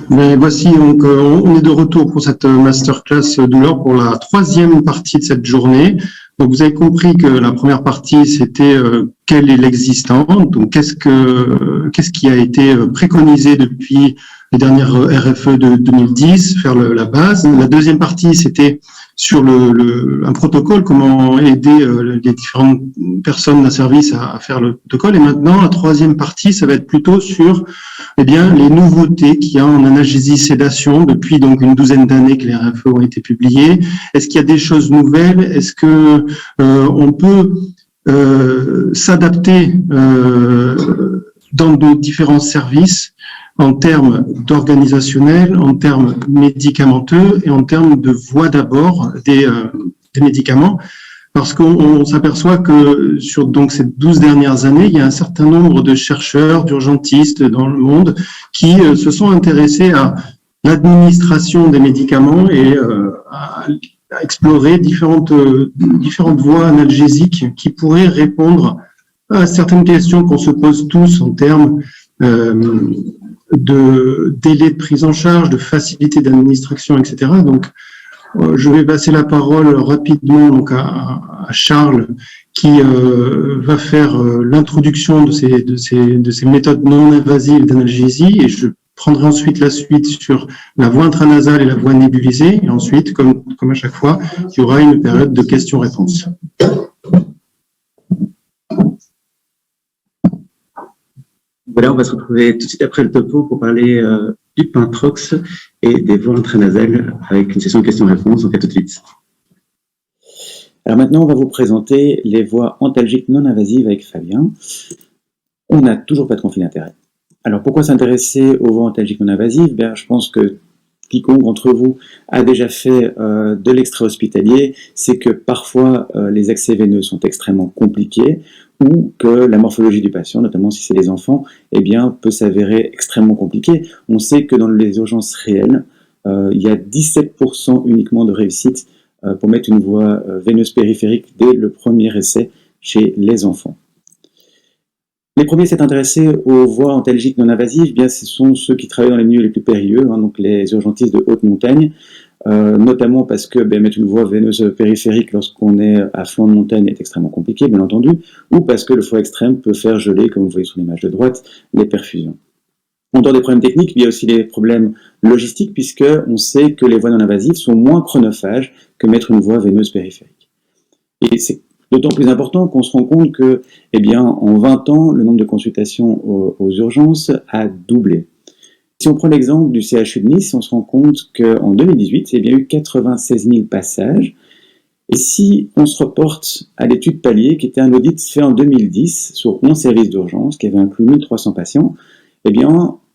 Mais voici, donc, on est de retour pour cette masterclass douleur pour la troisième partie de cette journée. Donc, vous avez compris que la première partie, c'était quel est l'existant, donc qu'est-ce qui a été préconisé depuis les dernières RFE de 2010, faire la base. La deuxième partie, c'était sur un protocole, comment aider les différentes personnes d'un service à faire le protocole. Et maintenant, la troisième partie, ça va être plutôt sur les nouveautés qu'il y a en analgésie sédation depuis donc une douzaine d'années que les RFE ont été publiés. Est-ce qu'il y a des choses nouvelles? Est-ce que on peut s'adapter dans nos différents services en termes d'organisationnel, en termes médicamenteux et en termes de voie d'abord des médicaments? Parce qu'on s'aperçoit que sur donc ces 12 dernières années, il y a un certain nombre de chercheurs, d'urgentistes dans le monde qui se sont intéressés à l'administration des médicaments et à explorer différentes voies analgésiques qui pourraient répondre à certaines questions qu'on se pose tous en termes de délai de prise en charge, de facilité d'administration, etc. Donc, je vais passer la parole rapidement donc à Charles qui va faire l'introduction de ces méthodes non invasives d'analgésie, et je prendrai ensuite la suite sur la voie intranasale et la voie nébulisée, et ensuite, comme à chaque fois, il y aura une période de questions-réponses. Voilà, on va se retrouver tout de suite après le topo pour parler du Pintrox et des voies intranasales avec une session de questions-réponses. Donc à tout de suite. Alors maintenant, on va vous présenter les voies antalgiques non invasives avec Fabien. On n'a toujours pas de conflit d'intérêt. Alors pourquoi s'intéresser aux voies antalgiques non invasives? Je pense que quiconque d'entre vous a déjà fait de l'extrait hospitalier, c'est que parfois les accès veineux sont extrêmement compliqués, ou que la morphologie du patient, notamment si c'est des enfants, peut s'avérer extrêmement compliquée. On sait que dans les urgences réelles, il y a 17% uniquement de réussite pour mettre une voie veineuse périphérique dès le premier essai chez les enfants. Les premiers s'être intéressés aux voies antalgiques non invasives, ce sont ceux qui travaillent dans les milieux les plus périlleux, donc les urgentistes de haute montagne, notamment parce que mettre une voie veineuse périphérique lorsqu'on est à flanc de montagne est extrêmement compliqué, bien entendu, ou parce que le foie extrême peut faire geler, comme vous voyez sur l'image de droite, les perfusions. En dehors des problèmes techniques, il y a aussi les problèmes logistiques, puisqu'on sait que les voies non invasives sont moins chronophages que mettre une voie veineuse périphérique. Et c'est d'autant plus important qu'on se rend compte que, en 20 ans, le nombre de consultations aux urgences a doublé. Si on prend l'exemple du CHU de Nice, on se rend compte qu'en 2018, il y a eu 96 000 passages. Et si on se reporte à l'étude Palier, qui était un audit fait en 2010 sur 11 services d'urgence, qui avait inclus 1300 patients,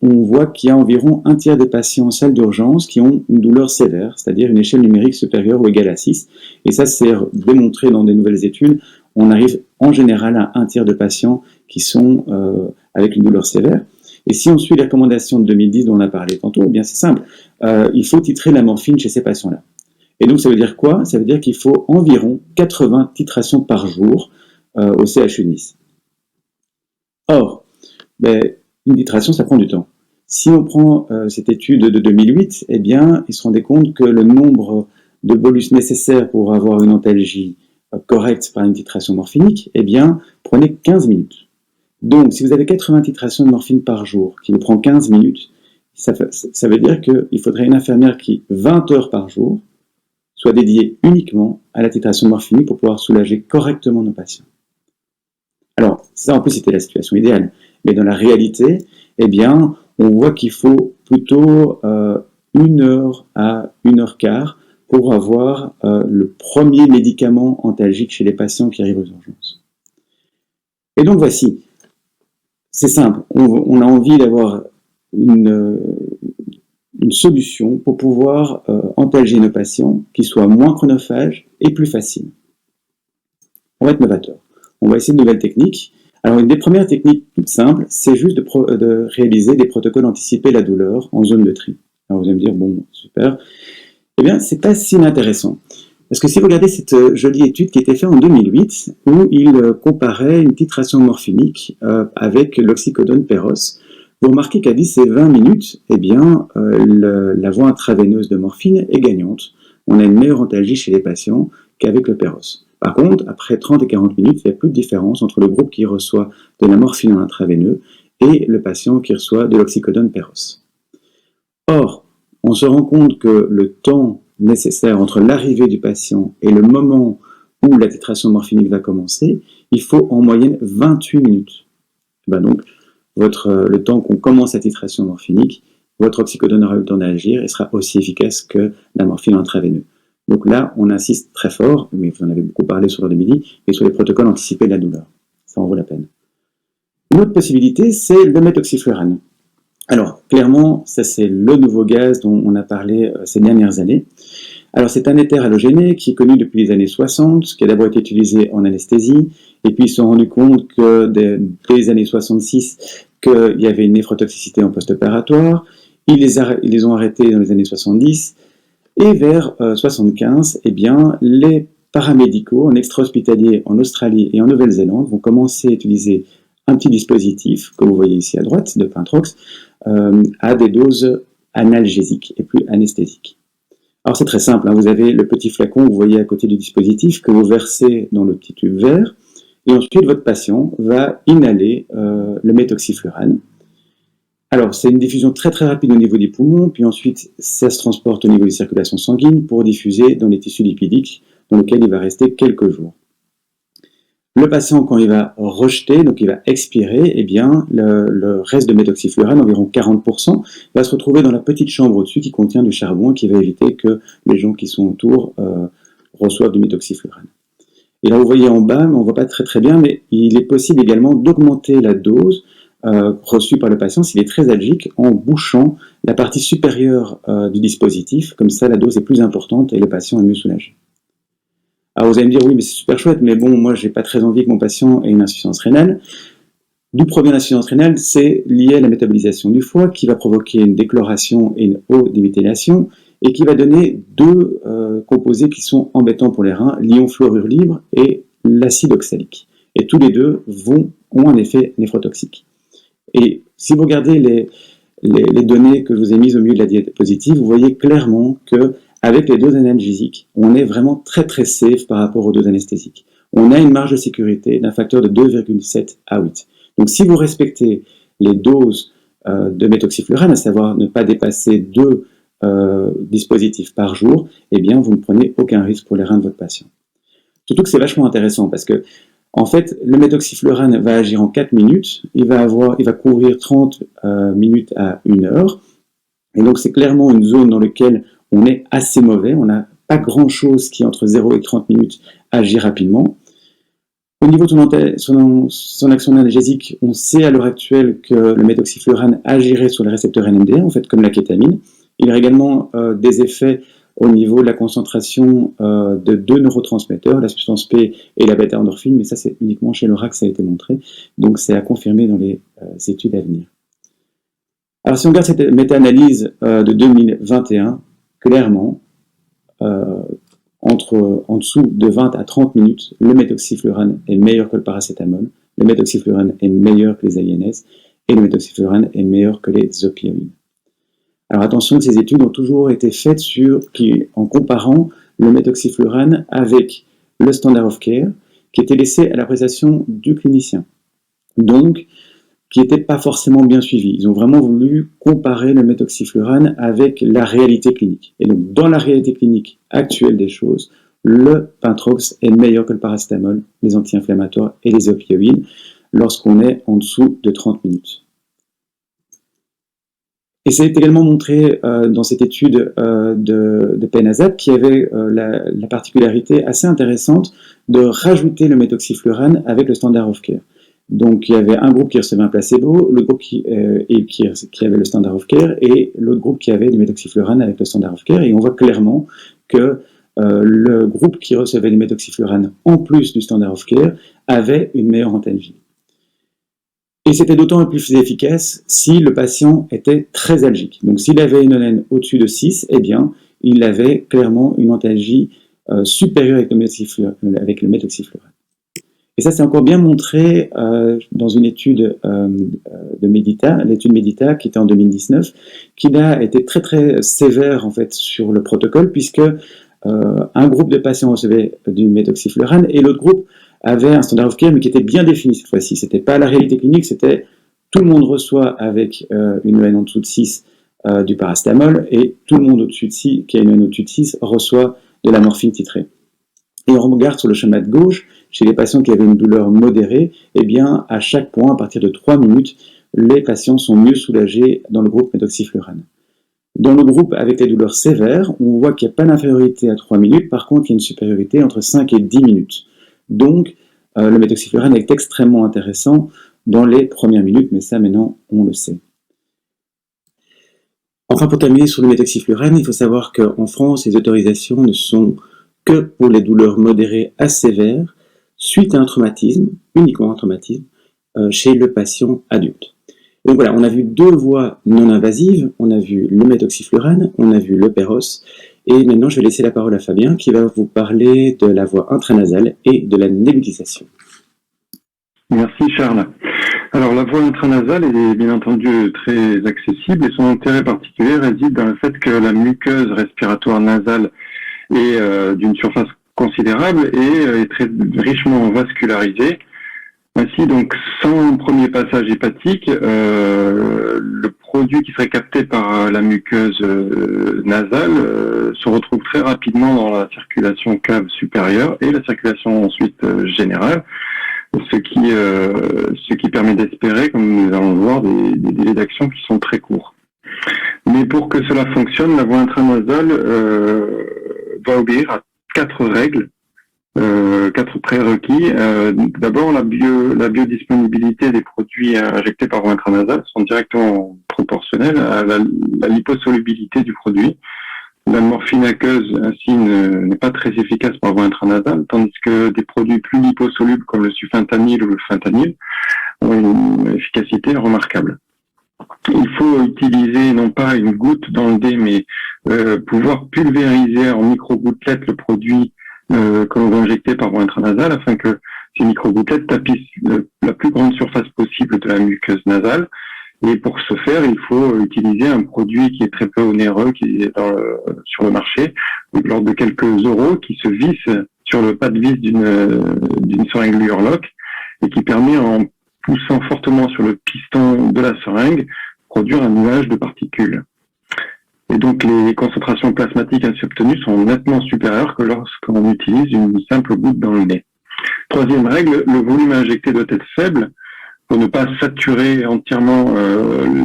on voit qu'il y a environ un tiers des patients en salle d'urgence qui ont une douleur sévère, c'est-à-dire une échelle numérique supérieure ou égale à 6. Et ça, c'est démontré dans des nouvelles études. On arrive en général à un tiers de patients qui sont avec une douleur sévère. Et si on suit les recommandations de 2010 dont on a parlé tantôt, c'est simple. Il faut titrer la morphine chez ces patients-là. Et donc, ça veut dire quoi? Ça veut dire qu'il faut environ 80 titrations par jour au CHU de Nice. Or, une titration, ça prend du temps. Si on prend cette étude de 2008, ils se rendaient compte que le nombre de bolus nécessaires pour avoir une antalgie correcte par une titration morphinique, prenait 15 minutes. Donc, si vous avez 80 titrations de morphine par jour, qui vous prend 15 minutes, ça veut dire qu'il faudrait une infirmière qui, 20 heures par jour, soit dédiée uniquement à la titration morphinique pour pouvoir soulager correctement nos patients. Alors, ça en plus c'était la situation idéale, mais dans la réalité, on voit qu'il faut plutôt 1 heure à 1h15 pour avoir le premier médicament antalgique chez les patients qui arrivent aux urgences. Et donc voici, c'est simple, on a envie d'avoir une solution pour pouvoir antalgier nos patients qui soit moins chronophage et plus facile. On va être novateur. On va essayer de nouvelles techniques. Alors, une des premières techniques toutes simples, c'est juste de réaliser des protocoles anticipés la douleur en zone de tri. Alors, vous allez me dire, bon, super. C'est pas si intéressant. Parce que si vous regardez cette jolie étude qui a été faite en 2008, où il comparait une titration morphinique avec l'oxycodone Péros vous remarquez qu'à 10 et 20 minutes, eh bien, la voie intraveineuse de morphine est gagnante. On a une meilleure antalgie chez les patients qu'avec le Péros. Par contre, après 30 et 40 minutes, il n'y a plus de différence entre le groupe qui reçoit de la morphine en intraveineux et le patient qui reçoit de l'oxycodone Péros. Or, on se rend compte que le temps nécessaire entre l'arrivée du patient et le moment où la titration morphinique va commencer, il faut en moyenne 28 minutes. Donc, le temps qu'on commence la titration morphinique, votre oxycodone aura eu le temps d'agir et sera aussi efficace que la morphine intraveineuse. Donc là, on insiste très fort, mais vous en avez beaucoup parlé sur l'heure de midi, et sur les protocoles anticipés de la douleur. Ça en vaut la peine. Une autre possibilité, c'est le méthoxyflurane. Alors, clairement, ça c'est le nouveau gaz dont on a parlé ces dernières années. Alors, c'est un éther halogéné qui est connu depuis les années 60, qui a d'abord été utilisé en anesthésie, et puis ils se sont rendus compte que dès les années 66, qu'il y avait une néphrotoxicité en post-opératoire. Ils les ont arrêtés dans les années 70, et vers 75, eh bien, les paramédicaux en extra-hospitalier en Australie et en Nouvelle-Zélande vont commencer à utiliser un petit dispositif, que vous voyez ici à droite, de Pintrox, à des doses analgésiques et plus anesthésiques. Alors c'est très simple, vous avez le petit flacon, vous voyez à côté du dispositif, que vous versez dans le petit tube vert, et ensuite votre patient va inhaler le méthoxyflurane. Alors c'est une diffusion très très rapide au niveau des poumons, puis ensuite ça se transporte au niveau des circulations sanguines pour diffuser dans les tissus lipidiques, dans lesquels il va rester quelques jours. Le patient, quand il va rejeter, donc il va expirer, eh bien, le reste de méthoxyflurane, environ 40%, va se retrouver dans la petite chambre au-dessus qui contient du charbon, qui va éviter que les gens qui sont autour reçoivent du méthoxyflurane. Et là, vous voyez en bas, mais on ne voit pas très très bien, mais il est possible également d'augmenter la dose reçue par le patient s'il est très algique en bouchant la partie supérieure du dispositif. Comme ça, la dose est plus importante et le patient est mieux soulagé. Alors vous allez me dire, oui, mais c'est super chouette, mais bon, moi, j'ai pas très envie que mon patient ait une insuffisance rénale. D'où provient l'insuffisance rénale? C'est lié à la métabolisation du foie qui va provoquer une déchloration et une haute déméthylation et qui va donner deux composés qui sont embêtants pour les reins, l'ion fluorure libre et l'acide oxalique. Et tous les deux ont un effet néphrotoxique. Et si vous regardez les données que je vous ai mises au milieu de la diapositive, vous voyez clairement que avec les doses analgésiques, on est vraiment très très safe par rapport aux doses anesthésiques. On a une marge de sécurité d'un facteur de 2,7 à 8. Donc si vous respectez les doses de méthoxyflurane, à savoir ne pas dépasser 2 dispositifs par jour, eh bien vous ne prenez aucun risque pour les reins de votre patient. Surtout que c'est vachement intéressant parce que en fait, le méthoxyflurane va agir en 4 minutes, il va couvrir 30 minutes à 1 heure, et donc c'est clairement une zone dans laquelle on est assez mauvais, on n'a pas grand-chose qui, entre 0 et 30 minutes, agit rapidement. Au niveau de son action analgésique, on sait à l'heure actuelle que le méthoxyflurane agirait sur les récepteurs NMDA, en fait, comme la kétamine. Il a également des effets au niveau de la concentration de 2 neurotransmetteurs, la substance P et la bêta-endorphine, mais ça, c'est uniquement chez le rat que ça a été montré. Donc, c'est à confirmer dans les études à venir. Alors, si on regarde cette méta-analyse de 2021, clairement, en dessous de 20 à 30 minutes, le méthoxyflurane est meilleur que le paracétamol, le méthoxyflurane est meilleur que les AINS, et le méthoxyflurane est meilleur que les opioïdes. Alors attention, ces études ont toujours été faites en comparant le méthoxyflurane avec le standard of care, qui était laissé à l'appréciation du clinicien. Donc, qui n'était pas forcément bien suivi. Ils ont vraiment voulu comparer le méthoxyflurane avec la réalité clinique. Et donc, dans la réalité clinique actuelle des choses, le Pintrox est meilleur que le paracétamol, les anti-inflammatoires et les opioïdes lorsqu'on est en dessous de 30 minutes. Et c'est également montré dans cette étude de Penazat qui avait la particularité assez intéressante de rajouter le méthoxyflurane avec le standard of care. Donc il y avait un groupe qui recevait un placebo, le groupe qui avait le standard of care, et l'autre groupe qui avait du méthoxyflurane avec le standard of care. Et on voit clairement que le groupe qui recevait du méthoxyflurane en plus du standard of care avait une meilleure antalgie. Et c'était d'autant plus efficace si le patient était très algique. Donc s'il avait une ONN au-dessus de 6, eh bien il avait clairement une antalgie supérieure avec le méthoxyflurane. Et ça, c'est encore bien montré dans une étude de Medita, l'étude Medita qui était en 2019, qui a été très très sévère en fait sur le protocole, puisque un groupe de patients recevait du méthoxyflurane et l'autre groupe avait un standard of care, mais qui était bien défini cette fois-ci. C'était pas la réalité clinique, c'était tout le monde reçoit avec une EN en dessous de 6 du paracétamol, et tout le monde au-dessus de 6, qui a une EN au-dessus de 6, reçoit de la morphine titrée. Et on regarde sur le schéma de gauche, chez les patients qui avaient une douleur modérée, eh bien, à chaque point, à partir de 3 minutes, les patients sont mieux soulagés dans le groupe méthoxyflurane. Dans le groupe avec les douleurs sévères, on voit qu'il n'y a pas d'infériorité à 3 minutes, par contre, il y a une supériorité entre 5 et 10 minutes. Donc, le méthoxyflurane est extrêmement intéressant dans les premières minutes, mais ça, maintenant, on le sait. Enfin, pour terminer sur le méthoxyflurane, il faut savoir qu'en France, les autorisations ne sont que pour les douleurs modérées à sévères, suite à un traumatisme, uniquement un traumatisme, chez le patient adulte. Donc voilà, on a vu 2 voies non invasives, on a vu le méthoxyflurane, on a vu le Péros, et maintenant je vais laisser la parole à Fabien qui va vous parler de la voie intranasale et de la nébulisation. Merci Charles. Alors la voie intranasale est bien entendu très accessible et son intérêt particulier réside dans le fait que la muqueuse respiratoire nasale est d'une surface considérable et est très richement vascularisée. Ainsi, donc, sans premier passage hépatique, le produit qui serait capté par la muqueuse nasale se retrouve très rapidement dans la circulation cave supérieure et la circulation ensuite générale, ce qui permet d'espérer, comme nous allons le voir, des délais d'action qui sont très courts. Mais pour que cela fonctionne, la voie intranasale va obéir à 4 règles. 4 prérequis. D'abord, la biodisponibilité des produits injectés par voie intranasale sont directement proportionnelles à la liposolubilité du produit. La morphine aqueuse, ainsi, n'est pas très efficace par voie intranasale, tandis que des produits plus liposolubles comme le sufentanil ou le fentanyl ont une efficacité remarquable. Il faut utiliser non pas une goutte dans le dé, mais pouvoir pulvériser en micro-gouttelettes le produit que l'on va injecter par voie intranasale afin que ces micro-gouttelettes tapissent la plus grande surface possible de la muqueuse nasale. Et pour ce faire, il faut utiliser un produit qui est très peu onéreux, qui est sur le marché, de l'ordre de quelques euros, qui se visse sur le pas de vis d'une seringue Lurlock et qui permet, en poussant fortement sur le piston de la seringue, produire un nuage de particules. Et donc, les concentrations plasmatiques ainsi obtenues sont nettement supérieures que lorsqu'on utilise une simple goutte dans le nez. Troisième règle, le volume injecté doit être faible pour ne pas saturer entièrement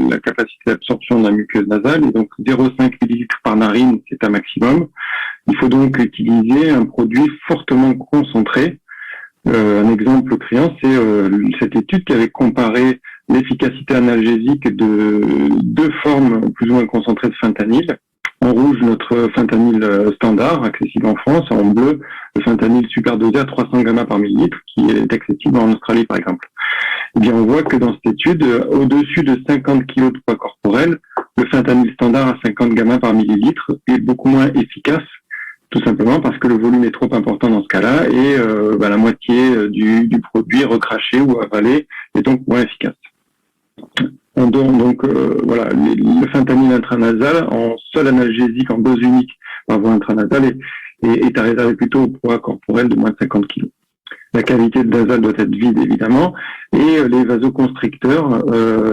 la capacité d'absorption de la muqueuse nasale. Et donc, 0,5 ml par narine, c'est un maximum. Il faut donc utiliser un produit fortement concentré. Un exemple criant, c'est cette étude qui avait comparé l'efficacité analgésique de 2 formes plus ou moins concentrées de fentanyl. En rouge, notre fentanyl standard, accessible en France. En bleu, le fentanyl superdosé à 300 gamma par millilitre, qui est accessible en Australie, par exemple. Eh bien, on voit que dans cette étude, au-dessus de 50 kg de poids corporel, le fentanyl standard à 50 gamma par millilitre est beaucoup moins efficace, tout simplement parce que le volume est trop important dans ce cas-là et la moitié du produit recraché ou avalé est donc moins efficace. Voilà, le fentanyl intranasal en seul analgésique en dose unique par voie intranasale est à réserver plutôt au poids corporel de moins de 50 kg. La cavité nasale doit être vide, évidemment, et les vasoconstricteurs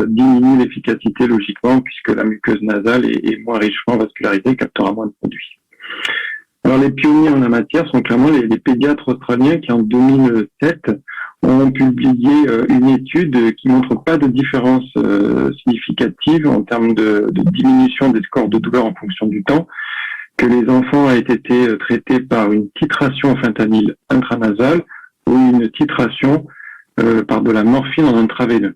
diminuent l'efficacité logiquement puisque la muqueuse nasale est moins richement vascularisée, captera moins de produits. Alors, les pionniers en la matière sont clairement les pédiatres australiens qui, en 2007, ont publié une étude qui montre pas de différence significative en termes de diminution des scores de douleur en fonction du temps, que les enfants aient été traités par une titration fentanyl intranasale ou une titration par de la morphine en intraveineux.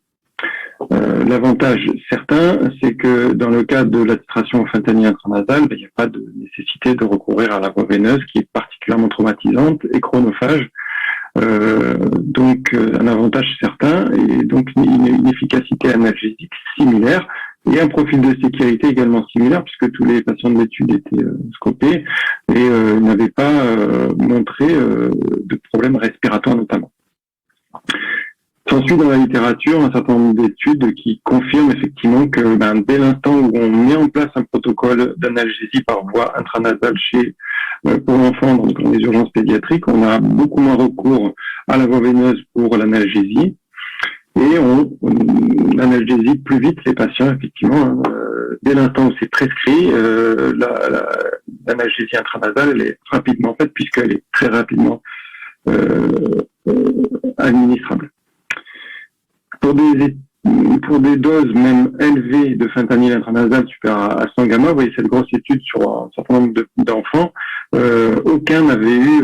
L'avantage certain, c'est que dans le cas de la titration au fentanyl intranasale, il n'y a pas de nécessité de recourir à la voie veineuse qui est particulièrement traumatisante et chronophage. Donc un avantage certain et donc une efficacité analgésique similaire et un profil de sécurité également similaire puisque tous les patients de l'étude étaient scopés et n'avaient pas montré de problèmes respiratoires notamment. S'ensuit dans la littérature un certain nombre d'études qui confirment effectivement que dès l'instant où on met en place un protocole d'analgésie par voie intranasale pour l'enfant dans les urgences pédiatriques, on a beaucoup moins recours à la voie veineuse pour l'analgésie et on analgésie plus vite les patients effectivement. Dès l'instant où c'est prescrit, l'analgésie intranasale elle est rapidement faite puisqu'elle est très rapidement administrable. Pour des doses même élevées de fentanyl intranasal supérieures à 100 gamma, vous voyez cette grosse étude sur un certain nombre d'enfants, aucun n'avait eu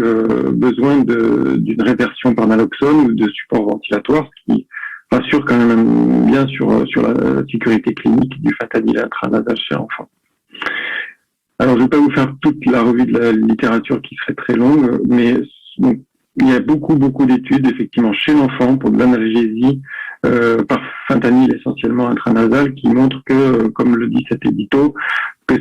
besoin d'une réversion par naloxone ou de support ventilatoire, ce qui rassure quand même bien sur la sécurité clinique du fentanyl intranasal chez l'enfant. Alors je ne vais pas vous faire toute la revue de la littérature qui serait très longue, mais donc, il y a beaucoup d'études effectivement chez l'enfant pour de l'analgésie par fentanyl essentiellement intranasal qui montrent que, comme le dit cet édito, que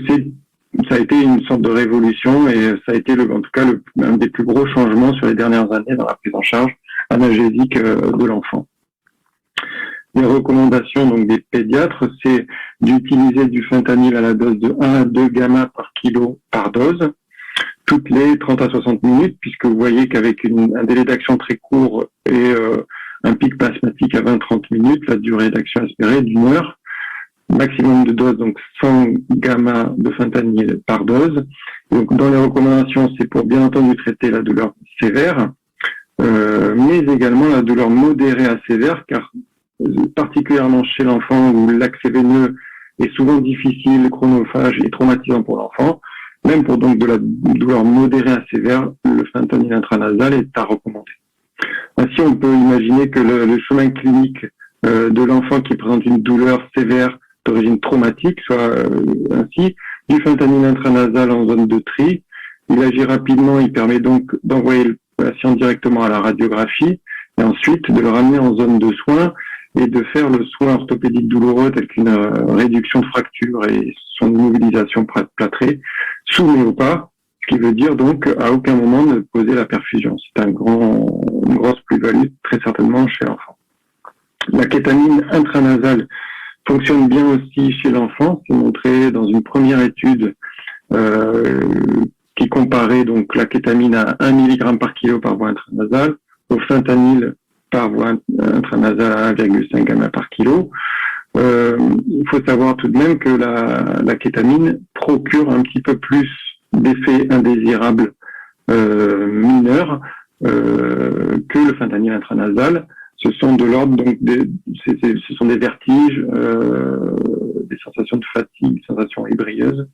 ça a été une sorte de révolution et ça a été en tout cas un des plus gros changements sur les dernières années dans la prise en charge analgésique de l'enfant. Les recommandations donc des pédiatres, c'est d'utiliser du fentanyl à la dose de 1 à 2 gamma par kilo par dose, toutes les 30 à 60 minutes, puisque vous voyez qu'avec un délai d'action très court et un pic plasmatique à 20-30 minutes, la durée d'action espérée est d'1 heure. Maximum de dose, donc 100 gamma de fentanyl par dose. Donc dans les recommandations, c'est pour bien entendu traiter la douleur sévère, mais également la douleur modérée à sévère, car particulièrement chez l'enfant où l'accès veineux est souvent difficile, chronophage et traumatisant pour l'enfant, même pour donc de la douleur modérée à sévère, le fentanyl intranasal est à recommander. Ainsi, on peut imaginer que le chemin clinique de l'enfant qui présente une douleur sévère d'origine traumatique soit ainsi du fentanyl intranasal en zone de tri. Il agit rapidement, il permet donc d'envoyer le patient directement à la radiographie et ensuite de le ramener en zone de soins et de faire le soin orthopédique douloureux tel qu'une réduction de fracture et son immobilisation plâtrée sous Méopa, ce qui veut dire donc à aucun moment ne poser la perfusion. C'est une grosse plus-value très certainement chez l'enfant. La kétamine intranasale fonctionne bien aussi chez l'enfant. C'est montré dans une première étude qui comparait donc la kétamine à 1 mg par kilo par voie intranasale au fentanyl par voie intranasale à 1,5 gamma par kilo. Il faut savoir tout de même que la kétamine procure un petit peu plus d'effets indésirables mineurs que le fentanyl intranasal. Ce sont de l'ordre donc ce sont des vertiges, des sensations de fatigue, des sensations ébrieuses,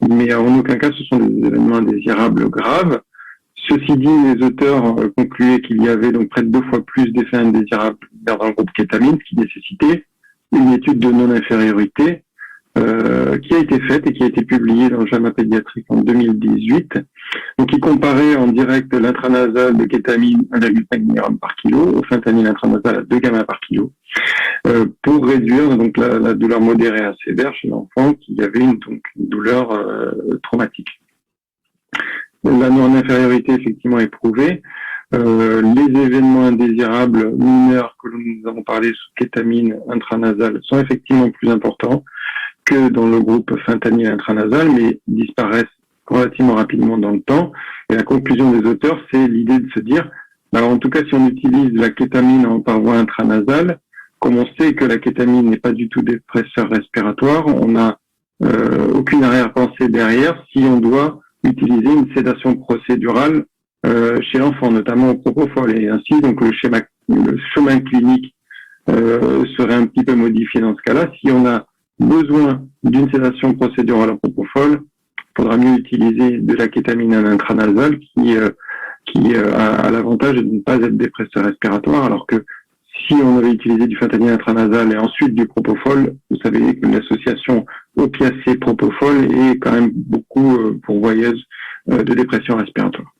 mais en aucun cas ce sont des événements indésirables graves. Ceci dit, les auteurs concluaient qu'il y avait donc près de 2 fois plus d'effets indésirables dans le groupe kétamine, ce qui nécessitait une étude de non-infériorité qui a été faite et qui a été publiée dans le JAMA pédiatrique en 2018. Donc, il comparait en direct l'intranasal de kétamine 1,5 mg par kilo au fentanyl intranasal à 2 gamma par kilo pour réduire donc la douleur modérée à sévère chez l'enfant qui avait une douleur traumatique. La non-infériorité effectivement est prouvée. Les événements indésirables mineurs que nous avons parlé sous kétamine intranasale sont effectivement plus importants que dans le groupe fentanyl intranasal, mais disparaissent relativement rapidement dans le temps. Et la conclusion des auteurs, c'est l'idée de se dire, alors en tout cas, si on utilise la kétamine par voie intranasale, comme on sait que la kétamine n'est pas du tout dépresseur respiratoire, on n'a aucune arrière-pensée derrière si on doit utiliser une sédation procédurale chez l'enfant, notamment au propofol. Et ainsi, donc le chemin clinique serait un petit peu modifié dans ce cas-là. Si on a besoin d'une sédation procédurale au propofol, il faudra mieux utiliser de la kétamine intranasale qui a l'avantage de ne pas être dépresseur respiratoire, alors que si on avait utilisé du fentanyl intranasal et ensuite du propofol, vous savez que l'association opiacé-propofol est quand même beaucoup pourvoyeuse de dépression respiratoire.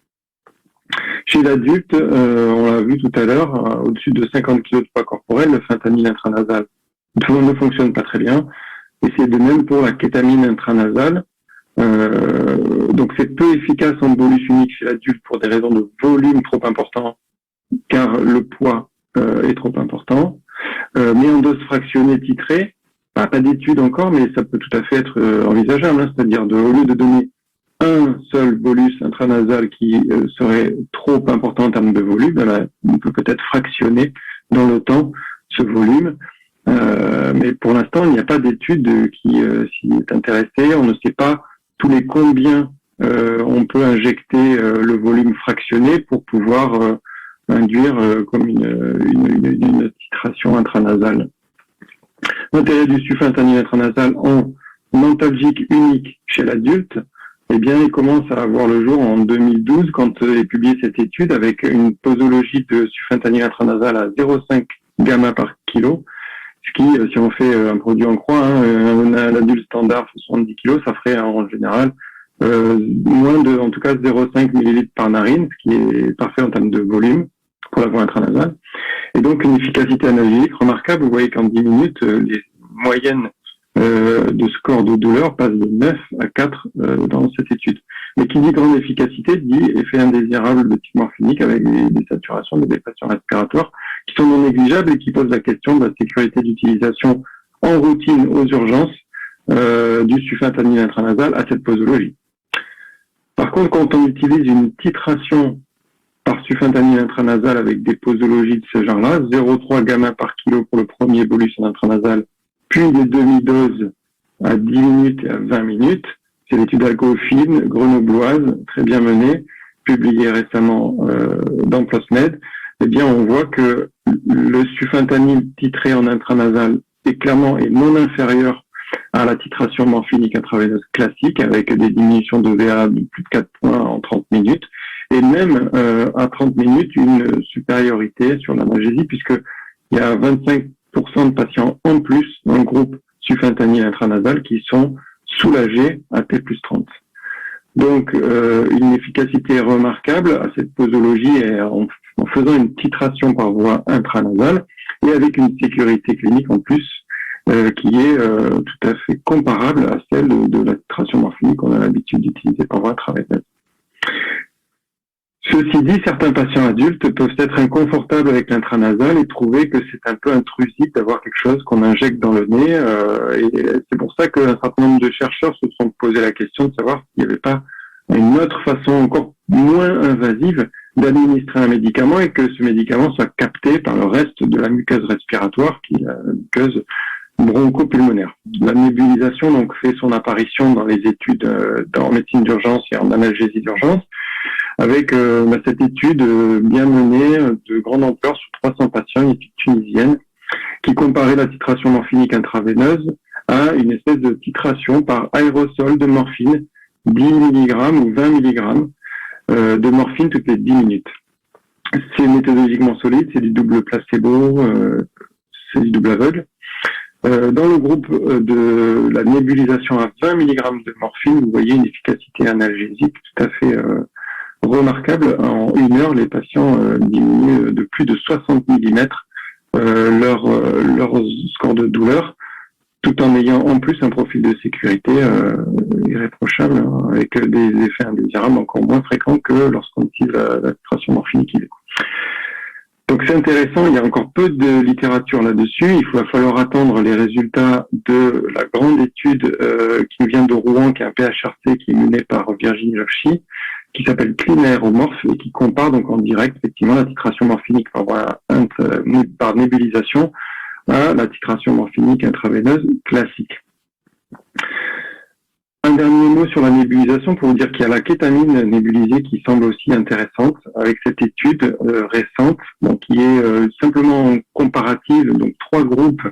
Chez l'adulte, on l'a vu tout à l'heure, au-dessus de 50 kg de poids corporel, le fentanyl intranasal ne fonctionne pas très bien. Et c'est de même pour la kétamine intranasale. Donc c'est peu efficace en bolus unique chez l'adulte pour des raisons de volume trop important, car le poids est trop important. Mais en dose fractionnée titrée, pas d'étude encore, mais ça peut tout à fait être envisageable, hein, c'est-à-dire au lieu de donner un seul bolus intranasal qui serait trop important en termes de volume, on peut peut-être fractionner dans le temps ce volume. Mais pour l'instant, il n'y a pas d'étude qui s'y est intéressée. On ne sait pas tous les combien on peut injecter le volume fractionné pour pouvoir induire comme une titration intranasale. L'intérêt du sulfentanyl intranasal en antalgique unique chez l'adulte, eh bien, il commence à avoir le jour en 2012 quand est publiée cette étude avec une posologie de sulfentanyl intranasal à 0,5 gamma par kilo, ce qui, si on fait un produit en croix, un adulte standard 70 kg, ça ferait en général moins de, en tout cas, 0,5 millilitres par narine, ce qui est parfait en termes de volume pour la voie intranasale. Et donc, une efficacité analgésique remarquable. Vous voyez qu'en 10 minutes, les moyennes de score de douleur passent de 9 à 4 dans cette étude. Mais qui dit grande efficacité dit effet indésirable de type morphinique avec des saturations, des dépressions respiratoires qui sont non négligeables et qui posent la question de la sécurité d'utilisation en routine aux urgences du sulfentanyl intranasal à cette posologie. Par contre, quand on utilise une titration par sulfentanyl intranasal avec des posologies de ce genre-là, 0,3 gamma par kilo pour le premier bolus en intranasal, puis des demi-doses à 10 minutes et à 20 minutes. C'est l'étude alcofine grenobloise, très bien menée, publiée récemment dans PLOS-MED. Eh bien, on voit que le sulfentanyl titré en intranasal est clairement et non inférieur à la titration morphinique intraveineuse classique, avec des diminutions de VA de plus de 4 points en 30 minutes, et même à 30 minutes, une supériorité sur l'analgésie, puisqu'il y a 25% de patients en plus dans le groupe sulfentanyl intranasal qui sont soulagés à T plus 30. Donc, une efficacité remarquable à cette posologie en faisant une titration par voie intranasale et avec une sécurité clinique en plus qui est tout à fait comparable à celle de la titration morphinique qu'on a l'habitude d'utiliser par voie intraveineuse. Ceci dit, certains patients adultes peuvent être inconfortables avec l'intranasal et trouver que c'est un peu intrusif d'avoir quelque chose qu'on injecte dans le nez. Et c'est pour ça qu'un certain nombre de chercheurs se sont posé la question de savoir s'il n'y avait pas une autre façon encore moins invasive d'administrer un médicament et que ce médicament soit capté par le reste de la muqueuse respiratoire, qui est la muqueuse bronchopulmonaire. La nébulisation donc fait son apparition dans les études en médecine d'urgence et en analgésie d'urgence, avec cette étude bien menée de grande ampleur sur 300 patients, une étude tunisienne, qui comparait la titration morphinique intraveineuse à une espèce de titration par aérosol de morphine, 10 mg ou 20 mg de morphine toutes les 10 minutes. C'est méthodologiquement solide, c'est du double placebo, c'est du double aveugle. Dans le groupe de la nébulisation à 20 mg de morphine, vous voyez une efficacité analgésique tout à fait remarquable. En 1 heure, les patients diminuent de plus de 60 mm leur score de douleur, tout en ayant en plus un profil de sécurité irréprochable, avec des effets indésirables encore moins fréquents que lorsqu'on utilise la titration morphinique. Donc c'est intéressant, il y a encore peu de littérature là-dessus. Il va falloir attendre les résultats de la grande étude qui vient de Rouen, qui est un PHRC qui est menée par Virginie Lofschi, qui s'appelle Clean Aeromorph et qui compare donc en direct effectivement la titration morphinique par nébulisation à la titration morphinique intraveineuse classique. Un dernier mot sur la nébulisation pour vous dire qu'il y a la kétamine nébulisée qui semble aussi intéressante avec cette étude récente, donc qui est simplement comparative, donc 3 groupes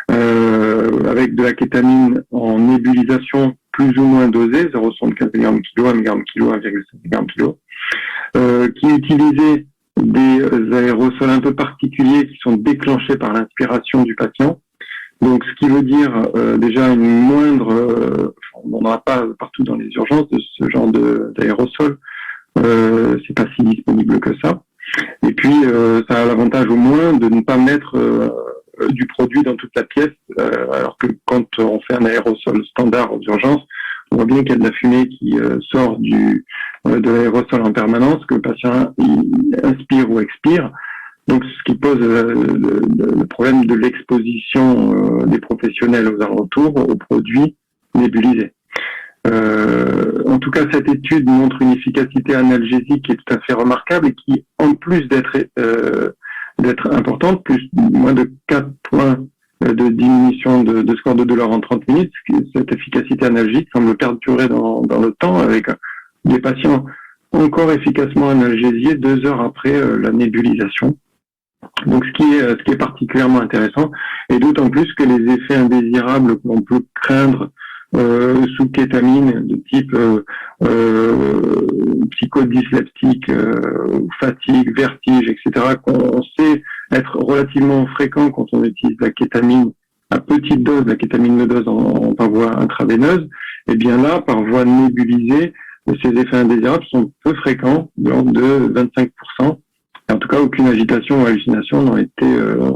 avec de la kétamine en nébulisation plus ou moins dosée, 0,75 mg kg, 1 mg kg, 1,5 mg kg, qui utilisait des aérosols un peu particuliers qui sont déclenchés par l'inspiration du patient. Donc, ce qui veut dire déjà une moindre, on n'en a pas partout dans les urgences de ce genre d'aérosol, c'est pas si disponible que ça. Et puis, ça a l'avantage au moins de ne pas mettre du produit dans toute la pièce, alors que quand on fait un aérosol standard aux urgences, on voit bien qu'il y a de la fumée qui sort de l'aérosol en permanence, que le patient il inspire ou expire. Donc, ce qui pose le problème de l'exposition des professionnels aux alentours aux produits nébulisés. En tout cas, cette étude montre une efficacité analgésique qui est tout à fait remarquable et qui, en plus d'être importante, moins de 4 points de diminution de score de douleur en 30 minutes, cette efficacité analgésique semble perdurer dans le temps avec des patients encore efficacement analgésiés 2 heures après la nébulisation. Donc, ce qui est particulièrement intéressant, et d'autant plus que les effets indésirables que l'on peut craindre sous kétamine de type psychodysliptique, fatigue, vertige, etc., qu'on sait être relativement fréquent quand on utilise la kétamine à petite dose, la kétamine low dose par voie intraveineuse, et bien là, par voie nébulisée, ces effets indésirables sont peu fréquents, de l'ordre de 25%. Et en tout cas, aucune agitation ou hallucination n'a été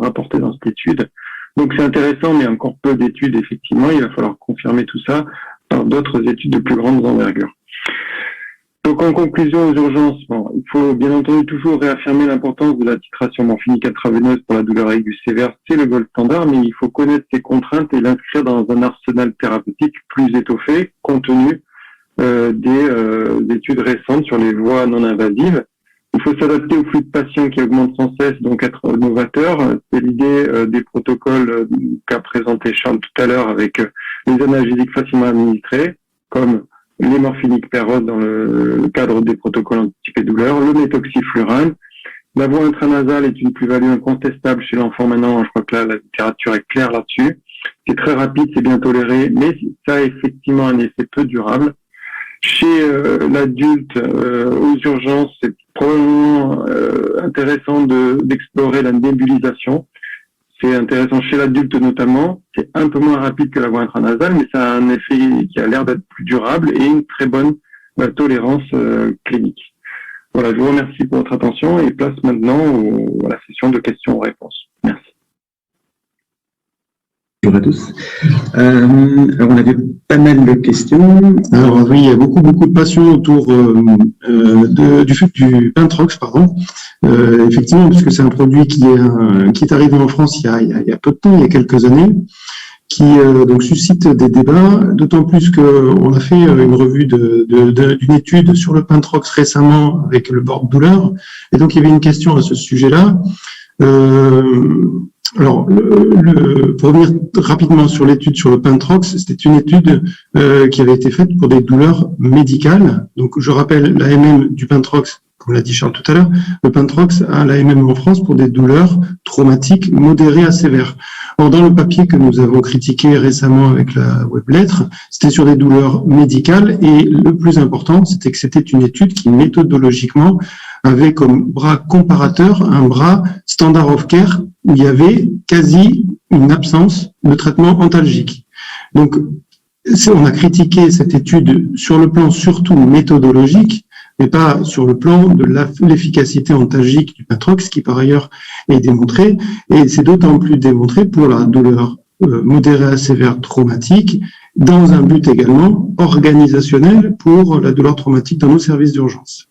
rapportée dans cette étude. Donc c'est intéressant, mais encore peu d'études, effectivement. Il va falloir confirmer tout ça par d'autres études de plus grande envergure. Donc en conclusion aux urgences, il faut bien entendu toujours réaffirmer l'importance de la titration morphinique intraveineuse pour la douleur aiguë sévère. C'est le gold standard, mais il faut connaître ses contraintes et l'inscrire dans un arsenal thérapeutique plus étoffé, compte tenu des études récentes sur les voies non invasives. Il faut s'adapter au flux de patients qui augmente sans cesse, donc être novateur. C'est l'idée des protocoles qu'a présenté Charles tout à l'heure avec les analgésiques facilement administrés, comme les morphiniques perros dans le cadre des protocoles antidouleurs, le méthoxyflurane. La voie intranasale est une plus-value incontestable chez l'enfant maintenant. Je crois que là, la littérature est claire là-dessus. C'est très rapide, c'est bien toléré, mais ça a effectivement un effet peu durable. Chez l'adulte, aux urgences, c'est probablement intéressant d'explorer la nébulisation. C'est intéressant chez l'adulte notamment. C'est un peu moins rapide que la voie intranasale, mais ça a un effet qui a l'air d'être plus durable et une très bonne tolérance clinique. Voilà, je vous remercie pour votre attention et place maintenant à la session de questions-réponses. Merci. Bonjour à tous. Alors, on avait pas mal de questions. Alors oui, il y a beaucoup de passion autour du Pentrox, pardon. Effectivement, puisque c'est un produit qui est arrivé en France il y a peu de temps, il y a quelques années, qui donc suscite des débats, d'autant plus qu'on a fait une revue d'une étude sur le Pentrox récemment avec le board douleur, et donc il y avait une question à ce sujet-là. Alors, pour revenir rapidement sur l'étude sur le Pentrox, c'était une étude qui avait été faite pour des douleurs médicales. Donc, je rappelle l'AMM du Pentrox, comme l'a dit Charles tout à l'heure, le Pentrox a l'AMM en France pour des douleurs traumatiques modérées à sévères. Or, dans le papier que nous avons critiqué récemment avec la weblettre, c'était sur des douleurs médicales et le plus important, c'était que c'était une étude qui méthodologiquement avait comme bras comparateur un bras standard of care où il y avait quasi une absence de traitement antalgique. Donc, on a critiqué cette étude sur le plan surtout méthodologique, mais pas sur le plan de l'efficacité antalgique du Pentrox, qui par ailleurs est démontré, et c'est d'autant plus démontré pour la douleur modérée à sévère traumatique, dans un but également organisationnel pour la douleur traumatique dans nos services d'urgence.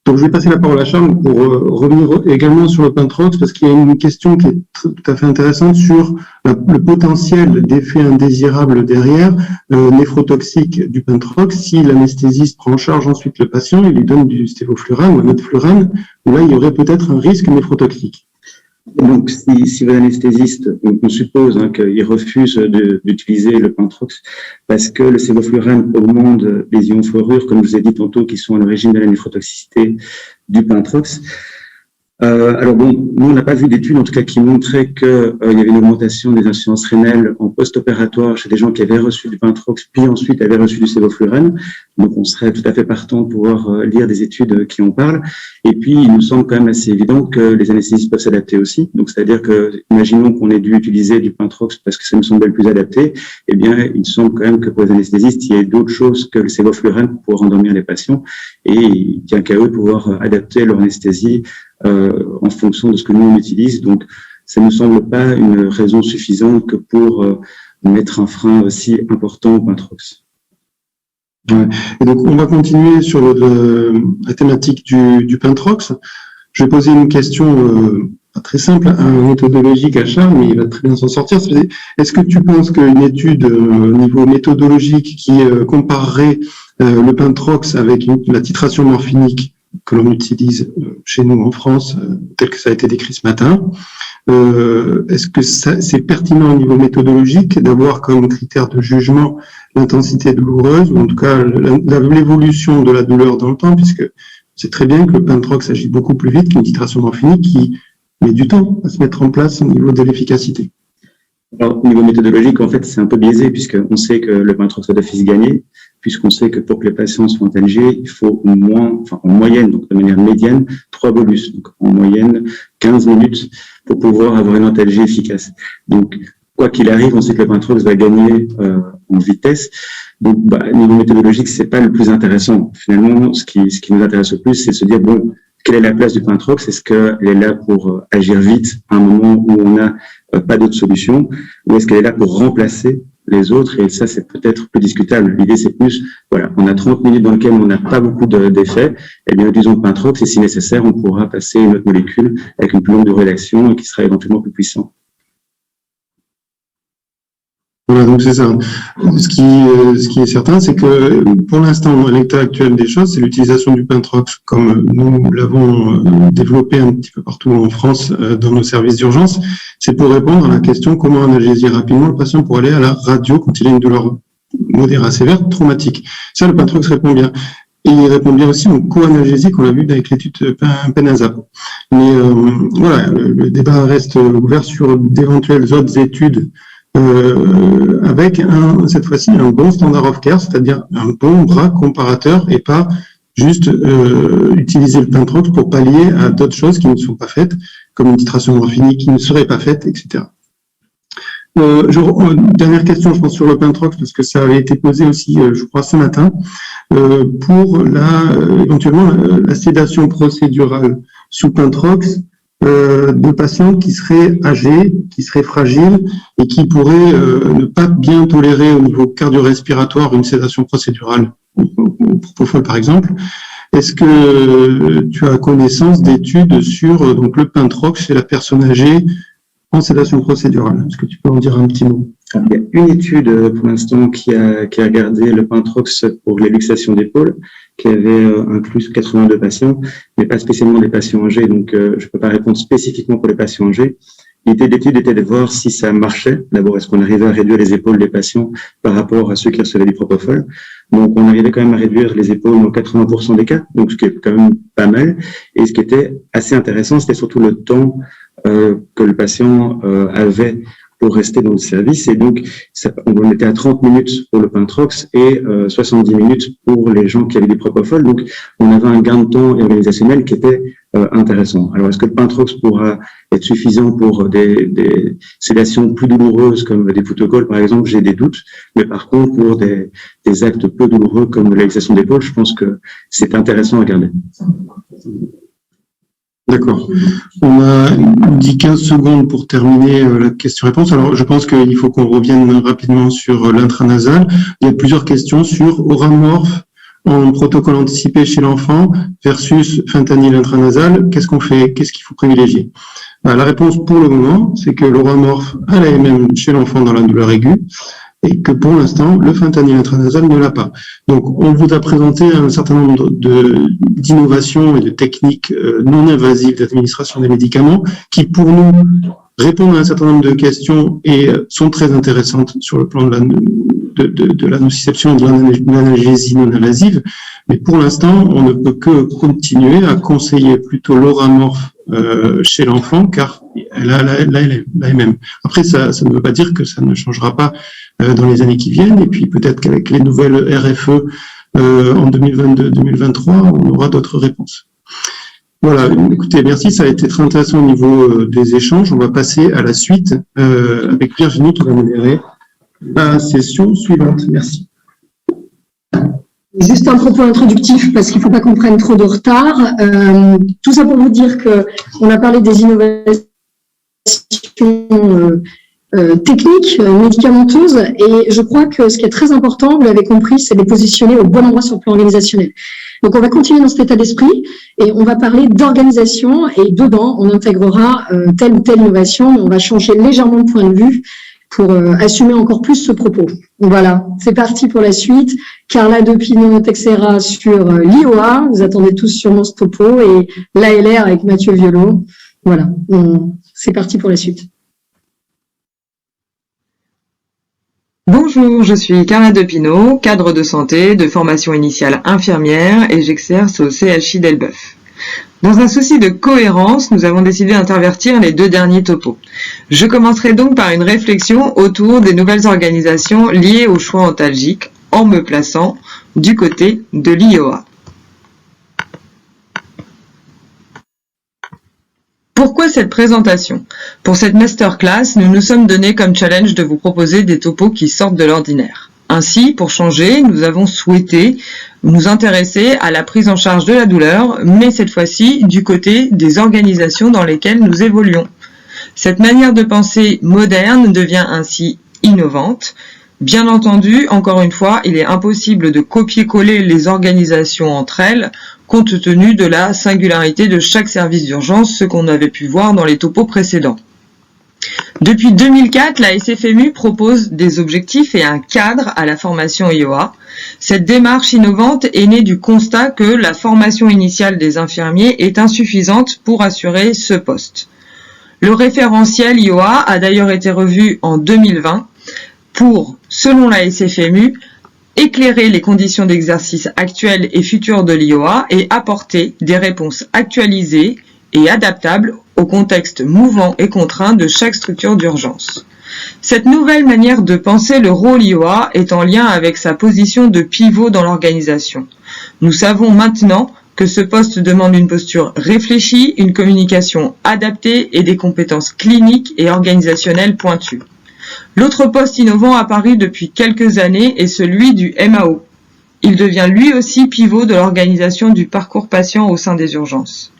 Donc, je vais passer la parole à Charles pour revenir également sur le Pentrox, parce qu'il y a une question qui est tout à fait intéressante sur le potentiel d'effet indésirable derrière, néphrotoxique du Pentrox. Si l'anesthésiste prend en charge ensuite le patient, il lui donne du stévoflurane ou un metflurane, où là, il y aurait peut-être un risque néphrotoxique. Donc, si votre anesthésiste, on suppose qu'il refuse d'utiliser le Pentrox parce que le sévoflurane augmente les ions fluorure, comme je vous ai dit tantôt, qui sont à l'origine de la néphrotoxicité du Pentrox. Alors bon, nous on n'a pas vu d'études en tout cas qui montraient qu'il y avait une augmentation des insuffisances rénales en post-opératoire chez des gens qui avaient reçu du Pentrox puis ensuite avaient reçu du sévoflurane. Donc on serait tout à fait partant de pouvoir lire des études qui en parlent. Et puis il nous semble quand même assez évident que les anesthésistes peuvent s'adapter aussi. Donc c'est-à-dire que, imaginons qu'on ait dû utiliser du Pentrox parce que ça me semblait le plus adapté, eh bien il semble quand même que pour les anesthésistes il y ait d'autres choses que le sévoflurane pour pouvoir endormir les patients et il tient qu'à eux de pouvoir adapter leur anesthésie en fonction de ce que nous on utilise. Donc, ça ne me semble pas une raison suffisante que pour mettre un frein aussi important au Pentrox. Ouais. Et donc, on va continuer sur la thématique du Pentrox. Je vais poser une question pas très simple, méthodologique à Charles, mais il va très bien s'en sortir. Est-ce que tu penses qu'une étude au niveau méthodologique qui comparerait le Pentrox avec la titration morphinique que l'on utilise chez nous en France, tel que ça a été décrit ce matin, est-ce que c'est pertinent au niveau méthodologique d'avoir comme critère de jugement l'intensité douloureuse, ou en tout cas l'évolution de la douleur dans le temps, puisque c'est très bien que le Pentrox agit beaucoup plus vite qu'une titration morphinique qui met du temps à se mettre en place au niveau de l'efficacité. Alors, au niveau méthodologique, en fait, c'est un peu biaisé, puisqu'on sait que le Pentrox est d'office gagné, puisqu'on sait que pour que les patients soient algés, il faut en moyenne, donc de manière médiane, 3 bolus. Donc, en moyenne, 15 minutes pour pouvoir avoir une antalgie efficace. Donc, quoi qu'il arrive, on sait que le Pentrox va gagner en vitesse. Donc, au niveau méthodologique, c'est pas le plus intéressant. Finalement, ce qui nous intéresse le plus, c'est de se dire, bon, quelle est la place du Pentrox? Est-ce qu'elle est là pour agir vite à un moment où on n'a pas d'autre solution, ou est-ce qu'elle est là pour remplacer les autres? Et ça, c'est peut-être plus discutable. L'idée, c'est plus, voilà, on a 30 minutes dans lesquelles on n'a pas beaucoup d'effets, et bien, utilisons le Pentrox, et si nécessaire, on pourra passer une autre molécule avec une plus longue durée d'action et qui sera éventuellement plus puissant. Voilà, donc c'est ça. Ce qui est certain, c'est que pour l'instant, à l'état actuel des choses, c'est l'utilisation du Pentrox comme nous l'avons développé un petit peu partout en France dans nos services d'urgence. C'est pour répondre à la question comment analgésier rapidement le patient pour aller à la radio quand il a une douleur modérée à sévère, traumatique. Ça, le Pentrox répond bien. Et il répond bien aussi en co-analgésie qu'on a vu avec l'étude Penazap. Mais voilà, le débat reste ouvert sur d'éventuelles autres études avec cette fois-ci un bon standard of care, c'est-à-dire un bon bras comparateur et pas juste utiliser le Pentrox pour pallier à d'autres choses qui ne sont pas faites, comme une titration morphinique qui ne serait pas faite, etc. Dernière question, je pense, sur le Pentrox, parce que ça avait été posé aussi, je crois, ce matin, pour éventuellement la sédation procédurale sous Pentrox, de patients qui seraient âgés, qui seraient fragiles et qui pourraient ne pas bien tolérer au niveau cardio-respiratoire une sédation procédurale, propofol par exemple. Est-ce que tu as connaissance d'études sur donc le Pentrox chez la personne âgée en sédation procédurale? Est-ce que tu peux en dire un petit mot? Il y a une étude pour l'instant qui a regardé le Pentrox pour les luxations d'épaule, qui avait inclus 82 patients, mais pas spécialement des patients âgés, donc je ne peux pas répondre spécifiquement pour les patients âgés. L'idée de l'étude était de voir si ça marchait. D'abord, est-ce qu'on arrivait à réduire les épaules des patients par rapport à ceux qui recevaient du propofol. Donc, on arrivait quand même à réduire les épaules dans 80% des cas, donc ce qui est quand même pas mal. Et ce qui était assez intéressant, c'était surtout le temps que le patient avait pour rester dans le service. Et donc, on était à 30 minutes pour le Pentrox et 70 minutes pour les gens qui avaient du propofol. Donc, on avait un gain de temps organisationnel qui était intéressant. Alors, est-ce que le Pentrox pourra être suffisant pour des sédations plus douloureuses comme des protocoles, par exemple? J'ai des doutes. Mais par contre, pour des actes peu douloureux comme la luxation d'épaule, je pense que c'est intéressant à regarder. D'accord. On a dit 15 secondes pour terminer la question-réponse. Alors, je pense qu'il faut qu'on revienne rapidement sur l'intranasal. Il y a plusieurs questions sur Oramorph en protocole anticipé chez l'enfant versus fentanyl intranasal. Qu'est-ce qu'on fait? Qu'est-ce qu'il faut privilégier? La réponse pour le moment, c'est que l'Oramorph a la MM chez l'enfant dans la douleur aiguë, et que pour l'instant, le fentanyl intranasal ne l'a pas. Donc, on vous a présenté un certain nombre d'innovations et de techniques non invasives d'administration des médicaments qui, pour nous, répondent à un certain nombre de questions et sont très intéressantes sur le plan de la nociception et de l'analgésie non invasive. Mais pour l'instant, on ne peut que continuer à conseiller plutôt l'Oramorph chez l'enfant, car elle a la MM. Après, ça ne veut pas dire que ça ne changera pas dans les années qui viennent, et puis peut-être qu'avec les nouvelles RFE en 2022-2023, on aura d'autres réponses. Voilà, écoutez, merci, ça a été très intéressant au niveau des échanges. On va passer à la suite avec Virginie qui va modérer la session suivante. Merci. Juste un propos introductif, parce qu'il ne faut pas qu'on prenne trop de retard. Tout ça pour vous dire qu'on a parlé des innovations techniques, médicamenteuses, et je crois que ce qui est très important, vous l'avez compris, c'est de les positionner au bon endroit sur le plan organisationnel. Donc, on va continuer dans cet état d'esprit et on va parler d'organisation et dedans, on intégrera telle ou telle innovation. On va changer légèrement de point de vue pour assumer encore plus ce propos. Voilà, c'est parti pour la suite. Carla Depino Texera sur l'IOA. Vous attendez tous sûrement ce topo et l'ALR avec Mathieu Violo. Voilà, c'est parti pour la suite. Bonjour, je suis Carla Depino, cadre de santé, de formation initiale infirmière et j'exerce au CHI d'Elbeuf. Dans un souci de cohérence, nous avons décidé d'intervertir les 2 derniers topos. Je commencerai donc par une réflexion autour des nouvelles organisations liées aux choix antalgiques en me plaçant du côté de l'IOA. Pourquoi cette présentation? Pour cette masterclass, nous nous sommes donné comme challenge de vous proposer des topos qui sortent de l'ordinaire. Ainsi, pour changer, nous avons souhaité nous intéresser à la prise en charge de la douleur, mais cette fois-ci du côté des organisations dans lesquelles nous évoluons. Cette manière de penser moderne devient ainsi innovante. Bien entendu, encore une fois, il est impossible de copier-coller les organisations entre elles, compte tenu de la singularité de chaque service d'urgence, ce qu'on avait pu voir dans les topos précédents. Depuis 2004, la SFMU propose des objectifs et un cadre à la formation IOA. Cette démarche innovante est née du constat que la formation initiale des infirmiers est insuffisante pour assurer ce poste. Le référentiel IOA a d'ailleurs été revu en 2020 pour, selon la SFMU, éclairer les conditions d'exercice actuelles et futures de l'IOA et apporter des réponses actualisées et adaptables au contexte mouvant et contraint de chaque structure d'urgence. Cette nouvelle manière de penser le rôle IOA est en lien avec sa position de pivot dans l'organisation. Nous savons maintenant que ce poste demande une posture réfléchie, une communication adaptée et des compétences cliniques et organisationnelles pointues. L'autre poste innovant apparu depuis quelques années est celui du MAO. Il devient lui aussi pivot de l'organisation du parcours patient au sein des urgences.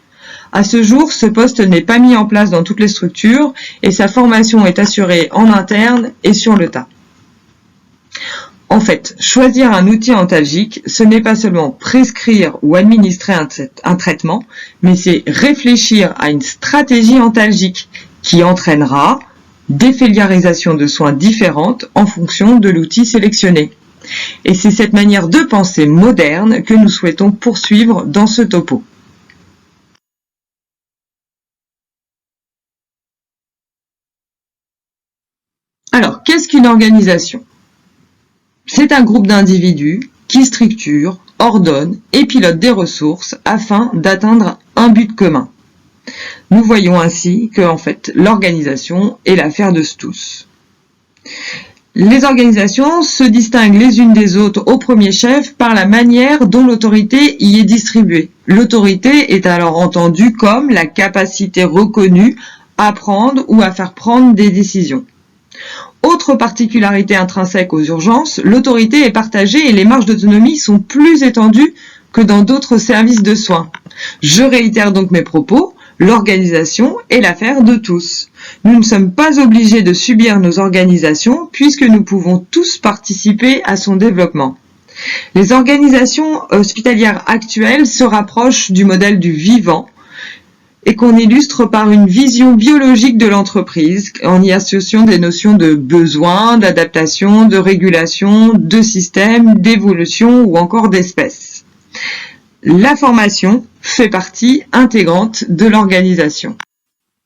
À ce jour, ce poste n'est pas mis en place dans toutes les structures et sa formation est assurée en interne et sur le tas. En fait, choisir un outil antalgique, ce n'est pas seulement prescrire ou administrer un traitement, mais c'est réfléchir à une stratégie antalgique qui entraînera défiliarisation de soins différentes en fonction de l'outil sélectionné. Et c'est cette manière de penser moderne que nous souhaitons poursuivre dans ce topo. Alors, qu'est-ce qu'une organisation? C'est un groupe d'individus qui structure, ordonne et pilote des ressources afin d'atteindre un but commun. Nous voyons ainsi que, en fait, l'organisation est l'affaire de tous. Les organisations se distinguent les unes des autres au premier chef par la manière dont l'autorité y est distribuée. L'autorité est alors entendue comme la capacité reconnue à prendre ou à faire prendre des décisions. Autre particularité intrinsèque aux urgences, l'autorité est partagée et les marges d'autonomie sont plus étendues que dans d'autres services de soins. Je réitère donc mes propos, l'organisation est l'affaire de tous. Nous ne sommes pas obligés de subir nos organisations puisque nous pouvons tous participer à son développement. Les organisations hospitalières actuelles se rapprochent du modèle du vivant et qu'on illustre par une vision biologique de l'entreprise en y associant des notions de besoin, d'adaptation, de régulation, de système, d'évolution ou encore d'espèce. La formation fait partie intégrante de l'organisation.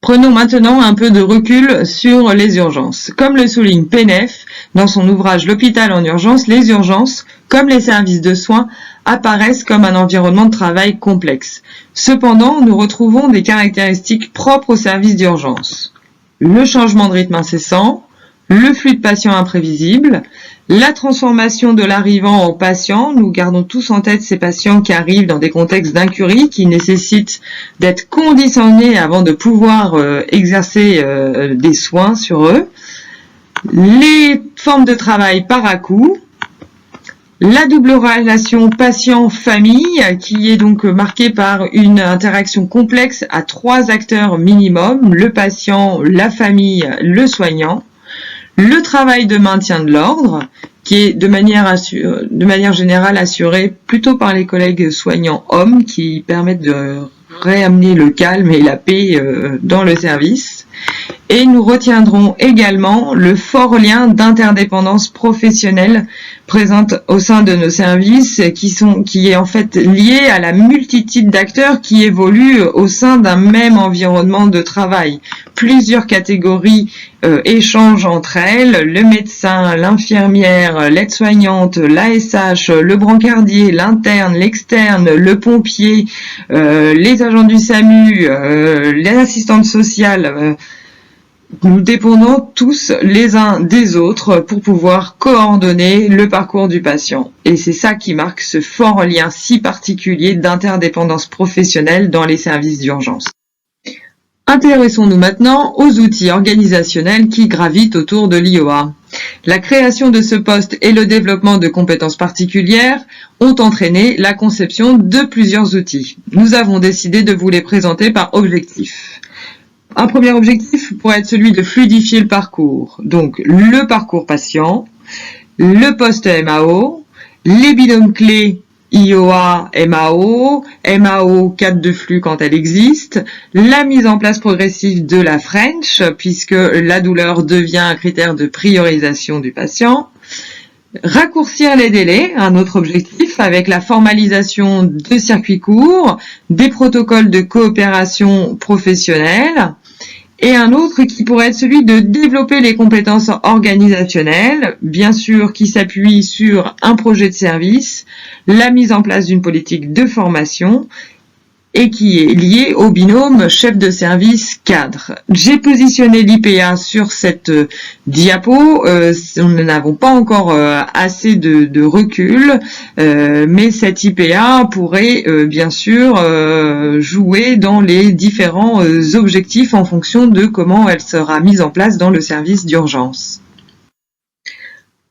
Prenons maintenant un peu de recul sur les urgences. Comme le souligne PNF dans son ouvrage L'hôpital en urgence, les urgences, comme les services de soins, apparaissent comme un environnement de travail complexe. Cependant, nous retrouvons des caractéristiques propres aux services d'urgence. Le changement de rythme incessant, le flux de patients imprévisible, la transformation de l'arrivant en patient. Nous gardons tous en tête ces patients qui arrivent dans des contextes d'incurie qui nécessitent d'être conditionnés avant de pouvoir exercer des soins sur eux. Les formes de travail par à-coups. La double relation patient-famille qui est donc marquée par une interaction complexe à 3 acteurs minimum, le patient, la famille, le soignant. Le travail de maintien de l'ordre qui est de manière générale assurée plutôt par les collègues soignants hommes qui permettent de réamener le calme et la paix dans le service. Et nous retiendrons également le fort lien d'interdépendance professionnelle présente au sein de nos services qui est en fait lié à la multitude d'acteurs qui évoluent au sein d'un même environnement de travail. Plusieurs catégories échangent entre elles, le médecin, l'infirmière, l'aide-soignante, l'ASH, le brancardier, l'interne, l'externe, le pompier, les agents du SAMU, les assistantes sociales. Nous dépendons tous les uns des autres pour pouvoir coordonner le parcours du patient. Et c'est ça qui marque ce fort lien si particulier d'interdépendance professionnelle dans les services d'urgence. Intéressons-nous maintenant aux outils organisationnels qui gravitent autour de l'IOA. La création de ce poste et le développement de compétences particulières ont entraîné la conception de plusieurs outils. Nous avons décidé de vous les présenter par objectif. Un premier objectif pourrait être celui de fluidifier le parcours. Donc, le parcours patient, le poste MAO, les binômes clés IOA, MAO, MAO, cadre de flux quand elle existe, la mise en place progressive de la French, puisque la douleur devient un critère de priorisation du patient, raccourcir les délais, un autre objectif, avec la formalisation de circuits courts, des protocoles de coopération professionnelle, et un autre qui pourrait être celui de développer les compétences organisationnelles, bien sûr qui s'appuie sur un projet de service, la mise en place d'une politique de formation et qui est lié au binôme chef de service cadre. J'ai positionné l'IPA sur cette diapo, nous n'avons pas encore assez de recul, mais cette IPA pourrait bien sûr jouer dans les différents objectifs en fonction de comment elle sera mise en place dans le service d'urgence.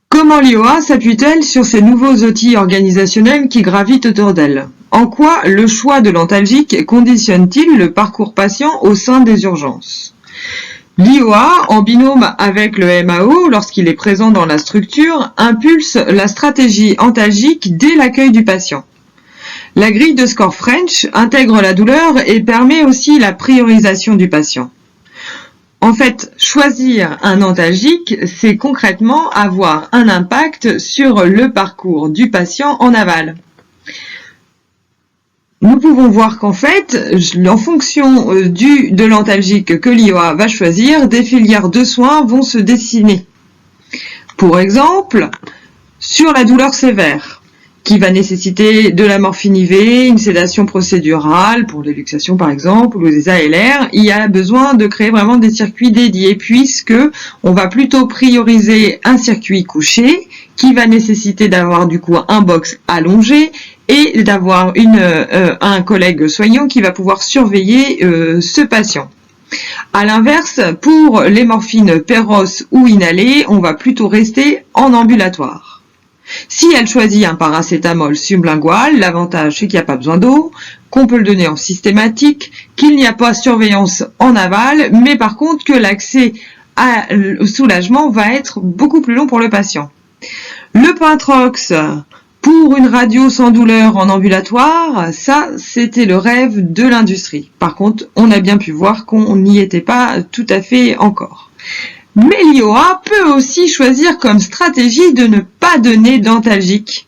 Comment l'IOA s'appuie-t-elle sur ces nouveaux outils organisationnels qui gravitent autour d'elle ? En quoi le choix de l'antalgique conditionne-t-il le parcours patient au sein des urgences ? L'IOA, en binôme avec le MAO, lorsqu'il est présent dans la structure, impulse la stratégie antalgique dès l'accueil du patient. La grille de score French intègre la douleur et permet aussi la priorisation du patient. En fait, choisir un antalgique, c'est concrètement avoir un impact sur le parcours du patient en aval. Nous pouvons voir qu'en fait, en fonction de l'antalgique que l'IOA va choisir, des filières de soins vont se dessiner. Pour exemple, sur la douleur sévère, qui va nécessiter de la morphine IV, une sédation procédurale, pour les luxations par exemple, ou des ALR, il y a besoin de créer vraiment des circuits dédiés, puisque on va plutôt prioriser un circuit couché, qui va nécessiter d'avoir du coup un box allongé, et d'avoir un collègue soignant qui va pouvoir surveiller ce patient. À l'inverse, pour les morphines Perros ou inhalées, on va plutôt rester en ambulatoire. Si elle choisit un paracétamol sublingual, l'avantage c'est qu'il n'y a pas besoin d'eau, qu'on peut le donner en systématique, qu'il n'y a pas surveillance en aval, mais par contre que l'accès au soulagement va être beaucoup plus long pour le patient. Le Pintrox, pour une radio sans douleur en ambulatoire, ça c'était le rêve de l'industrie. Par contre, on a bien pu voir qu'on n'y était pas tout à fait encore. Mais l'IOA peut aussi choisir comme stratégie de ne pas donner d'antalgique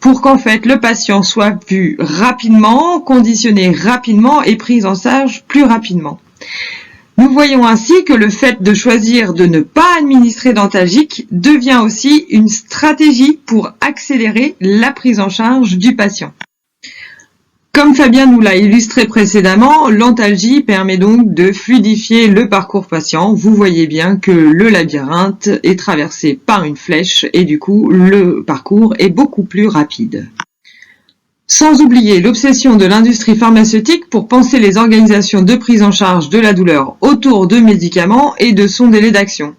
pour qu'en fait le patient soit vu rapidement, conditionné rapidement et pris en charge plus rapidement. Nous voyons ainsi que le fait de choisir de ne pas administrer d'antalgique devient aussi une stratégie pour accélérer la prise en charge du patient. Comme Fabien nous l'a illustré précédemment, l'antalgie permet donc de fluidifier le parcours patient. Vous voyez bien que le labyrinthe est traversé par une flèche et du coup le parcours est beaucoup plus rapide. Sans oublier l'obsession de l'industrie pharmaceutique pour penser les organisations de prise en charge de la douleur autour de médicaments et de son délai d'action.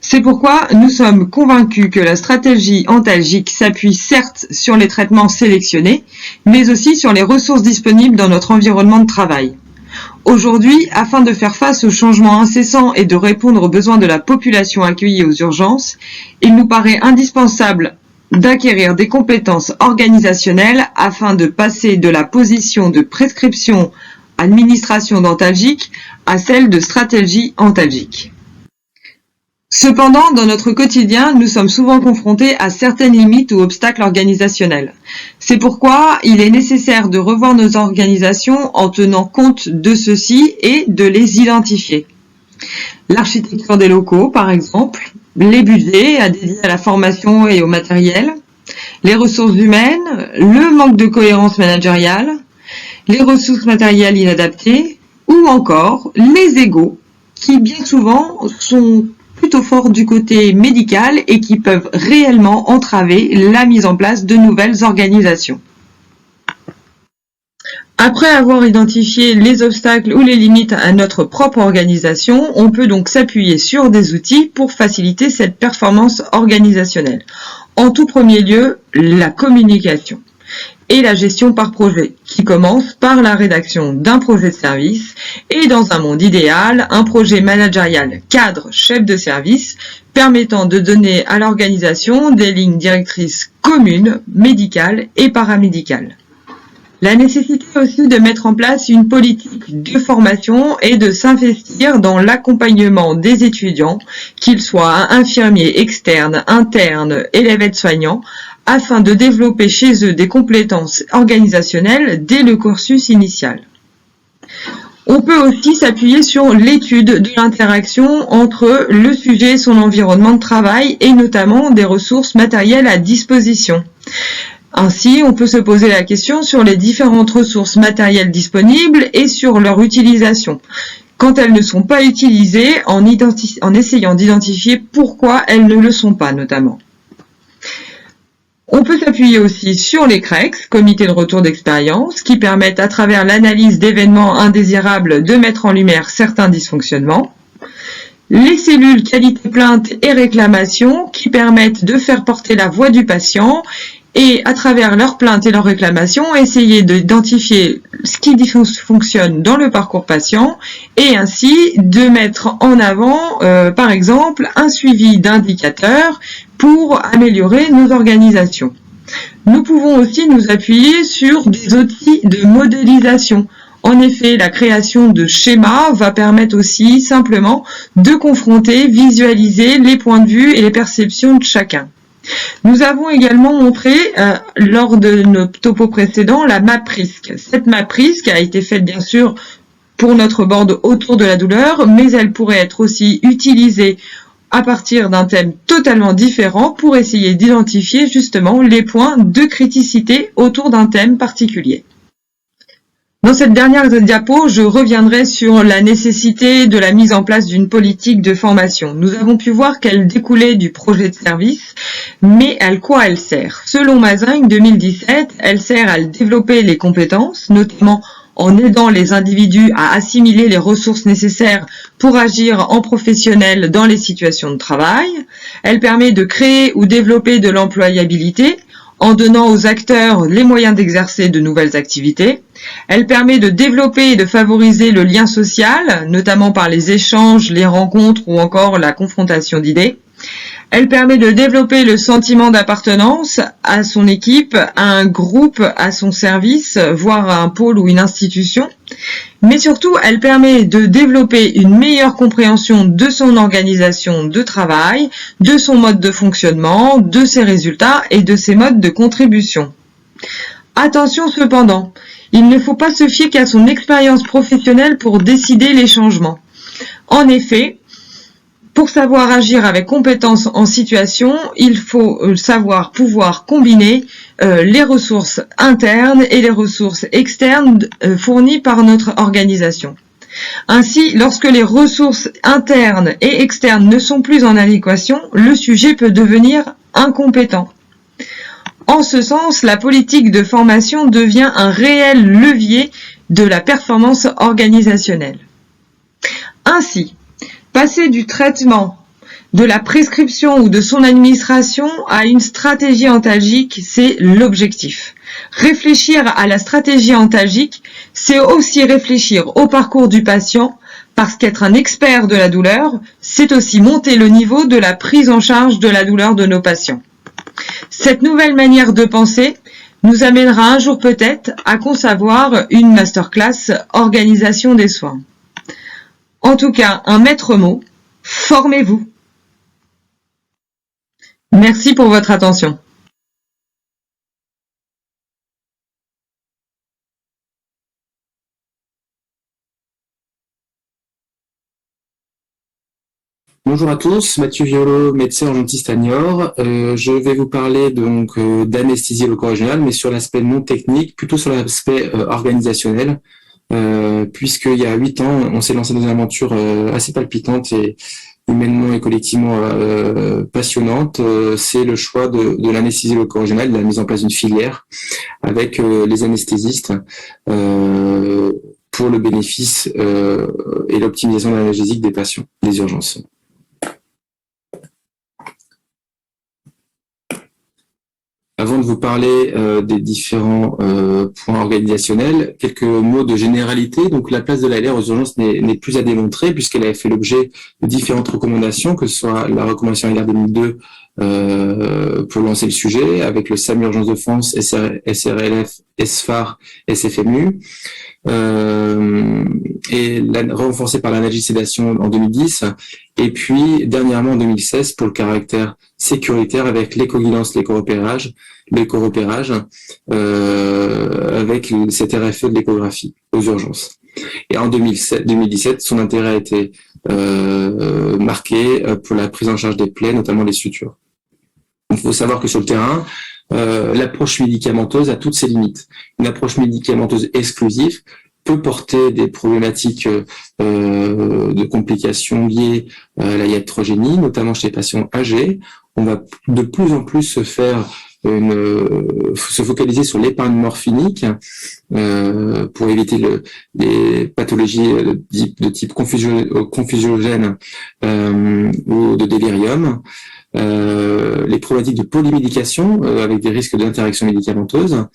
C'est pourquoi nous sommes convaincus que la stratégie antalgique s'appuie certes sur les traitements sélectionnés, mais aussi sur les ressources disponibles dans notre environnement de travail. Aujourd'hui, afin de faire face aux changements incessants et de répondre aux besoins de la population accueillie aux urgences, il nous paraît indispensable d'acquérir des compétences organisationnelles afin de passer de la position de prescription administration dentalgique à celle de stratégie antalgique. Cependant, dans notre quotidien, nous sommes souvent confrontés à certaines limites ou obstacles organisationnels. C'est pourquoi il est nécessaire de revoir nos organisations en tenant compte de ceux-ci et de les identifier. L'architecture des locaux, par exemple, les budgets dédiés à la formation et au matériel, les ressources humaines, le manque de cohérence managériale, les ressources matérielles inadaptées, ou encore les égos, qui bien souvent sont plutôt forts du côté médical et qui peuvent réellement entraver la mise en place de nouvelles organisations. Après avoir identifié les obstacles ou les limites à notre propre organisation, on peut donc s'appuyer sur des outils pour faciliter cette performance organisationnelle. En tout premier lieu, la communication et la gestion par projet, qui commence par la rédaction d'un projet de service et, dans un monde idéal, un projet managérial cadre chef de service permettant de donner à l'organisation des lignes directrices communes, médicales et paramédicales. La nécessité aussi de mettre en place une politique de formation et de s'investir dans l'accompagnement des étudiants, qu'ils soient infirmiers, externes, internes, élèves aides-soignants, afin de développer chez eux des compétences organisationnelles dès le cursus initial. On peut aussi s'appuyer sur l'étude de l'interaction entre le sujet et son environnement de travail et notamment des ressources matérielles à disposition. Ainsi, on peut se poser la question sur les différentes ressources matérielles disponibles et sur leur utilisation, quand elles ne sont pas utilisées, en essayant d'identifier pourquoi elles ne le sont pas notamment. On peut s'appuyer aussi sur les CREX, comités de retour d'expérience, qui permettent à travers l'analyse d'événements indésirables de mettre en lumière certains dysfonctionnements. Les cellules qualité plainte et réclamation qui permettent de faire porter la voix du patient et à travers leurs plaintes et leurs réclamations, essayer d'identifier ce qui fonctionne dans le parcours patient et ainsi de mettre en avant, par exemple, un suivi d'indicateurs pour améliorer nos organisations. Nous pouvons aussi nous appuyer sur des outils de modélisation. En effet, la création de schémas va permettre aussi simplement de confronter, visualiser les points de vue et les perceptions de chacun. Nous avons également montré lors de nos topos précédents la MAPRISC. Cette MAPRISC a été faite bien sûr pour notre board autour de la douleur, mais elle pourrait être aussi utilisée à partir d'un thème totalement différent pour essayer d'identifier justement les points de criticité autour d'un thème particulier. Dans cette dernière diapo, je reviendrai sur la nécessité de la mise en place d'une politique de formation. Nous avons pu voir qu'elle découlait du projet de service, mais à quoi elle sert? Selon Mazingue 2017, elle sert à développer les compétences, notamment en aidant les individus à assimiler les ressources nécessaires pour agir en professionnel dans les situations de travail. Elle permet de créer ou développer de l'employabilité, en donnant aux acteurs les moyens d'exercer de nouvelles activités. Elle permet de développer et de favoriser le lien social, notamment par les échanges, les rencontres ou encore la confrontation d'idées. Elle permet de développer le sentiment d'appartenance à son équipe, à un groupe, à son service, voire à un pôle ou une institution. Mais surtout, elle permet de développer une meilleure compréhension de son organisation de travail, de son mode de fonctionnement, de ses résultats et de ses modes de contribution. Attention cependant, il ne faut pas se fier qu'à son expérience professionnelle pour décider les changements. En effet, pour savoir agir avec compétence en situation, il faut savoir pouvoir combiner les ressources internes et les ressources externes fournies par notre organisation. Ainsi, lorsque les ressources internes et externes ne sont plus en adéquation, le sujet peut devenir incompétent. En ce sens, la politique de formation devient un réel levier de la performance organisationnelle. Ainsi, passer du traitement, de la prescription ou de son administration à une stratégie antalgique, c'est l'objectif. Réfléchir à la stratégie antalgique, c'est aussi réfléchir au parcours du patient, parce qu'être un expert de la douleur, c'est aussi monter le niveau de la prise en charge de la douleur de nos patients. Cette nouvelle manière de penser nous amènera un jour peut-être à concevoir une masterclass organisation des soins. En tout cas, un maître mot, formez-vous. Merci pour votre attention. Bonjour à tous, Mathieu Violo, médecin urgentiste à Niort. Je vais vous parler donc d'anesthésie loco-régionale, mais sur l'aspect non technique, plutôt sur l'aspect organisationnel, puisqu'il y a 8 ans, on s'est lancé dans une aventure assez palpitante et humainement et collectivement passionnante. C'est le choix de l'anesthésie loco-régionale, de la mise en place d'une filière avec les anesthésistes pour le bénéfice et l'optimisation de l'analgésique des patients, des urgences. Avant de vous parler des différents points organisationnels, quelques mots de généralité. Donc, la place de l'ALR aux urgences n'est plus à démontrer puisqu'elle a fait l'objet de différentes recommandations, que ce soit la recommandation ALR 2002 pour lancer le sujet, avec le SAMU Urgence de France, SRLF, SFAR, SFMU, et renforcée par l'analgésédation en 2010, et puis dernièrement en 2016 pour le caractère sécuritaire avec l'écoguidance, l'éco-repérage, avec cette RFE de l'échographie aux urgences. Et en 2017, son intérêt a été marqué pour la prise en charge des plaies, notamment les sutures. Il faut savoir que sur le terrain, l'approche médicamenteuse a toutes ses limites. Une approche médicamenteuse exclusive peut porter des problématiques de complications liées à la iatrogénie, notamment chez les patients âgés. On va de plus en plus se focaliser sur l'épargne morphinique pour éviter les pathologies de type confusiogène ou de délirium. Les problématiques de polymédication avec des risques d'interaction médicamenteuse,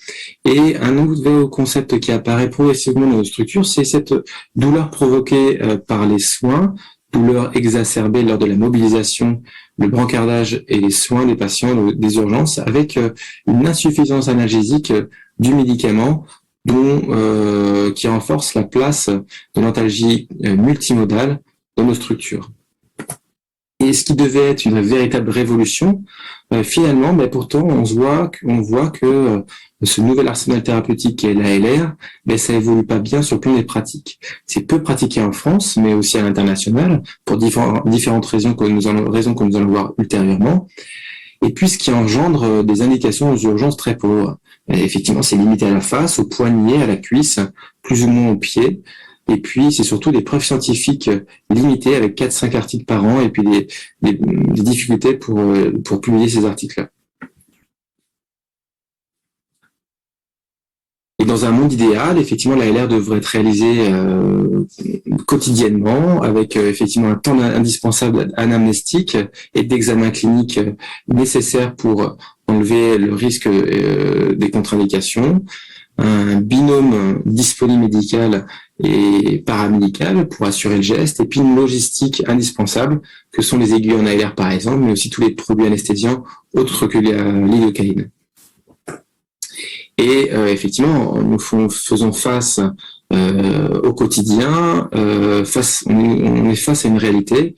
et un nouveau concept qui apparaît progressivement dans nos structures, c'est cette douleur provoquée par les soins, douleur exacerbée lors de la mobilisation, le brancardage et les soins des patients des urgences, avec une insuffisance analgésique du médicament qui renforce la place de l'antalgie multimodale dans nos structures. Et ce qui devait être une véritable révolution, finalement, pourtant, on voit que ce nouvel arsenal thérapeutique qu'est l'ALR, ça évolue pas bien sur le plan des pratiques. C'est peu pratiqué en France, mais aussi à l'international, pour différentes raisons que nous allons voir ultérieurement. Et puis, ce qui engendre des indications aux urgences très pauvres. Effectivement, c'est limité à la face, au poignet, à la cuisse, plus ou moins au pied. Et puis, c'est surtout des preuves scientifiques limitées avec 4-5 articles par an et puis des difficultés pour publier ces articles-là. Et dans un monde idéal, effectivement, l'ALR devrait être réalisée quotidiennement avec effectivement un temps indispensable anamnestique et d'examen clinique nécessaire pour enlever le risque des contre-indications, un binôme disponible médical et paramédical pour assurer le geste, et puis une logistique indispensable que sont les aiguilles en ALR par exemple, mais aussi tous les produits anesthésiants autres que l'idocaïne. Et effectivement, nous faisons face au quotidien, on est face à une réalité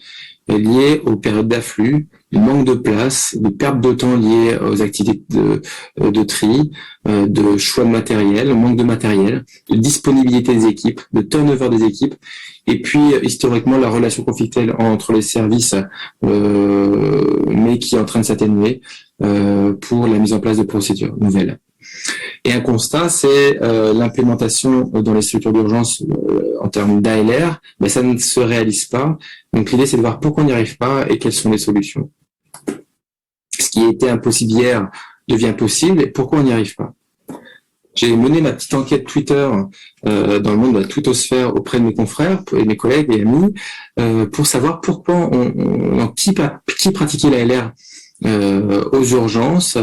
liée aux périodes d'afflux, du manque de place, de perte de temps liées aux activités de tri, de choix de matériel, manque de matériel, de disponibilité des équipes, de turnover des équipes, et puis historiquement la relation conflictuelle entre les services, mais qui est en train de s'atténuer pour la mise en place de procédures nouvelles. Et un constat, c'est l'implémentation dans les structures d'urgence en termes d'ALR, ça ne se réalise pas. Donc l'idée, c'est de voir pourquoi on n'y arrive pas et quelles sont les solutions. Ce qui était impossible hier devient possible, et pourquoi on n'y arrive pas. J'ai mené ma petite enquête Twitter dans le monde de la twittosphère auprès de mes confrères et mes collègues et amis pour savoir pourquoi qui pratiquait l'ALR aux urgences,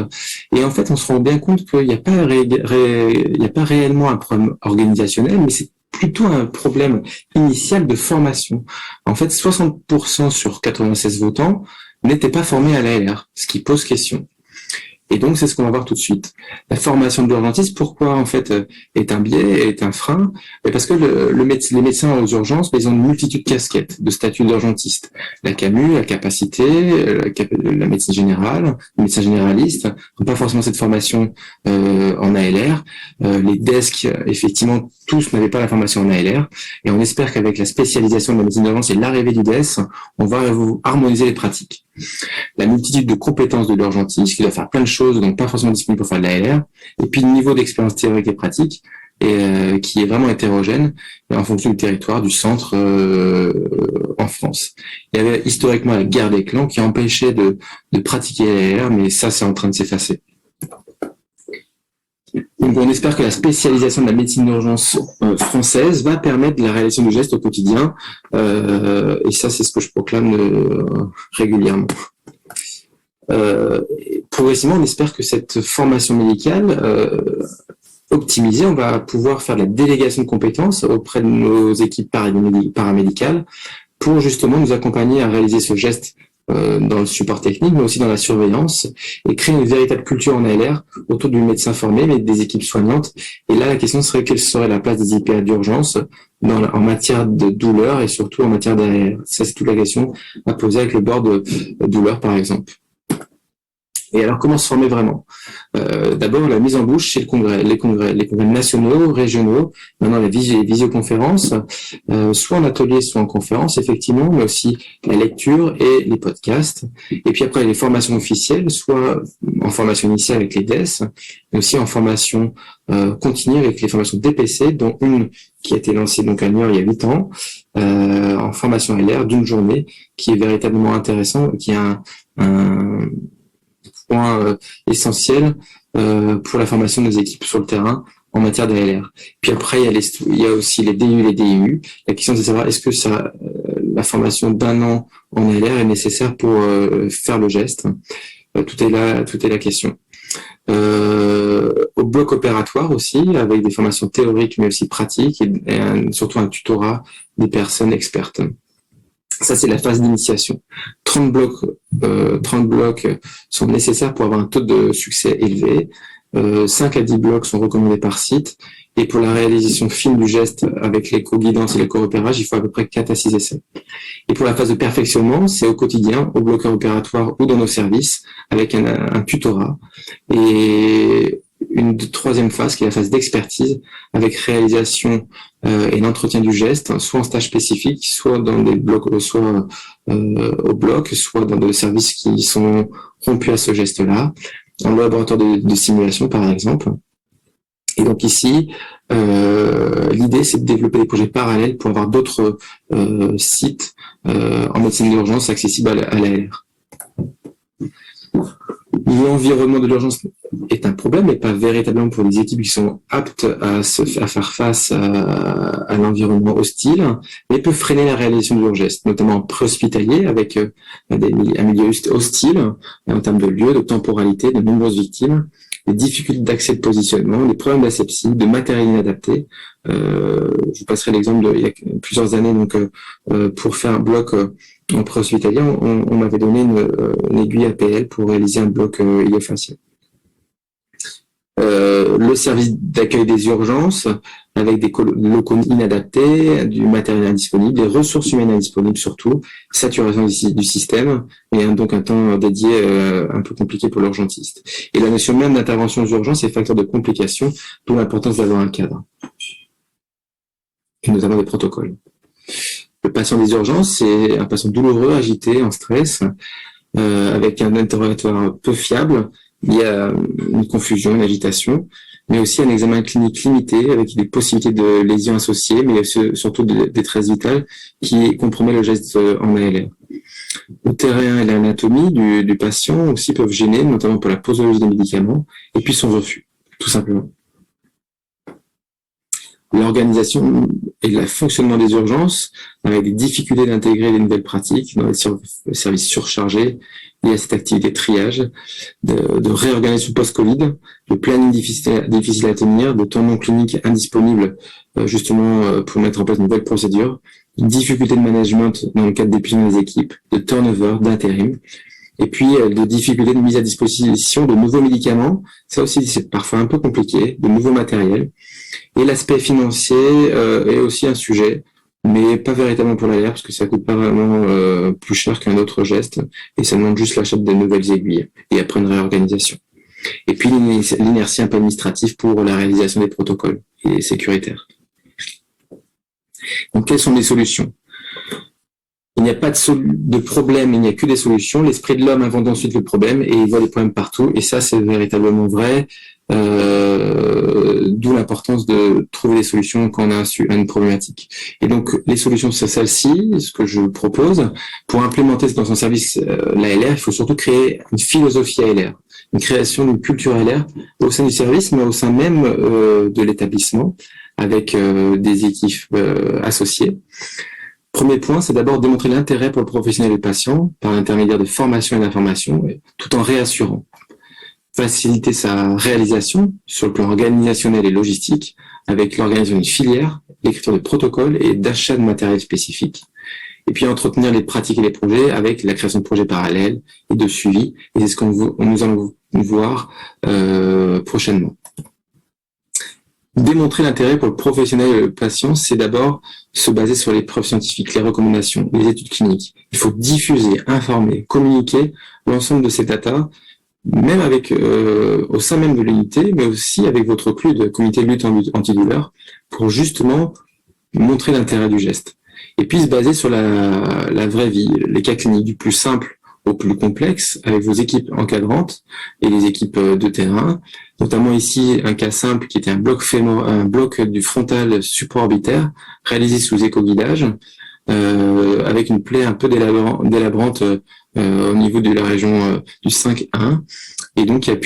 Et en fait, on se rend bien compte qu'il n'y a pas, il n'y a pas réellement un problème organisationnel, mais c'est plutôt un problème initial de formation. En fait, 60% sur 96 votants n'étaient pas formés à l'ALR, ce qui pose question. Et donc, c'est ce qu'on va voir tout de suite. La formation de l'urgentiste, pourquoi en fait est un biais, est un frein? Parce que les médecins aux urgences, ils ont une multitude de casquettes, de statuts d'urgentiste. La CAMU, la capacité, la médecine générale, le médecin généraliste, n'ont pas forcément cette formation en ALR. Les desks, effectivement, tous n'avaient pas la formation en ALR. Et on espère qu'avec la spécialisation de la médecine d'urgence et l'arrivée du DES, on va harmoniser les pratiques. La multitude de compétences de l'urgentiste, qui doit faire plein de choses, donc pas forcément disponible pour faire de l'ALR, et puis le niveau d'expérience théorique et pratique, qui est vraiment hétérogène en fonction du territoire, du centre en France. Il y avait historiquement la guerre des clans qui empêchait de pratiquer l'ALR, mais ça, c'est en train de s'effacer. Donc on espère que la spécialisation de la médecine d'urgence française va permettre la réalisation du geste au quotidien, et ça c'est ce que je proclame régulièrement. Progressivement, on espère que cette formation médicale optimisée, on va pouvoir faire de la délégation de compétences auprès de nos équipes paramédicales pour justement nous accompagner à réaliser ce geste dans le support technique, mais aussi dans la surveillance, et créer une véritable culture en ALR autour du médecin formé, mais des équipes soignantes. Et là, la question serait quelle serait la place des IPA d'urgence en matière de douleur et surtout en matière d'ALR. Ça, c'est toute la question à poser avec le bord de douleur, par exemple. Et alors, comment se former vraiment? D'abord, la mise en bouche chez les congrès nationaux, régionaux, maintenant les visioconférences, soit en atelier, soit en conférence, effectivement, mais aussi la lecture et les podcasts. Et puis après, les formations officielles, soit en formation initiale avec les DES, mais aussi en formation continue avec les formations DPC, dont une qui a été lancée donc à Niort il y a 8 ans, en formation LR d'une journée, qui est véritablement intéressant, qui a un point essentiel pour la formation des équipes sur le terrain en matière d'ALR. Puis après, il y a aussi les DU et les DIU. La question, c'est de savoir est-ce que la formation d'1 an en ALR est nécessaire pour faire le geste. Tout est la question. Au bloc opératoire aussi, avec des formations théoriques mais aussi pratiques et surtout un tutorat des personnes expertes. Ça, c'est la phase d'initiation. 30 blocs sont nécessaires pour avoir un taux de succès élevé. 5 à 10 blocs sont recommandés par site. Et pour la réalisation fine du geste avec l'éco-guidance et l'éco-repérage, il faut à peu près 4 à 6 essais. Et pour la phase de perfectionnement, c'est au quotidien, au bloc opératoire ou dans nos services, avec un tutorat. Et une troisième phase qui est la phase d'expertise, avec réalisation et l'entretien du geste, soit en stage spécifique, soit dans des blocs, soit au bloc, soit dans des services qui sont rompus à ce geste-là, en laboratoire de simulation par exemple. Et donc ici, l'idée c'est de développer des projets parallèles pour avoir d'autres sites en médecine d'urgence accessibles à l'ALR. L'environnement de l'urgence est un problème, mais pas véritablement pour les équipes qui sont aptes à faire face à l'environnement hostile, mais peut freiner la réalisation de leurs gestes, notamment en pré-hospitalier, avec un milieu hostile, en termes de lieu, de temporalité, de nombreuses victimes, les difficultés d'accès de positionnement, les problèmes d'asepsie, de matériel inadapté. Je vous passerai l'exemple il y a plusieurs années, donc pour faire un bloc en pré-hospitalier, on m'avait donné une aiguille APL pour réaliser un bloc iliofacial. Le service d'accueil des urgences, avec des locaux inadaptés, du matériel indisponible, des ressources humaines indisponibles surtout, saturation du système, et donc un temps dédié un peu compliqué pour l'urgentiste. Et la notion même d'intervention aux urgences est facteur de complication, d'où l'importance d'avoir un cadre, et notamment des protocoles. Le patient des urgences, c'est un patient douloureux, agité, en stress, avec un interrogatoire peu fiable. Il y a une confusion, une agitation, mais aussi un examen clinique limité avec des possibilités de lésions associées, mais surtout de détresse vitale qui compromet le geste en ALR. Le terrain et l'anatomie du patient aussi peuvent gêner, notamment pour la posologie des médicaments, et puis son refus, tout simplement. l'organisation et le fonctionnement des urgences, avec des difficultés d'intégrer les nouvelles pratiques dans les services surchargés liés à cette activité de triage, de réorganisation post-Covid, de planning difficile à tenir, de temps non clinique indisponible justement pour mettre en place de nouvelles procédures, de difficultés de management dans le cadre d'épuisement des équipes, de turnover, d'intérim, et puis de difficultés de mise à disposition de nouveaux médicaments, ça aussi c'est parfois un peu compliqué, de nouveaux matériels. Et l'aspect financier est aussi un sujet, mais pas véritablement pour l'ALR, parce que ça coûte pas vraiment plus cher qu'un autre geste, et ça demande juste l'achat de nouvelles aiguilles, et après une réorganisation. Et puis l'inertie un peu administrative pour la réalisation des protocoles et sécuritaires. Donc quelles sont les solutions ? Il n'y a pas de problème, il n'y a que des solutions. L'esprit de l'homme invente ensuite le problème et il voit les problèmes partout. Et ça, c'est véritablement vrai. D'où l'importance de trouver des solutions quand on a une problématique. Et donc, les solutions, c'est celle-ci, ce que je propose. Pour implémenter dans son service l'ALR, il faut surtout créer une philosophie ALR, une création d'une culture ALR au sein du service, mais au sein même de l'établissement, avec des équipes associées. Premier point, c'est d'abord démontrer l'intérêt pour le professionnel et le patient par l'intermédiaire de formation et d'information, tout en réassurant. Faciliter sa réalisation sur le plan organisationnel et logistique avec l'organisation d'une filière, l'écriture de protocoles et d'achat de matériel spécifique. Et puis entretenir les pratiques et les projets avec la création de projets parallèles et de suivi. Et c'est ce qu'on nous allons voir prochainement. Démontrer l'intérêt pour le professionnel et le patient, c'est d'abord se baser sur les preuves scientifiques, les recommandations, les études cliniques. Il faut diffuser, informer, communiquer l'ensemble de ces datas, même avec au sein même de l'unité, mais aussi avec votre CLUD, comité de lutte antidouleur, pour justement montrer l'intérêt du geste. Et puis se baser sur la vraie vie, les cas cliniques du plus simple au plus complexe, avec vos équipes encadrantes et les équipes de terrain, notamment ici un cas simple qui était un bloc du frontal supraorbitaire réalisé sous éco-guidage, avec une plaie un peu délabrante au niveau de la région du 5-1, et donc qui a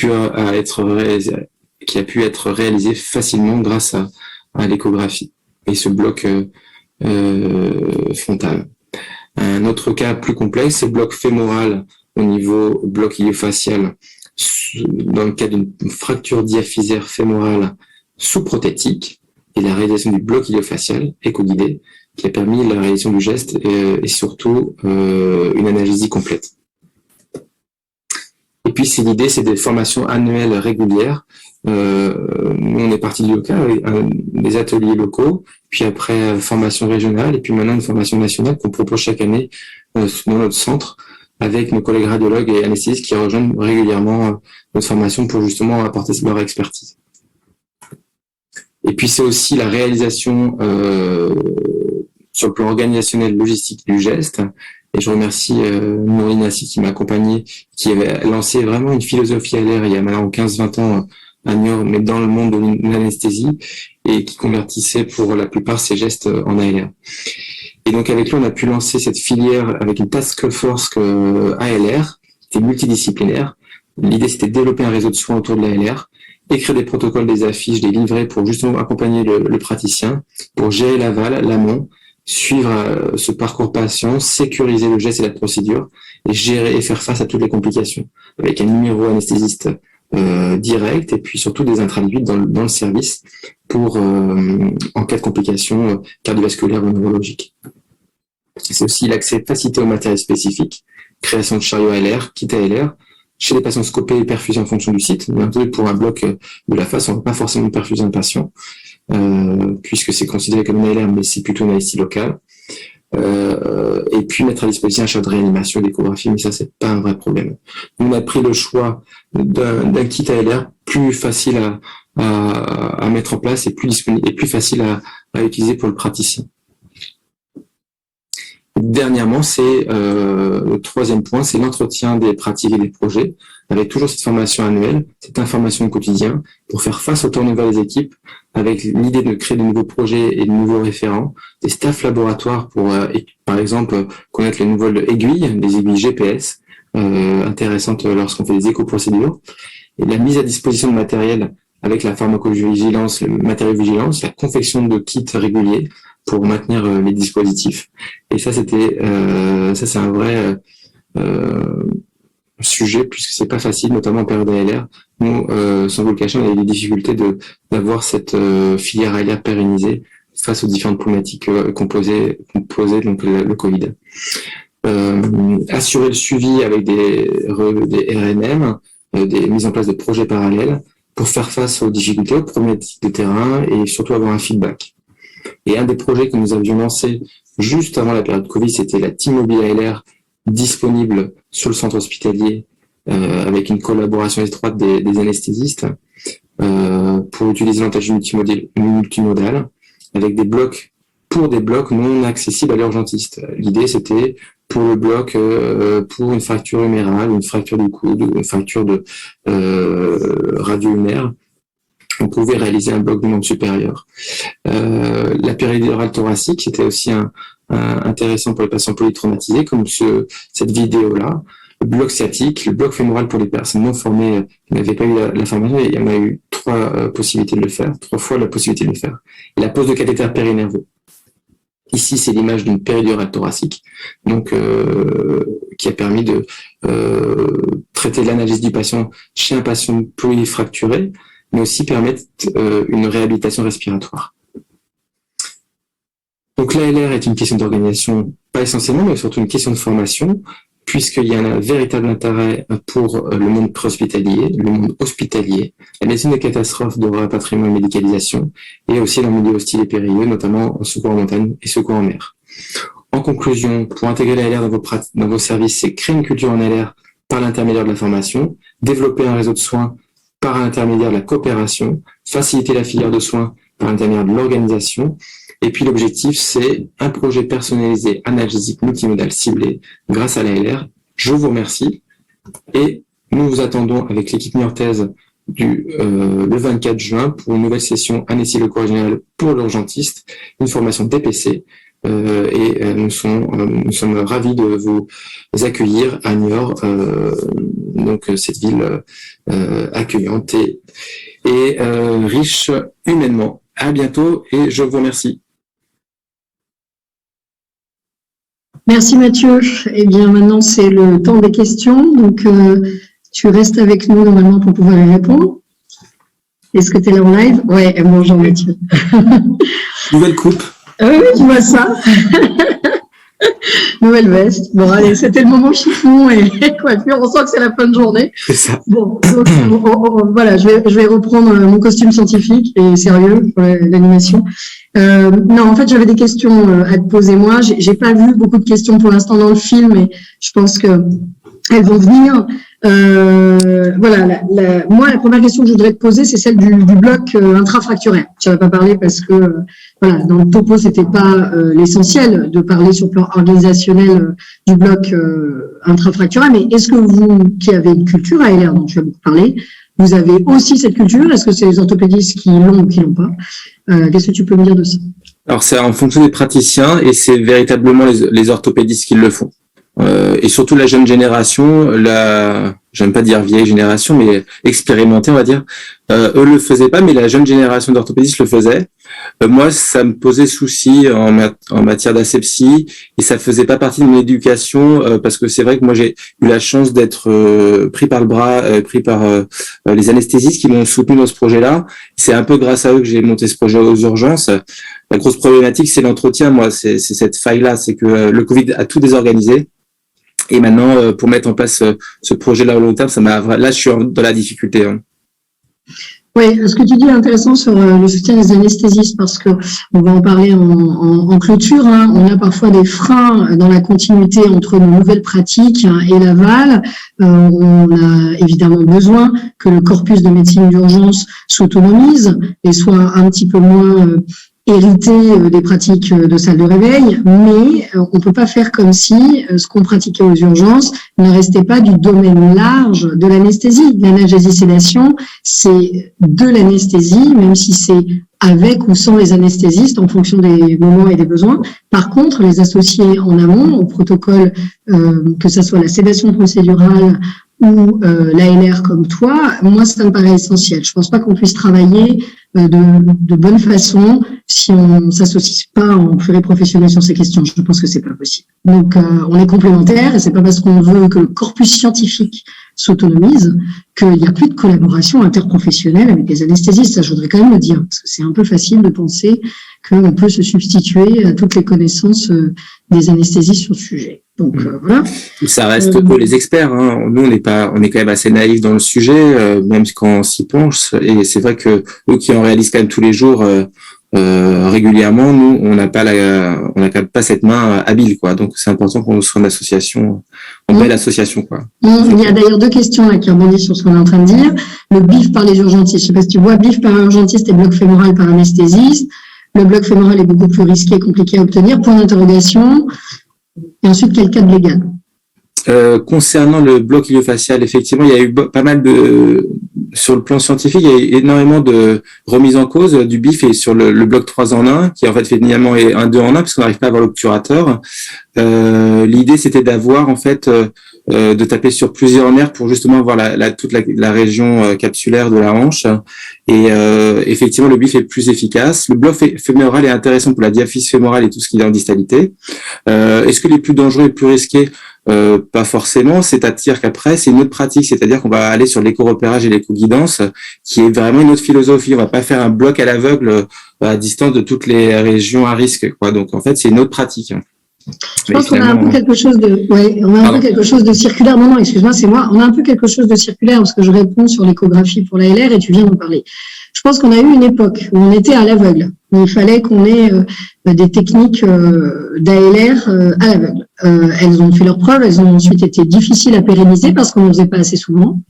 pu être réalisé facilement grâce à l'échographie et ce bloc frontal. Un autre cas plus complexe, c'est le bloc fémoral au niveau bloc iliofacial dans le cas d'une fracture diaphysaire fémorale sous-prothétique et la réalisation du bloc iliofacial éco-guidé qui a permis la réalisation du geste et surtout une analgésie complète. Et puis l'idée, c'est des formations annuelles régulières. Nous, on est parti du local avec des ateliers locaux, puis après formation régionale, et puis maintenant une formation nationale qu'on propose chaque année dans notre centre avec nos collègues radiologues et anesthésistes qui rejoignent régulièrement notre formation pour justement apporter leur expertise. Et puis c'est aussi la réalisation sur le plan organisationnel logistique du geste. Et je remercie Maureen Assi qui m'a accompagné, qui avait lancé vraiment une philosophie ALR il y a maintenant 15-20 ans à Niort, mais dans le monde de l'anesthésie, et qui convertissait pour la plupart ses gestes en ALR. Et donc avec lui, on a pu lancer cette filière avec une task force ALR, qui était multidisciplinaire. L'idée, c'était de développer un réseau de soins autour de l'ALR, écrire des protocoles, des affiches, des livrets pour justement accompagner le praticien, pour gérer l'aval, l'amont, suivre ce parcours patient, sécuriser le geste et la procédure, et gérer et faire face à toutes les complications, avec un numéro anesthésiste direct, et puis surtout des intraduites dans le service pour en cas de complications cardiovasculaires ou neurologiques. C'est aussi l'accès facilité au matériel spécifique, création de chariots ALR, kit ALR, chez les patients scopés et perfusés en fonction du site. Pour un bloc de la face, on ne va pas forcément perfuser un patient, puisque c'est considéré comme une ALR, mais c'est plutôt une ASI locale. Et puis mettre à disposition un chat de réanimation, d'échographie, mais ça, c'est pas un vrai problème. On a pris le choix d'un kit ALR plus facile à mettre en place et plus disponible et plus facile à utiliser pour le praticien. Dernièrement, c'est le troisième point, c'est l'entretien des pratiques et des projets, avec toujours cette formation annuelle, cette information au quotidien, pour faire face au turnover des équipes, avec l'idée de créer de nouveaux projets et de nouveaux référents, des staffs laboratoires pour, par exemple, connaître les nouvelles aiguilles, des aiguilles GPS, intéressantes lorsqu'on fait des éco-procédures, et la mise à disposition de matériel avec la pharmacovigilance, le matériel-vigilance, la confection de kits réguliers pour maintenir les dispositifs. Et ça, c'est un vrai sujet, puisque c'est pas facile, notamment en période ALR. Nous, sans vous le cacher, on a eu des difficultés d'avoir cette filière ALR pérennisée face aux différentes problématiques qu'ont posé donc le Covid. Assurer le suivi avec des RNM, des mises en place de projets parallèles pour faire face aux difficultés, aux problématiques de terrain et surtout avoir un feedback. Et un des projets que nous avions lancé juste avant la période Covid, c'était la Team Mobile ALR disponible sur le centre hospitalier avec une collaboration étroite des anesthésistes pour utiliser l'antalgie multimodale avec des blocs non accessibles à l'urgentiste. L'idée, c'était pour le bloc pour une fracture humérale, une fracture du coude, une fracture de radio-lunaire, on pouvait réaliser un bloc de membre supérieur. La péridurale thoracique, c'était aussi intéressant pour les patients polytraumatisés, comme cette vidéo-là. Le bloc sciatique, le bloc fémoral pour les personnes non formées qui n'avaient pas eu la formation, il y en a eu 3 possibilités de le faire, 3 fois la possibilité de le faire. Et la pose de cathéter périnerveux. Ici, c'est l'image d'une péridurale thoracique, donc qui a permis de traiter l'analgésie du patient chez un patient polyfracturé, mais aussi permettre une réhabilitation respiratoire. Donc l'ALR est une question d'organisation, pas essentiellement, mais surtout une question de formation, puisqu'il y a un véritable intérêt pour le monde préhospitalier, le monde hospitalier, la médecine de catastrophe de rapatriement et médicalisation, et aussi dans le milieu hostile et périlleux, notamment en secours en montagne et secours en mer. En conclusion, pour intégrer l'ALR dans vos services, c'est créer une culture en ALR par l'intermédiaire de la formation, développer un réseau de soins par l'intermédiaire de la coopération, faciliter la filière de soins par l'intermédiaire de l'organisation. Et puis l'objectif, c'est un projet personnalisé analgésique multimodal ciblé grâce à l'ALR. Je vous remercie et nous vous attendons avec l'équipe niortaise le 24 juin pour une nouvelle session anesthésie-locale pour l'urgentiste, une formation DPC. Et nous sommes ravis de vous accueillir à Niort, donc cette ville accueillante et riche humainement. À bientôt et je vous remercie. Merci Mathieu. Eh bien maintenant c'est le temps des questions, donc tu restes avec nous normalement pour pouvoir y répondre. Est-ce que tu es là en live? Ouais, bonjour Mathieu. Nouvelle coupe. Oui, je vois ça. Nouvelle veste. Bon, allez, c'était le moment chiffon et coiffure. On sent que c'est la fin de journée. C'est ça. Bon, donc, voilà, je vais reprendre mon costume scientifique et sérieux pour l'animation. Non, en fait, j'avais des questions à te poser moi. J'ai pas vu beaucoup de questions pour l'instant dans le film, mais je pense que elles vont venir. Voilà, moi, la première question que je voudrais te poser, c'est celle du bloc intrafracturaire. Je n'avais pas parlé parce que, voilà, dans le topo, c'était pas l'essentiel de parler sur le plan organisationnel du bloc intrafracturaire. Mais est-ce que vous, qui avez une culture ALR dont tu as beaucoup parlé, vous avez aussi cette culture? Est-ce que c'est les orthopédistes qui l'ont ou qui l'ont pas? Qu'est-ce que tu peux me dire de ça? Alors, c'est en fonction des praticiens et c'est véritablement les orthopédistes qui le font. Et surtout la jeune génération, j'aime pas dire vieille génération, mais expérimentée, on va dire. Eux le faisaient pas, mais la jeune génération d'orthopédistes le faisait. Moi, ça me posait souci en matière d'asepsie et ça faisait pas partie de mon éducation parce que c'est vrai que moi j'ai eu la chance d'être pris par le bras, pris par les anesthésistes qui m'ont soutenu dans ce projet-là. C'est un peu grâce à eux que j'ai monté ce projet aux urgences. La grosse problématique, c'est l'entretien. Moi, c'est cette faille-là, c'est que le Covid a tout désorganisé. Et maintenant, pour mettre en place ce projet-là au long terme, là, je suis dans la difficulté. Hein. Oui, ce que tu dis est intéressant sur le soutien des anesthésistes parce que on va en parler en clôture. Hein. On a parfois des freins dans la continuité entre nos nouvelles pratiques et l'aval. On a évidemment besoin que le corpus de médecine d'urgence s'autonomise et soit un petit peu moins hérité des pratiques de salle de réveil, mais on peut pas faire comme si ce qu'on pratiquait aux urgences ne restait pas du domaine large de l'anesthésie. L'analgésie-sédation, c'est de l'anesthésie, même si c'est avec ou sans les anesthésistes en fonction des moments et des besoins. Par contre, les associer en amont au protocole, que ça soit la sédation procédurale ou l'ALR comme toi, moi, ça me paraît essentiel. Je pense pas qu'on puisse travailler de bonne façon si on s'associe pas en pluriprofessionnel sur ces questions. Je pense que c'est pas possible. Donc, on est complémentaires et c'est pas parce qu'on veut que le corpus scientifique s'autonomise qu'il n'y a plus de collaboration interprofessionnelle avec les anesthésistes. Ça, je voudrais quand même le dire, parce que c'est un peu facile de penser qu'on peut se substituer à toutes les connaissances des anesthésistes sur le sujet. Donc, voilà. Ça reste peu les experts, hein. Nous, on est quand même assez naïfs dans le sujet, même quand on s'y penche. Et c'est vrai que eux qui en réalisent quand même tous les jours, régulièrement, nous, on n'a quand même pas cette main habile, quoi. Donc, c'est important qu'on soit une association, une belle association, quoi. Il y a d'ailleurs deux questions là qui rebondissent sur ce qu'on est en train de dire. Le BIF par les urgentistes. Je sais pas si tu vois, BIF par urgentiste et bloc fémoral par anesthésiste. Le bloc fémoral est beaucoup plus risqué et compliqué à obtenir. Point d'interrogation. Et ensuite, quel cadre légal? Concernant le bloc iliofacial, effectivement, il y a eu pas mal sur le plan scientifique, il y a eu énormément de remises en cause du BIF et sur le bloc 3 en 1, qui en fait finalement est un 2 en 1, parce qu'on n'arrive pas à avoir l'obturateur. L'idée, c'était d'avoir, en fait, de taper sur plusieurs nerfs pour justement avoir toute la région capsulaire de la hanche. Et effectivement, le BIF est plus efficace. Le bloc fémoral est intéressant pour la diaphyse fémorale et tout ce qui est en distalité. Est-ce que les plus dangereux et plus risqués? Pas forcément, c'est-à-dire qu'après, c'est une autre pratique, c'est-à-dire qu'on va aller sur l'éco-repérage et l'éco-guidance, qui est vraiment une autre philosophie. On va pas faire un bloc à l'aveugle à distance de toutes les régions à risque, quoi. Donc, en fait, c'est une autre pratique. Je pense qu'on a un peu quelque chose de circulaire. Non, excuse-moi, c'est moi. On a un peu quelque chose de circulaire parce que je réponds sur l'échographie pour l'ALR et tu viens d'en parler. Je pense qu'on a eu une époque où on était à l'aveugle. Il fallait qu'on ait des techniques d'ALR à l'aveugle. Elles ont fait leurs preuves, elles ont ensuite été difficiles à pérenniser parce qu'on ne faisait pas assez souvent.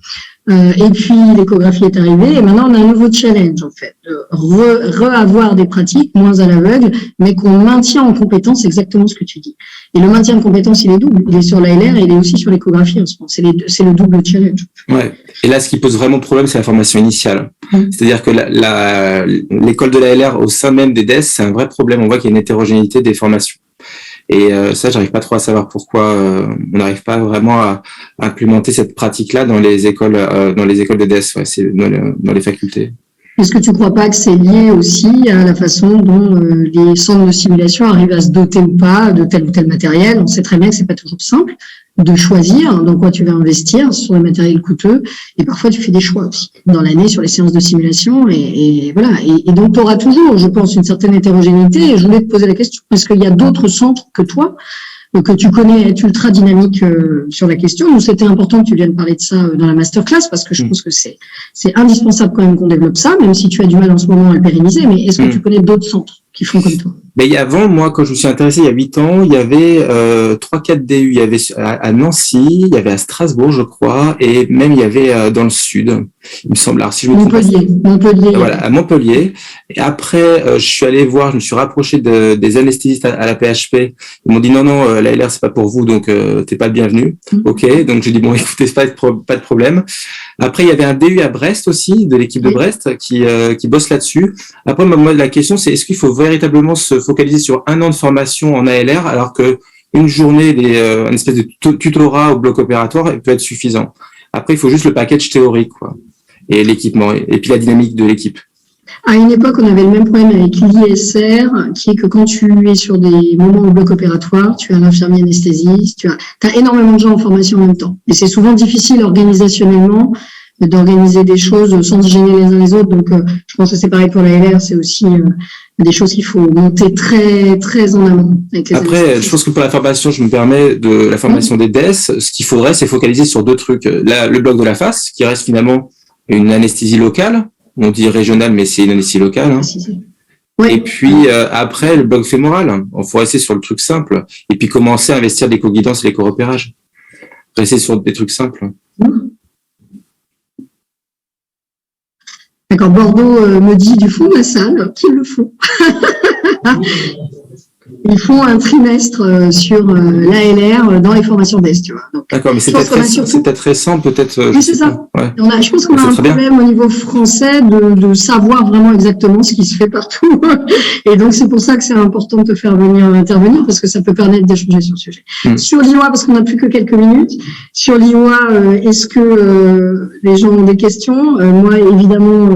Et puis l'échographie est arrivée et maintenant on a un nouveau challenge en fait, de re-avoir des pratiques moins à l'aveugle, mais qu'on maintient en compétence exactement ce que tu dis. Et le maintien de compétence, il est double. Il est sur l'ALR et il est aussi sur l'échographie en ce moment. C'est le double challenge. Ouais. Et là, ce qui pose vraiment problème, c'est la formation initiale. C'est-à-dire que l'école de l'ALR au sein même des DES, c'est un vrai problème. On voit qu'il y a une hétérogénéité des formations. Et ça, j'arrive pas trop à savoir pourquoi on n'arrive pas vraiment à implémenter cette pratique-là dans les écoles de DES, ouais, c'est dans les facultés. Est-ce que tu ne crois pas que c'est lié aussi à la façon dont les centres de simulation arrivent à se doter ou pas de tel ou tel matériel? On sait très bien que c'est pas toujours simple de choisir dans quoi tu vas investir sur le matériel coûteux et parfois tu fais des choix aussi dans l'année sur les séances de simulation et voilà. Et donc tu auras toujours, je pense, une certaine hétérogénéité et je voulais te poser la question, est-ce qu'il y a d'autres centres que toi que tu connais, être ultra dynamique sur la question. Nous, c'était important que tu viennes parler de ça dans la masterclass parce que je pense que c'est indispensable quand même qu'on développe ça, même si tu as du mal en ce moment à le pérenniser. Mais est-ce que tu connais d'autres centres qui font comme toi? Mais avant, moi, quand je me suis intéressé il y a 8 ans, il y avait 3-4 DU. Il y avait à Nancy, il y avait à Strasbourg, je crois, et même il y avait dans le sud, il me semble. Alors, si je me trompe Montpellier. Voilà, à Montpellier. Et après, je suis allé voir, je me suis rapproché des anesthésistes à la PHP. Ils m'ont dit non, l'ALR c'est pas pour vous, donc t'es pas le bienvenu. Ok, donc j'ai dit bon, écoutez, pas de problème. Après, il y avait un DU à Brest aussi, de l'équipe de Brest, qui bosse là-dessus. Après, moi, la question, c'est est-ce qu'il faut véritablement se focaliser sur 1 an de formation en ALR, alors que une journée, une espèce de tutorat au bloc opératoire peut être suffisant. Après, il faut juste le package théorique, quoi, et l'équipement, et puis la dynamique de l'équipe. À une époque, on avait le même problème avec l'ISR, qui est que quand tu es sur des moments au bloc opératoire, tu as un infirmier anesthésiste, tu as énormément de gens en formation en même temps. Et c'est souvent difficile organisationnellement d'organiser des choses sans se gêner les uns les autres. Donc, je pense que c'est pareil pour la LR, c'est aussi des choses qu'il faut monter très, très en amont. Après, je pense que pour la formation, je me permets de la formation des DES, ce qu'il faudrait, c'est focaliser sur 2 trucs. Le bloc de la face, qui reste finalement une anesthésie locale. On dit régionale, mais c'est une anesthésie locale. Hein. Ouais. Et puis, après, le bloc fémoral. Il faut rester sur le truc simple. Et puis, commencer à investir l'éco-guidance et l'éco-repérage. Rester sur des trucs simples. D'accord, Bordeaux me dit du fond de la salle qu'il le faut. Ils font un trimestre sur l'ALR dans les formations DES, tu vois. Donc, D'accord, mais c'est peut-être récent, peut-être. Oui, c'est ça. Ouais. Je pense qu'on a un problème au niveau français de savoir vraiment exactement ce qui se fait partout. Et donc, c'est pour ça que c'est important de te faire venir intervenir, parce que ça peut permettre d'échanger sur le sujet. Sur l'IOA, parce qu'on n'a plus que quelques minutes, sur l'IOA, est-ce que les gens ont des questions? Moi, évidemment,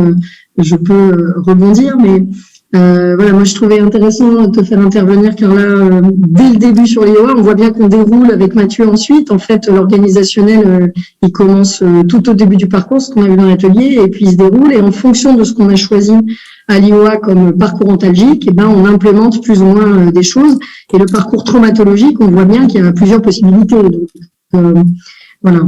je peux rebondir, mais voilà, moi je trouvais intéressant de te faire intervenir, car là, dès le début sur l'IOA, on voit bien qu'on déroule avec Mathieu ensuite. En fait, l'organisationnel, il commence tout au début du parcours, ce qu'on a vu dans l'atelier, et puis il se déroule. Et en fonction de ce qu'on a choisi à l'IOA comme parcours antalgique, on implémente plus ou moins des choses. Et le parcours traumatologique, on voit bien qu'il y a plusieurs possibilités. Donc, voilà.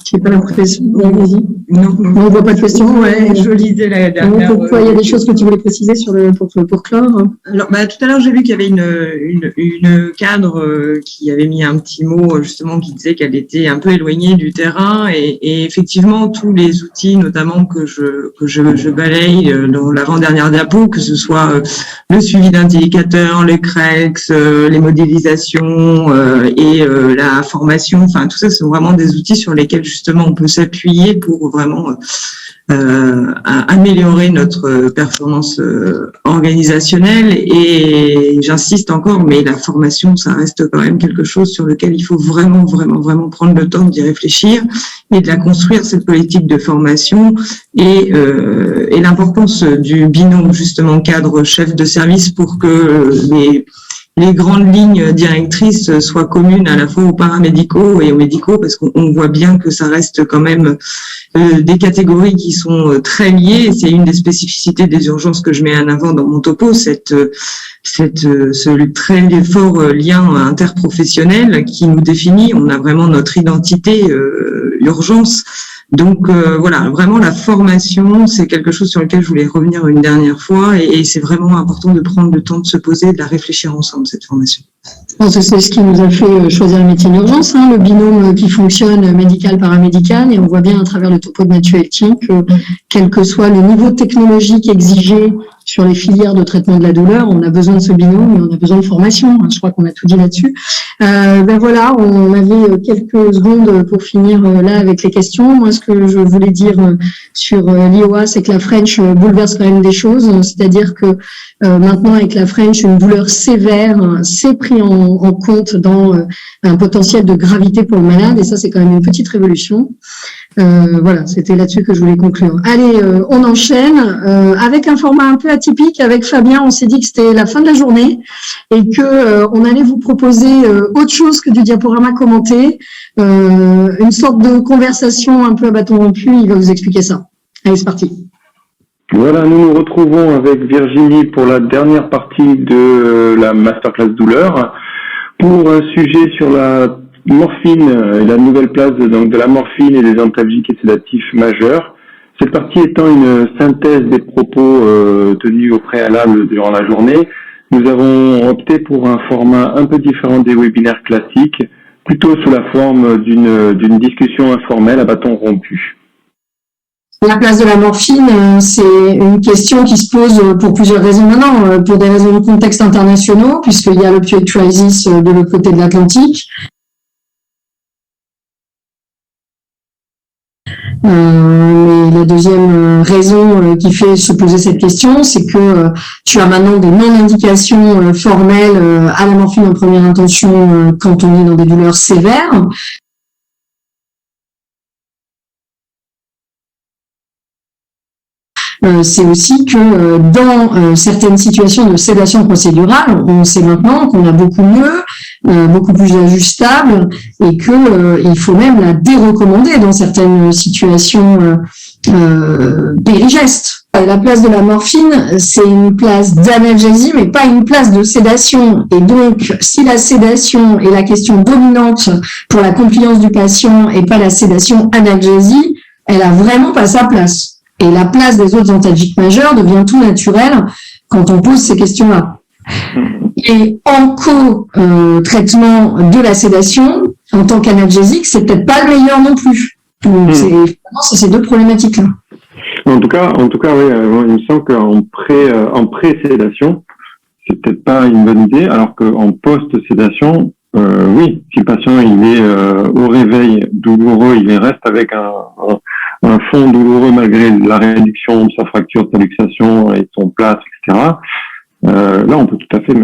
Je n'ai pas l'impression. Vas-y. Non, on ne voit pas de questions. Ouais. Je lisais la dernière. Pourquoi il y a des choses que tu voulais préciser pour clore? Alors, tout à l'heure, j'ai vu qu'il y avait une cadre qui avait mis un petit mot, justement, qui disait qu'elle était un peu éloignée du terrain, et effectivement, tous les outils, notamment que je balaye dans l'avant-dernière diapo, que ce soit le suivi d'indicateurs, les CREX, les modélisations et la formation, enfin, tout ça, ce sont vraiment des outils sur lesquels justement on peut s'appuyer pour vraiment améliorer notre performance organisationnelle. Et j'insiste encore, mais la formation, ça reste quand même quelque chose sur lequel il faut vraiment prendre le temps d'y réfléchir et de la construire, cette politique de formation, et l'importance du binôme justement cadre chef de service, pour que les grandes lignes directrices soient communes à la fois aux paramédicaux et aux médicaux, parce qu'on voit bien que ça reste quand même des catégories qui sont très liées. C'est une des spécificités des urgences que je mets en avant dans mon topo, ce très fort lien interprofessionnel qui nous définit. On a vraiment notre identité urgence. Donc voilà, vraiment la formation, c'est quelque chose sur lequel je voulais revenir une dernière fois, et c'est vraiment important de prendre le temps de se poser et de la réfléchir ensemble, cette formation. Je pense que c'est ce qui nous a fait choisir le métier d'urgence, le binôme qui fonctionne médical-paramédical, et on voit bien à travers le topo de Mathieu Elting que quel que soit le niveau technologique exigé sur les filières de traitement de la douleur, on a besoin de ce binôme et on a besoin de formation. Je crois qu'on a tout dit là-dessus. Voilà, on avait quelques secondes pour finir là avec les questions. Moi, ce que je voulais dire sur l'IOA, c'est que la French bouleverse quand même des choses. C'est-à-dire que maintenant, avec la French, une douleur sévère, c'est pris en compte dans un potentiel de gravité pour le malade, et ça, c'est quand même une petite révolution. Voilà, c'était là-dessus que je voulais conclure. Allez, on enchaîne avec un format un peu atypique. Avec Fabien, on s'est dit que c'était la fin de la journée et que on allait vous proposer autre chose que du diaporama commenté, une sorte de conversation un peu à bâton rompu. Il va vous expliquer ça. Allez, c'est parti. Voilà, nous nous retrouvons avec Virginie pour la dernière partie de la masterclass douleur pour un sujet sur la morphine et la nouvelle place de la morphine et des antalgiques et sédatifs majeurs. Cette partie étant une synthèse des propos tenus au préalable durant la journée, nous avons opté pour un format un peu différent des webinaires classiques, plutôt sous la forme d'une discussion informelle à bâton rompu. La place de la morphine, c'est une question qui se pose pour plusieurs raisons maintenant, pour des raisons de contexte internationaux, puisqu'il y a l'opioid crisis de l'autre côté de l'Atlantique. Mais la deuxième raison qui fait se poser cette question, c'est que tu as maintenant des non-indications formelles à la morphine en première intention quand on est dans des douleurs sévères. C'est aussi que dans certaines situations de sédation procédurale, on sait maintenant qu'on a beaucoup mieux, beaucoup plus ajustable, et que il faut même la dérecommander dans certaines situations périgestes. La place de la morphine, c'est une place d'analgésie, mais pas une place de sédation. Et donc, si la sédation est la question dominante pour la compliance du patient et pas la sédation-analgésie, elle a vraiment pas sa place. Et la place des autres antalgiques majeurs devient tout naturelle quand on pose ces questions-là. Et en co-traitement de la sédation, en tant qu'analgésique, c'est peut-être pas le meilleur non plus. C'est ces deux problématiques-là. En tout cas, oui, il me semble qu'en pré-sédation, c'est peut-être pas une bonne idée, alors qu'en post-sédation, oui, si le patient il est au réveil douloureux, il reste avec un fond douloureux malgré la réduction de sa fracture de sa luxation et de son plâtre, etc. Là, on peut tout à fait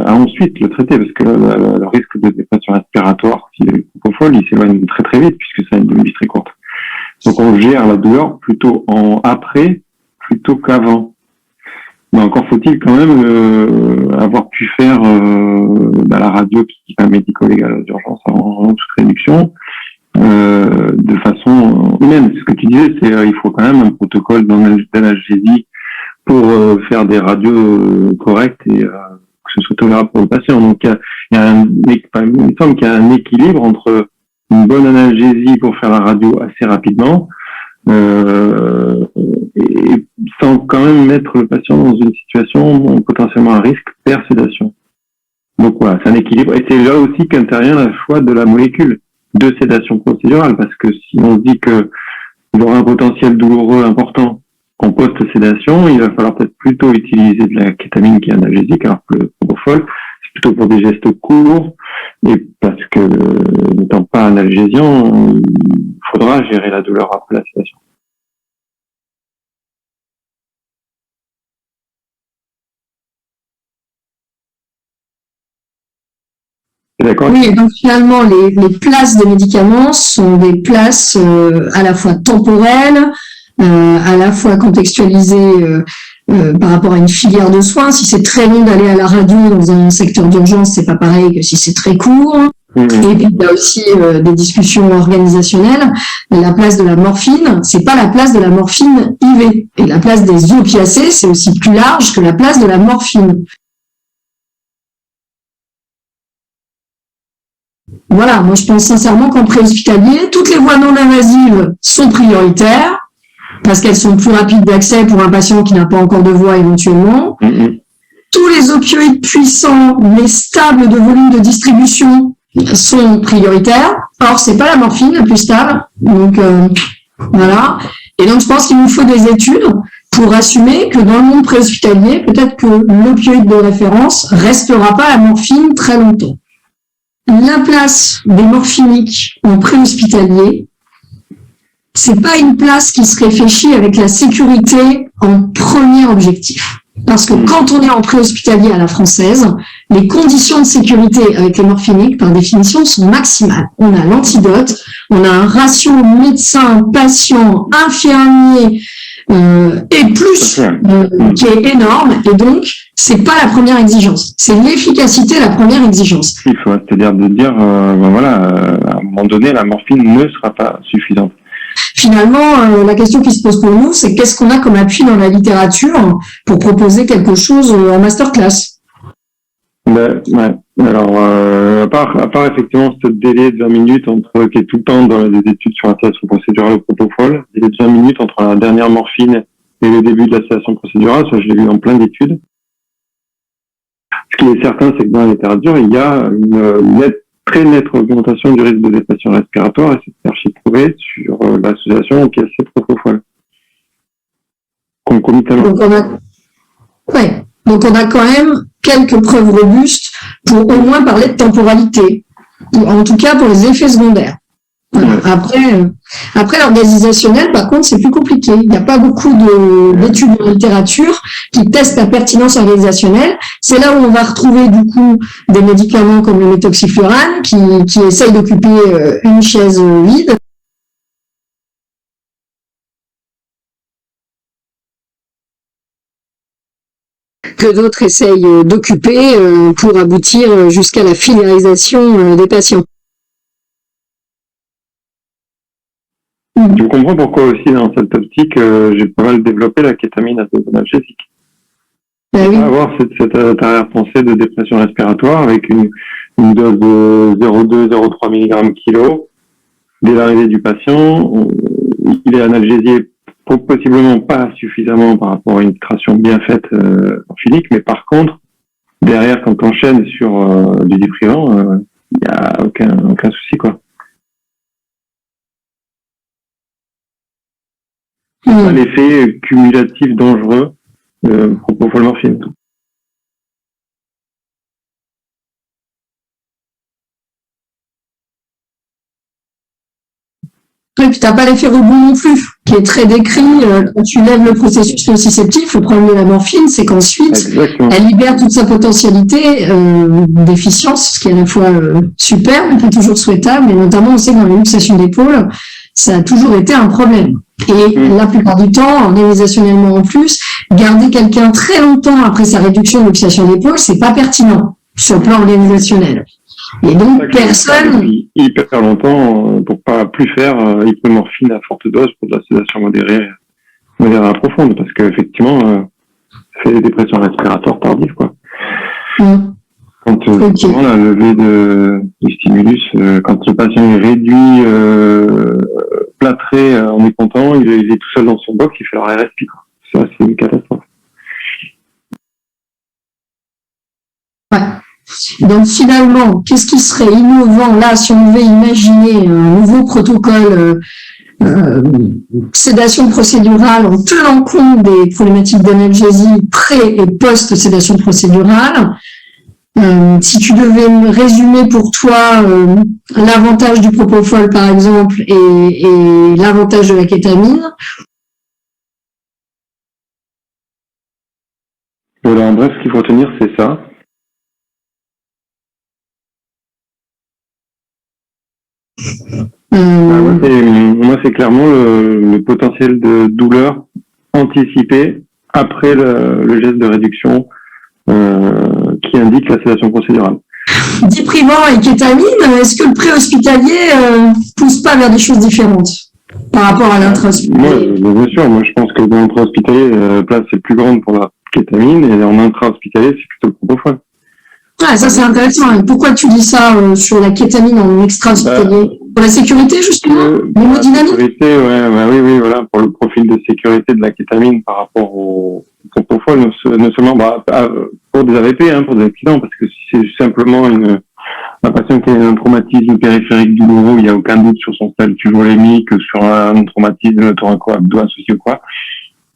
ensuite le traiter parce que le risque de dépression respiratoire, s'il est propofol, il s'éloigne très très vite puisque ça a une vie très courte. Donc on gère la douleur plutôt en après plutôt qu'avant. Mais encore faut-il quand même avoir pu faire la radio qui est un médico-légal d'urgence en toute réduction de façon humaine. Ce que tu disais, c'est il faut quand même un protocole d'analgésie pour faire des radios correctes et que ce soit tolérable pour le patient. Donc il y a il me semble qu'il y a un équilibre entre une bonne analgésie pour faire la radio assez rapidement et sans quand même mettre le patient dans une situation potentiellement à risque per sédation. Donc voilà, c'est un équilibre. Et c'est là aussi qu'intervient le choix de la molécule de sédation procédurale, parce que si on se dit qu'il aura un potentiel douloureux important en post-sédation, il va falloir peut-être plutôt utiliser de la kétamine qui est analgésique, alors que le propofol, c'est plutôt pour des gestes courts, et parce que n'étant pas analgésiant, il faudra gérer la douleur après la sédation. D'accord. Oui, donc finalement, les places des médicaments sont des places à la fois temporelles, à la fois contextualisées par rapport à une filière de soins. Si c'est très long d'aller à la radio dans un secteur d'urgence, c'est pas pareil que si c'est très court. Et puis il y a aussi des discussions organisationnelles. La place de la morphine, c'est pas la place de la morphine IV. Et la place des opiacés, c'est aussi plus large que la place de la morphine. Voilà, moi je pense sincèrement qu'en préhospitalier, toutes les voies non invasives sont prioritaires parce qu'elles sont plus rapides d'accès pour un patient qui n'a pas encore de voie éventuellement. Tous les opioïdes puissants mais stables de volume de distribution sont prioritaires. Or, c'est pas la morphine la plus stable. Donc voilà. Et donc je pense qu'il nous faut des études pour assumer que dans le monde préhospitalier, peut-être que l'opioïde de référence restera pas la morphine très longtemps. La place des morphiniques en préhospitalier, c'est pas une place qui se réfléchit avec la sécurité en premier objectif. Parce que quand on est en préhospitalier à la française, les conditions de sécurité avec les morphiniques, par définition, sont maximales. On a l'antidote, on a un ratio médecin-patient, infirmier, et plus qui est énorme, et donc c'est pas la première exigence, c'est l'efficacité la première exigence. Il faut, c'est-à-dire de dire à un moment donné la morphine ne sera pas suffisante. Finalement, la question qui se pose pour nous, c'est qu'est-ce qu'on a comme appui dans la littérature pour proposer quelque chose en masterclass. Ouais. Alors, à part effectivement ce délai de 20 minutes qui est tout le temps dans les études sur la sédation procédurale au propofol, délai de 20 minutes entre la dernière morphine et le début de la sédation procédurale, ça je l'ai vu dans plein d'études. Ce qui est certain, c'est que dans la littérature, il y a une très nette augmentation du risque de dépression respiratoire et c'est archi-prouvé sur l'association au PSC propofol. Concomitamment. Donc on a quand même quelques preuves robustes pour au moins parler de temporalité, en tout cas pour les effets secondaires. Voilà. Après l'organisationnel, par contre, c'est plus compliqué. Il n'y a pas beaucoup d'études en littérature qui testent la pertinence organisationnelle. C'est là où on va retrouver du coup des médicaments comme le méthoxyflurane qui essayent d'occuper une chaise vide. Que d'autres essayent d'occuper pour aboutir jusqu'à la filialisation des patients. Je comprends pourquoi aussi dans cette optique, j'ai pas mal développé la kétamine à dose analgésique. Oui. Avoir cette arrière-pensée de dépression respiratoire avec une dose de 0,2-0,3 mg kilo. Dès l'arrivée du patient, il est analgésié possiblement pas suffisamment par rapport à une titration bien faite morphinique, mais par contre, derrière, quand on enchaîne sur du déprimant, il n'y a aucun souci, quoi. L'effet cumulatif dangereux propofol morphine. Et puis t'as pas l'effet rebond non plus, qui est très décrit. Quand tu lèves le processus nociceptif, le problème de la morphine, c'est qu'ensuite, Exactement. elle libère toute sa potentialité d'efficience, ce qui est à la fois super, mais pas toujours souhaitable. Et notamment, on sait que dans les luxations d'épaule, ça a toujours été un problème. Et la plupart du temps, organisationnellement en plus, garder quelqu'un très longtemps après sa réduction de luxation d'épaule, c'est pas pertinent sur le plan organisationnel. Et donc, personne... Depuis hyper longtemps pour pas plus faire hypomorphine à forte dose pour de la sédation modérée à profonde, parce qu'effectivement, c'est des dépressions respiratoires tardives, quoi. Quand effectivement, la levée du stimulus, quand le patient est réduit, plâtré, on est content, il est tout seul dans son box, il fait leur RSP, quoi. Ça, c'est une catastrophe. Ouais. Donc finalement, qu'est-ce qui serait innovant là si on devait imaginer un nouveau protocole sédation procédurale en tenant compte des problématiques d'analgésie pré- et post-sédation procédurale? Si tu devais me résumer pour toi l'avantage du propofol par exemple et l'avantage de la kétamine. Voilà, en bref, ce qu'il faut retenir, c'est ça. Moi, c'est clairement le potentiel de douleur anticipé après le geste de réduction qui indique la sédation procédurale. Diprimant et kétamine, est-ce que le préhospitalier pousse pas vers des choses différentes par rapport à l'intra-hospitalier? Moi, bien sûr, moi je pense que dans l'intra-hospitalier, la place est plus grande pour la kétamine et en intra-hospitalier, c'est plutôt le propofol. Ah, ça c'est intéressant. Et pourquoi tu dis ça sur la kétamine en extra-hospitalier? Pour la sécurité, justement? L'hémodynamique? Oui, voilà, pour le profil de sécurité de la kétamine par rapport au propofol, non seulement pour des AVP, pour des accidents, parce que si c'est simplement un patient qui a un traumatisme périphérique douloureux, il n'y a aucun doute sur son statut volémique, sur un traumatisme thoraco-abdo associé ou quoi.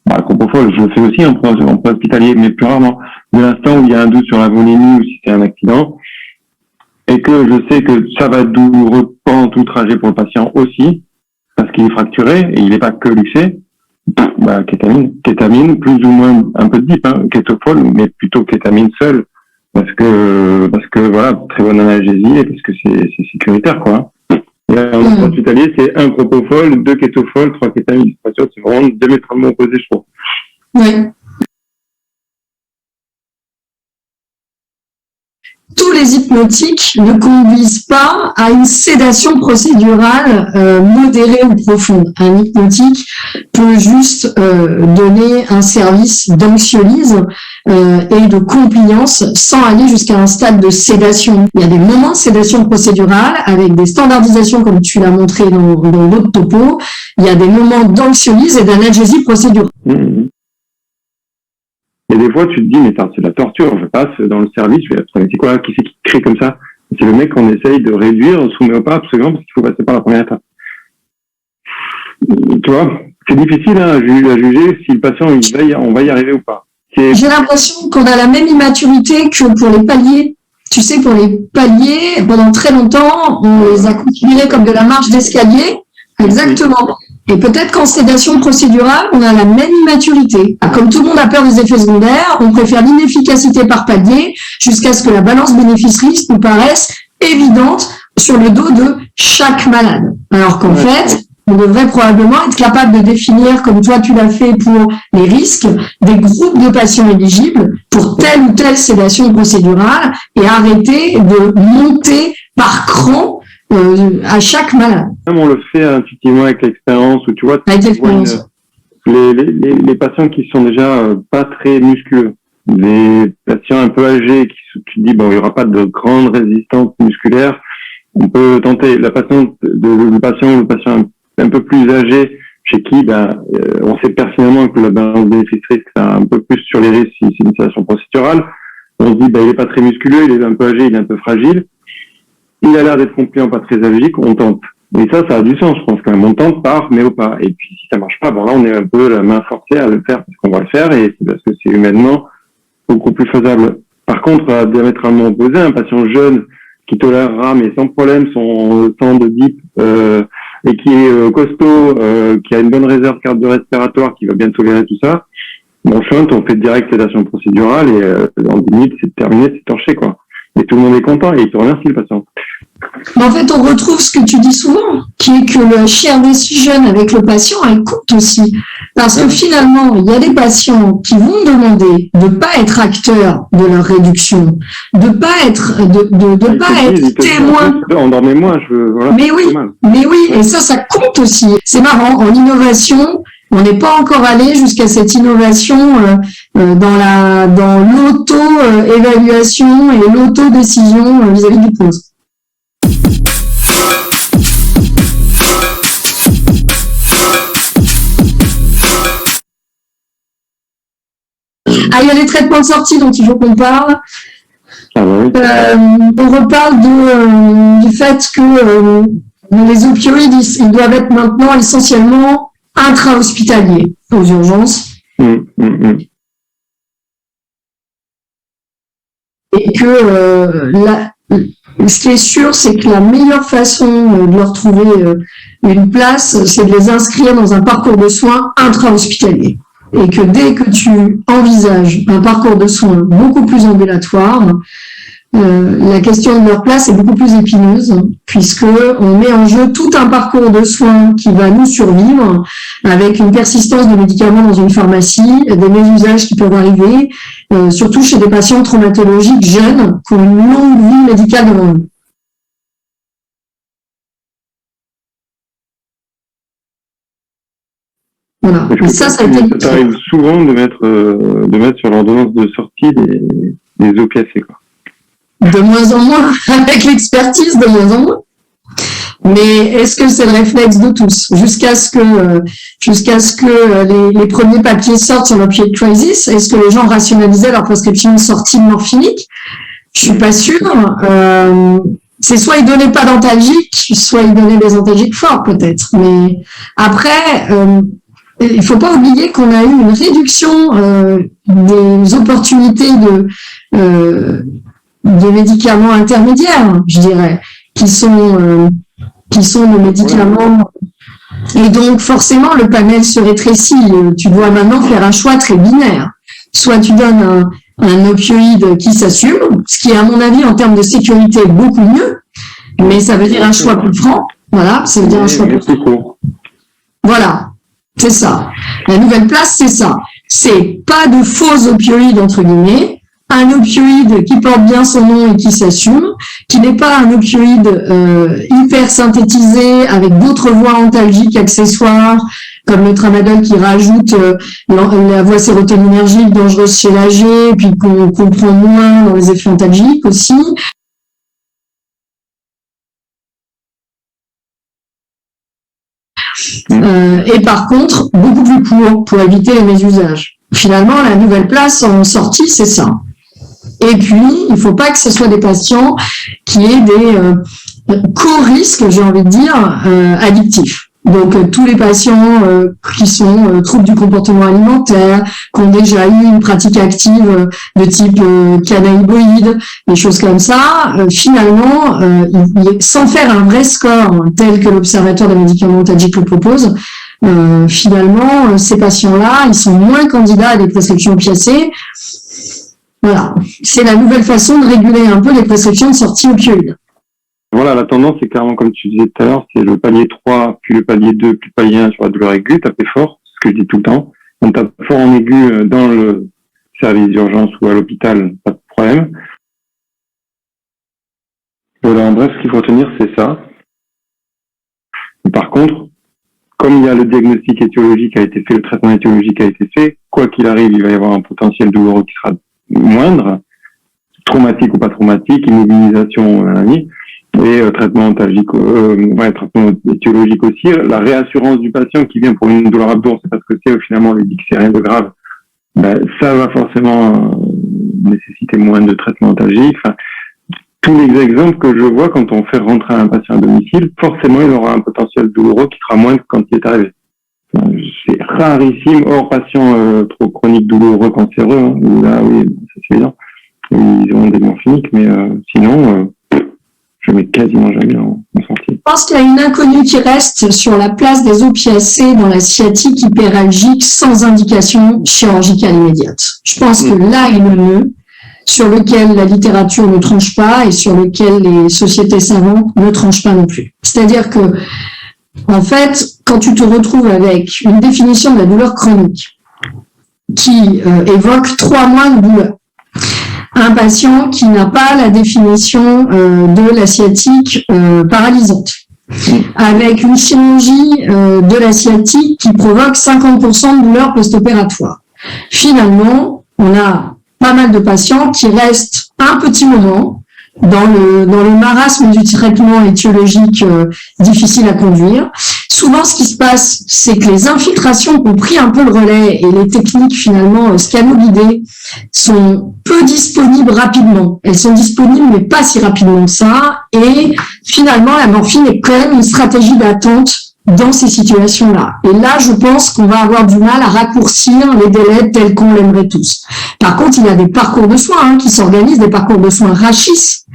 Le propofol, je le fais aussi en hospitalier, mais plus rarement. De l'instant où il y a un doute sur la volémie ou si c'est un accident, et que je sais que ça va être douloureux pendant tout le trajet pour le patient aussi, parce qu'il est fracturé et il n'est pas que luxé, kétamine, plus ou moins un peu de dip, kétofol, mais plutôt kétamine seule, parce que voilà, très bonne analgésie et parce que c'est sécuritaire, quoi. Et en hospitalier, c'est 1 propofol, 2 kétofol, 3 kétamine. C'est vraiment diamétralement opposé, je trouve. Oui. Tous les hypnotiques ne conduisent pas à une sédation procédurale modérée ou profonde. Un hypnotique peut juste donner un service d'anxiolyse et de compliance sans aller jusqu'à un stade de sédation. Il y a des moments de sédation procédurale avec des standardisations comme tu l'as montré dans l'autre topo. Il y a des moments d'anxiolyse et d'analgésie procédurale. Et des fois, tu te dis, mais c'est la torture. Je passe dans le service, je vais c'est quoi, qui c'est qui crie comme ça? C'est le mec qu'on essaye de réduire, on ne soumet pas absolument parce qu'il faut passer par la première étape. Tu vois, c'est difficile à juger si le patient, on va y arriver ou pas. J'ai l'impression qu'on a la même immaturité que pour les paliers. Tu sais, pour les paliers, pendant très longtemps, on les a considérés comme de la marche d'escalier. Exactement. Et peut-être qu'en sédation procédurale, on a la même immaturité. Comme tout le monde a peur des effets secondaires, on préfère l'inefficacité par palier jusqu'à ce que la balance bénéfice-risque nous paraisse évidente sur le dos de chaque malade. Alors qu'en fait, on devrait probablement être capable de définir, comme toi tu l'as fait pour les risques, des groupes de patients éligibles pour telle ou telle sédation procédurale et arrêter de monter par cran à chaque malade. On le fait intuitivement avec l'expérience, où tu vois, les patients qui sont déjà pas très musculeux, les patients un peu âgés, tu te dis, bon, il n'y aura pas de grande résistance musculaire, on peut tenter. Le patient un peu plus âgé, chez qui on sait pertinemment que la balance bénéfice-risque, c'est un peu plus sur les risques si c'est une sédation procédurale. On se dit, il est pas très musculeux, il est un peu âgé, il est un peu fragile. Il a l'air d'être compliant, pas très allergique, on tente. Et ça a du sens, je pense, quand même. On tente par, mais au pas. Et puis, si ça marche pas, là, on est un peu la main forcée à le faire, parce qu'on va le faire, et c'est parce que c'est humainement beaucoup plus faisable. Par contre, à diamétralement opposé, un patient jeune qui tolérera, mais sans problème, son temps de dip, et qui est costaud, qui a une bonne réserve cardio-respiratoire, qui va bien tolérer tout ça, on chante, on fait direct sédation procédurale et en 10 minutes, c'est terminé, c'est torché, quoi. Et tout le monde est content et il te remercie, le patient. En fait, on retrouve ce que tu dis souvent, qui est que le share decision avec le patient, elle compte aussi. Parce que finalement, il y a des patients qui vont demander de pas être acteurs de leur réduction, de pas être témoin. Endormez-moi, voilà. Mais oui, et ça compte aussi. C'est marrant, en innovation, on n'est pas encore allé jusqu'à cette innovation dans l'auto-évaluation et l'auto-décision vis-à-vis du pause. Ah, il y a les traitements de sortie dont il faut qu'on parle. Ah oui. On reparle du fait que les opioïdes, ils doivent être maintenant essentiellement intra-hospitaliers aux urgences. Et que ce qui est sûr, c'est que la meilleure façon de leur trouver une place, c'est de les inscrire dans un parcours de soins intra-hospitalier. Et que dès que tu envisages un parcours de soins beaucoup plus ambulatoire, la question de leur place est beaucoup plus épineuse, puisque on met en jeu tout un parcours de soins qui va nous survivre, avec une persistance de médicaments dans une pharmacie, des mésusages qui peuvent arriver, surtout chez des patients traumatologiques jeunes qui ont une longue vie médicale devant eux. Voilà. Et ça a été. Ça arrive souvent de mettre sur l'ordonnance de sortie des opiacés, quoi. De moins en moins, avec l'expertise, de moins en moins. Mais est-ce que c'est le réflexe de tous? Jusqu'à ce que les premiers papiers sortent sur l'opioid crisis, est-ce que les gens rationalisaient leur prescription de sortie morphinique? Je suis pas sûre. C'est soit ils donnaient pas d'antalgiques, soit ils donnaient des antalgiques forts, peut-être. Mais après, il faut pas oublier qu'on a eu une réduction des opportunités de médicaments intermédiaires, je dirais, qui sont des médicaments. Et donc, forcément, le panel se rétrécit. Tu dois maintenant faire un choix très binaire. Soit tu donnes un opioïde qui s'assume, ce qui est, à mon avis, en termes de sécurité, beaucoup mieux, mais ça veut dire un choix plus franc. Voilà, ça veut dire un choix plus franc. Voilà, c'est ça. La nouvelle place, c'est ça. C'est pas de faux opioïdes, entre guillemets, un opioïde qui porte bien son nom et qui s'assume, qui n'est pas un opioïde hyper synthétisé avec d'autres voies antalgiques accessoires, comme le tramadol qui rajoute la voie sérotoninergique dangereuse chez l'âgé, et puis qu'on comprend moins dans les effets antalgiques aussi. Et par contre, beaucoup plus court pour éviter les mésusages. Finalement, la nouvelle place en sortie, c'est ça. Et puis, il ne faut pas que ce soit des patients qui aient des co-risques, j'ai envie de dire, addictifs. Donc, tous les patients qui sont troubles du comportement alimentaire, qui ont déjà eu une pratique active de type cannabinoïde, des choses comme ça, finalement, sans faire un vrai score tel que l'Observatoire des médicaments antalgiques le propose, finalement, ces patients-là, ils sont moins candidats à des prescriptions opiacées. Voilà, c'est la nouvelle façon de réguler un peu les prescriptions de sortie opioïdes. Voilà, la tendance, c'est clairement, comme tu disais tout à l'heure, c'est le palier 3, puis le palier 2, puis le palier 1 sur la douleur aiguë, taper fort, ce que je dis tout le temps. On tape fort en aigu dans le service d'urgence ou à l'hôpital, pas de problème. Voilà, en bref, ce qu'il faut retenir, c'est ça. Par contre, comme il y a le diagnostic étiologique qui a été fait, le traitement étiologique a été fait, quoi qu'il arrive, il va y avoir un potentiel douloureux qui sera moindre, traumatique ou pas traumatique, immobilisation, et traitement antalgique, traitement étiologique aussi. La réassurance du patient qui vient pour une douleur abdo, c'est parce que finalement on lui dit que c'est rien de grave, ça va forcément nécessiter moins de traitement antalgique. Enfin, tous les exemples que je vois quand on fait rentrer un patient à domicile, forcément il aura un potentiel douloureux qui sera moindre quand il est arrivé. C'est rarissime, hors patient trop chronique douloureux cancéreux, où là, oui, c'est évident. Ils ont des morphiniques, mais sinon, je mets quasiment jamais en sortie. Je pense qu'il y a une inconnue qui reste sur la place des opiacés dans la sciatique hyperalgique sans indication chirurgicale immédiate. Je pense que là est le nœud sur lequel la littérature ne tranche pas et sur lequel les sociétés savantes ne tranchent pas non plus. C'est-à-dire que, en fait, quand tu te retrouves avec une définition de la douleur chronique qui évoque 3 mois de douleur, un patient qui n'a pas la définition de la sciatique paralysante, avec une chirurgie de la sciatique qui provoque 50% de douleur post-opératoire. Finalement, on a pas mal de patients qui restent un petit moment dans le marasme du traitement étiologique difficile à conduire. Souvent, ce qui se passe, c'est que les infiltrations ont pris un peu le relais et les techniques finalement scanoguidées sont peu disponibles rapidement. Elles sont disponibles, mais pas si rapidement que ça. Et finalement, la morphine est quand même une stratégie d'attente dans ces situations-là. Et là, je pense qu'on va avoir du mal à raccourcir les délais tels qu'on l'aimerait tous. Par contre, il y a des parcours de soins qui s'organisent, des parcours de soins RACHIS,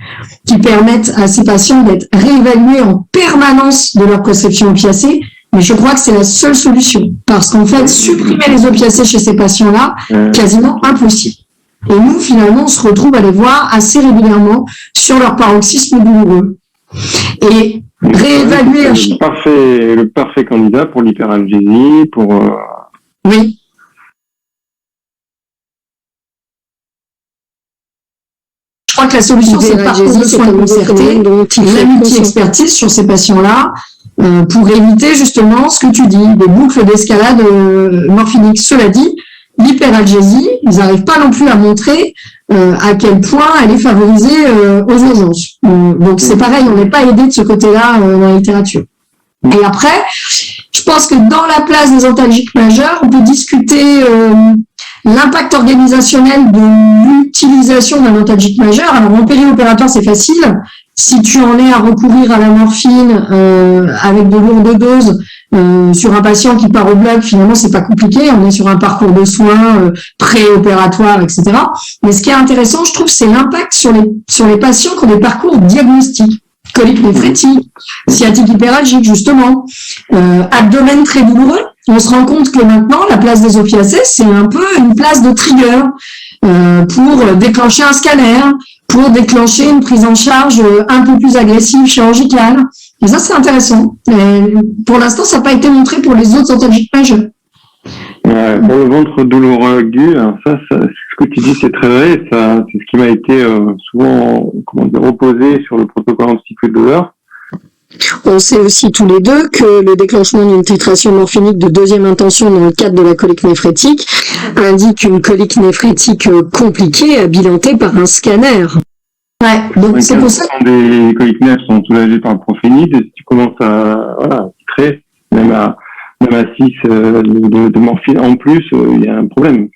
qui permettent à ces patients d'être réévalués en permanence de leur prescription opiacée. Mais je crois que c'est la seule solution. Parce qu'en fait, supprimer les opiacés chez ces patients-là, quasiment impossible. Et nous, finalement, on se retrouve à les voir assez régulièrement sur leur paroxysme douloureux. Et réévaluer le parfait candidat pour l'hyperalgésie, pour oui. Je crois que la solution, c'est le parcours de soins concerté, la multi-expertise sur ces patients-là, pour éviter justement ce que tu dis, des boucles d'escalade morphinique. Cela dit, l'hyperalgésie, ils n'arrivent pas non plus à montrer à quel point elle est favorisée aux urgences. Donc c'est pareil, on n'est pas aidé de ce côté-là dans la littérature. Et après, je pense que dans la place des antalgiques majeurs, on peut discuter l'impact organisationnel de l'utilisation d'un antalgique majeur. Alors en périopératoire, c'est facile. Si tu en es à recourir à la morphine avec de lourdes doses sur un patient qui part au bloc, finalement c'est pas compliqué. On est sur un parcours de soins préopératoire, etc. Mais ce qui est intéressant, je trouve, c'est l'impact sur les patients qui ont des parcours diagnostiques. Colique néphrétique, sciatique hyperalgique, justement, abdomen très douloureux. On se rend compte que maintenant, la place des opiacés, c'est un peu une place de trigger pour déclencher un scanner, pour déclencher une prise en charge un peu plus agressive chirurgicale. Et ça, c'est intéressant. Et pour l'instant, ça n'a pas été montré pour les autres antalgiques majeurs. Pour le ventre douloureux aigu, ça, ce que tu dis, c'est très vrai. Ça, c'est ce qui m'a été souvent, opposé sur le protocole antidouleur. On sait aussi tous les deux que le déclenchement d'une titration morphinique de deuxième intention dans le cadre de la colique néphrétique indique une colique néphrétique compliquée à bilanter par un scanner. Ouais, donc c'est pour ça que les coliques néph sont soulagées par le profénide, et si tu commences à titrer, même à 6 de morphine en plus, il y a un problème.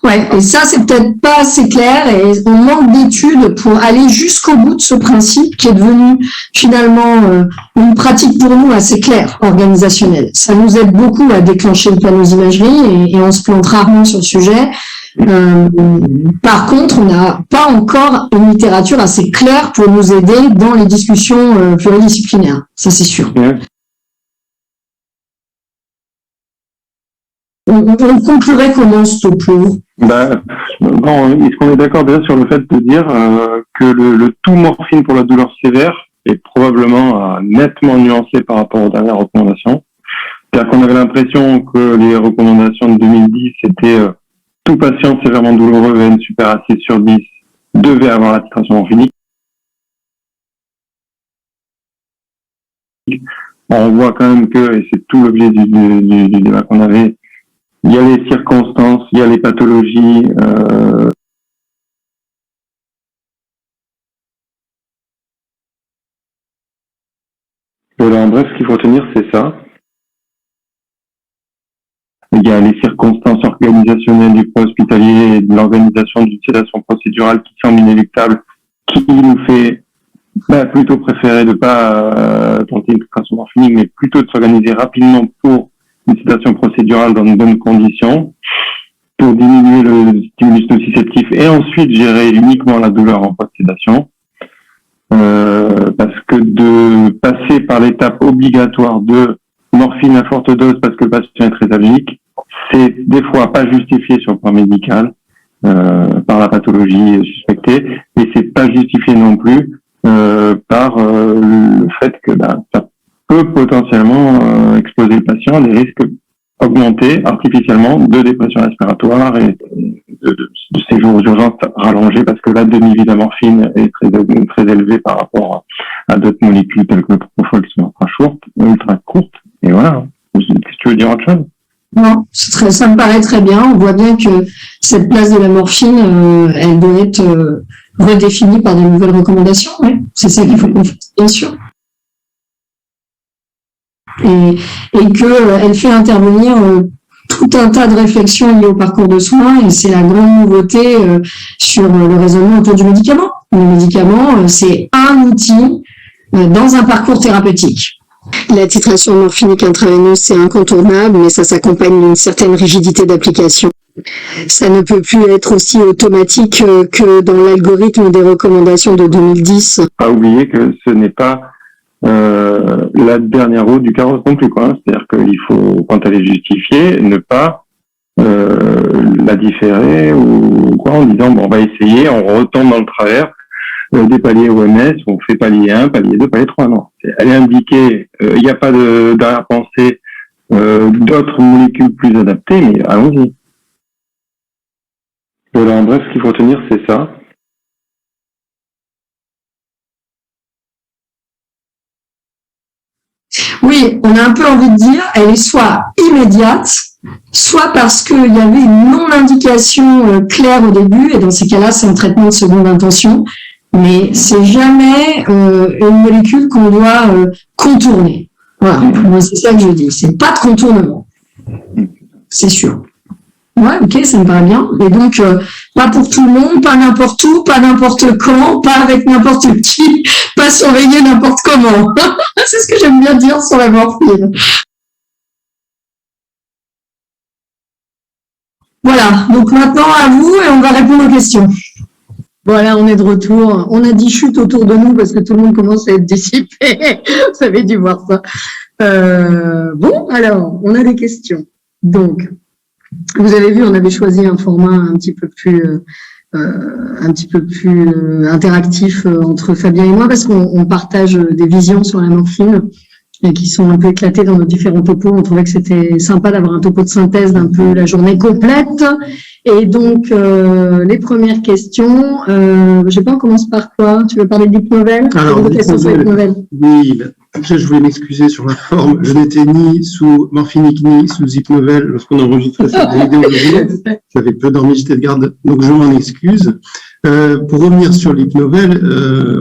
Ouais, et ça, c'est peut-être pas assez clair et on manque d'études pour aller jusqu'au bout de ce principe qui est devenu finalement une pratique pour nous assez claire, organisationnelle. Ça nous aide beaucoup à déclencher une plano d'imagerie et on se plante rarement sur le sujet. Par contre, on n'a pas encore une littérature assez claire pour nous aider dans les discussions pluridisciplinaires. Ça, c'est sûr. Ouais. On conclurait comment ce topo? Est-ce qu'on est d'accord déjà sur le fait de dire que le tout morphine pour la douleur sévère est probablement nettement nuancé par rapport aux dernières recommandations. C'est-à-dire qu'on avait l'impression que les recommandations de 2010, c'était tout patient sévèrement douloureux, VN super acide sur 10, devait avoir la titration morphinique. On voit quand même que, et c'est tout l'objet du débat qu'on avait, il y a les circonstances, il y a les pathologies. Voilà, en bref, ce qu'il faut retenir, c'est ça. Il y a les circonstances organisationnelles du pro-hospitalier et de l'organisation d'une sédation procédurale qui semble inéluctable, qui nous fait plutôt préférer de pas tenter une titration morphinique, mais plutôt de s'organiser rapidement pour une sédation procédurale dans de bonnes conditions, pour diminuer le stimulus nociceptif et ensuite gérer uniquement la douleur en post-sédation. parce que de passer par l'étape obligatoire de morphine à forte dose parce que le patient est très allergique, c'est des fois pas justifié sur le plan médical par la pathologie suspectée, et c'est pas justifié non plus par le fait que ça peut potentiellement exposer le patient à des risques augmentés artificiellement de dépression respiratoire et de séjour aux urgences rallongés, parce que la demi-vie-de-morphine est très élevée par rapport à d'autres molécules telles que le propofol qui sont ultra courtes. Et voilà. Qu'est-ce que tu veux dire autre chose? Non, ça me paraît très bien. On voit bien que cette place de la morphine, elle doit être redéfinie par de nouvelles recommandations. Ouais. C'est ça qu'il faut qu'on fasse, bien sûr. Et qu'elle fait intervenir tout un tas de réflexions liées au parcours de soins, et c'est la grande nouveauté sur le raisonnement autour du médicament. Le médicament, c'est un outil dans un parcours thérapeutique. La titration morphinique intraveineuse, c'est incontournable, mais ça s'accompagne d'une certaine rigidité d'application. Ça ne peut plus être aussi automatique que dans l'algorithme des recommandations de 2010. Pas oublier que ce n'est pas la dernière roue du carrosse non plus, quoi. C'est-à-dire qu'il faut, quand elle est justifiée, ne pas la différer ou quoi, en disant bon, on va essayer, on retombe dans le travers des paliers OMS, on fait palier 1, palier 2, palier 3. Non, elle est indiquée, il n'y a pas d'arrière-pensée d'autres molécules plus adaptées, mais allons-y. Voilà, en bref, ce qu'il faut retenir, c'est ça. Oui, on a un peu envie de dire, elle est soit immédiate, soit parce qu'il y avait une non-indication claire au début, et dans ces cas-là, c'est un traitement de seconde intention, mais c'est jamais une molécule qu'on doit contourner. Voilà, moi c'est ça que je dis, c'est pas de contournement, c'est sûr. Ouais, ok, ça me paraît bien. Et donc, pas pour tout le monde, pas n'importe où, pas n'importe quand, pas avec n'importe qui, pas surveillé n'importe comment. C'est ce que j'aime bien dire sur la morphine. Voilà, donc maintenant à vous et on va répondre aux questions. Voilà, on est de retour. On a dit chute autour de nous parce que tout le monde commence à être dissipé. Vous avez dû voir ça. Bon, alors, on a des questions. Donc, vous avez vu, on avait choisi un format un petit peu plus interactif entre Fabien et moi, parce qu'on partage des visions sur la morphine et qui sont un peu éclatées dans nos différents topos. On trouvait que c'était sympa d'avoir un topo de synthèse d'un peu la journée complète. Et donc, les premières questions, je sais pas, on commence par quoi? Tu veux parler de l'hypnovel? Alors, oui, déjà, je voulais m'excuser sur la forme. Je n'étais ni sous morphinique ni sous hypnovel lorsqu'on enregistrait cette vidéo. J'avais peu dormi, j'étais de garde, donc je m'en excuse. Pour revenir sur l'hypnovel,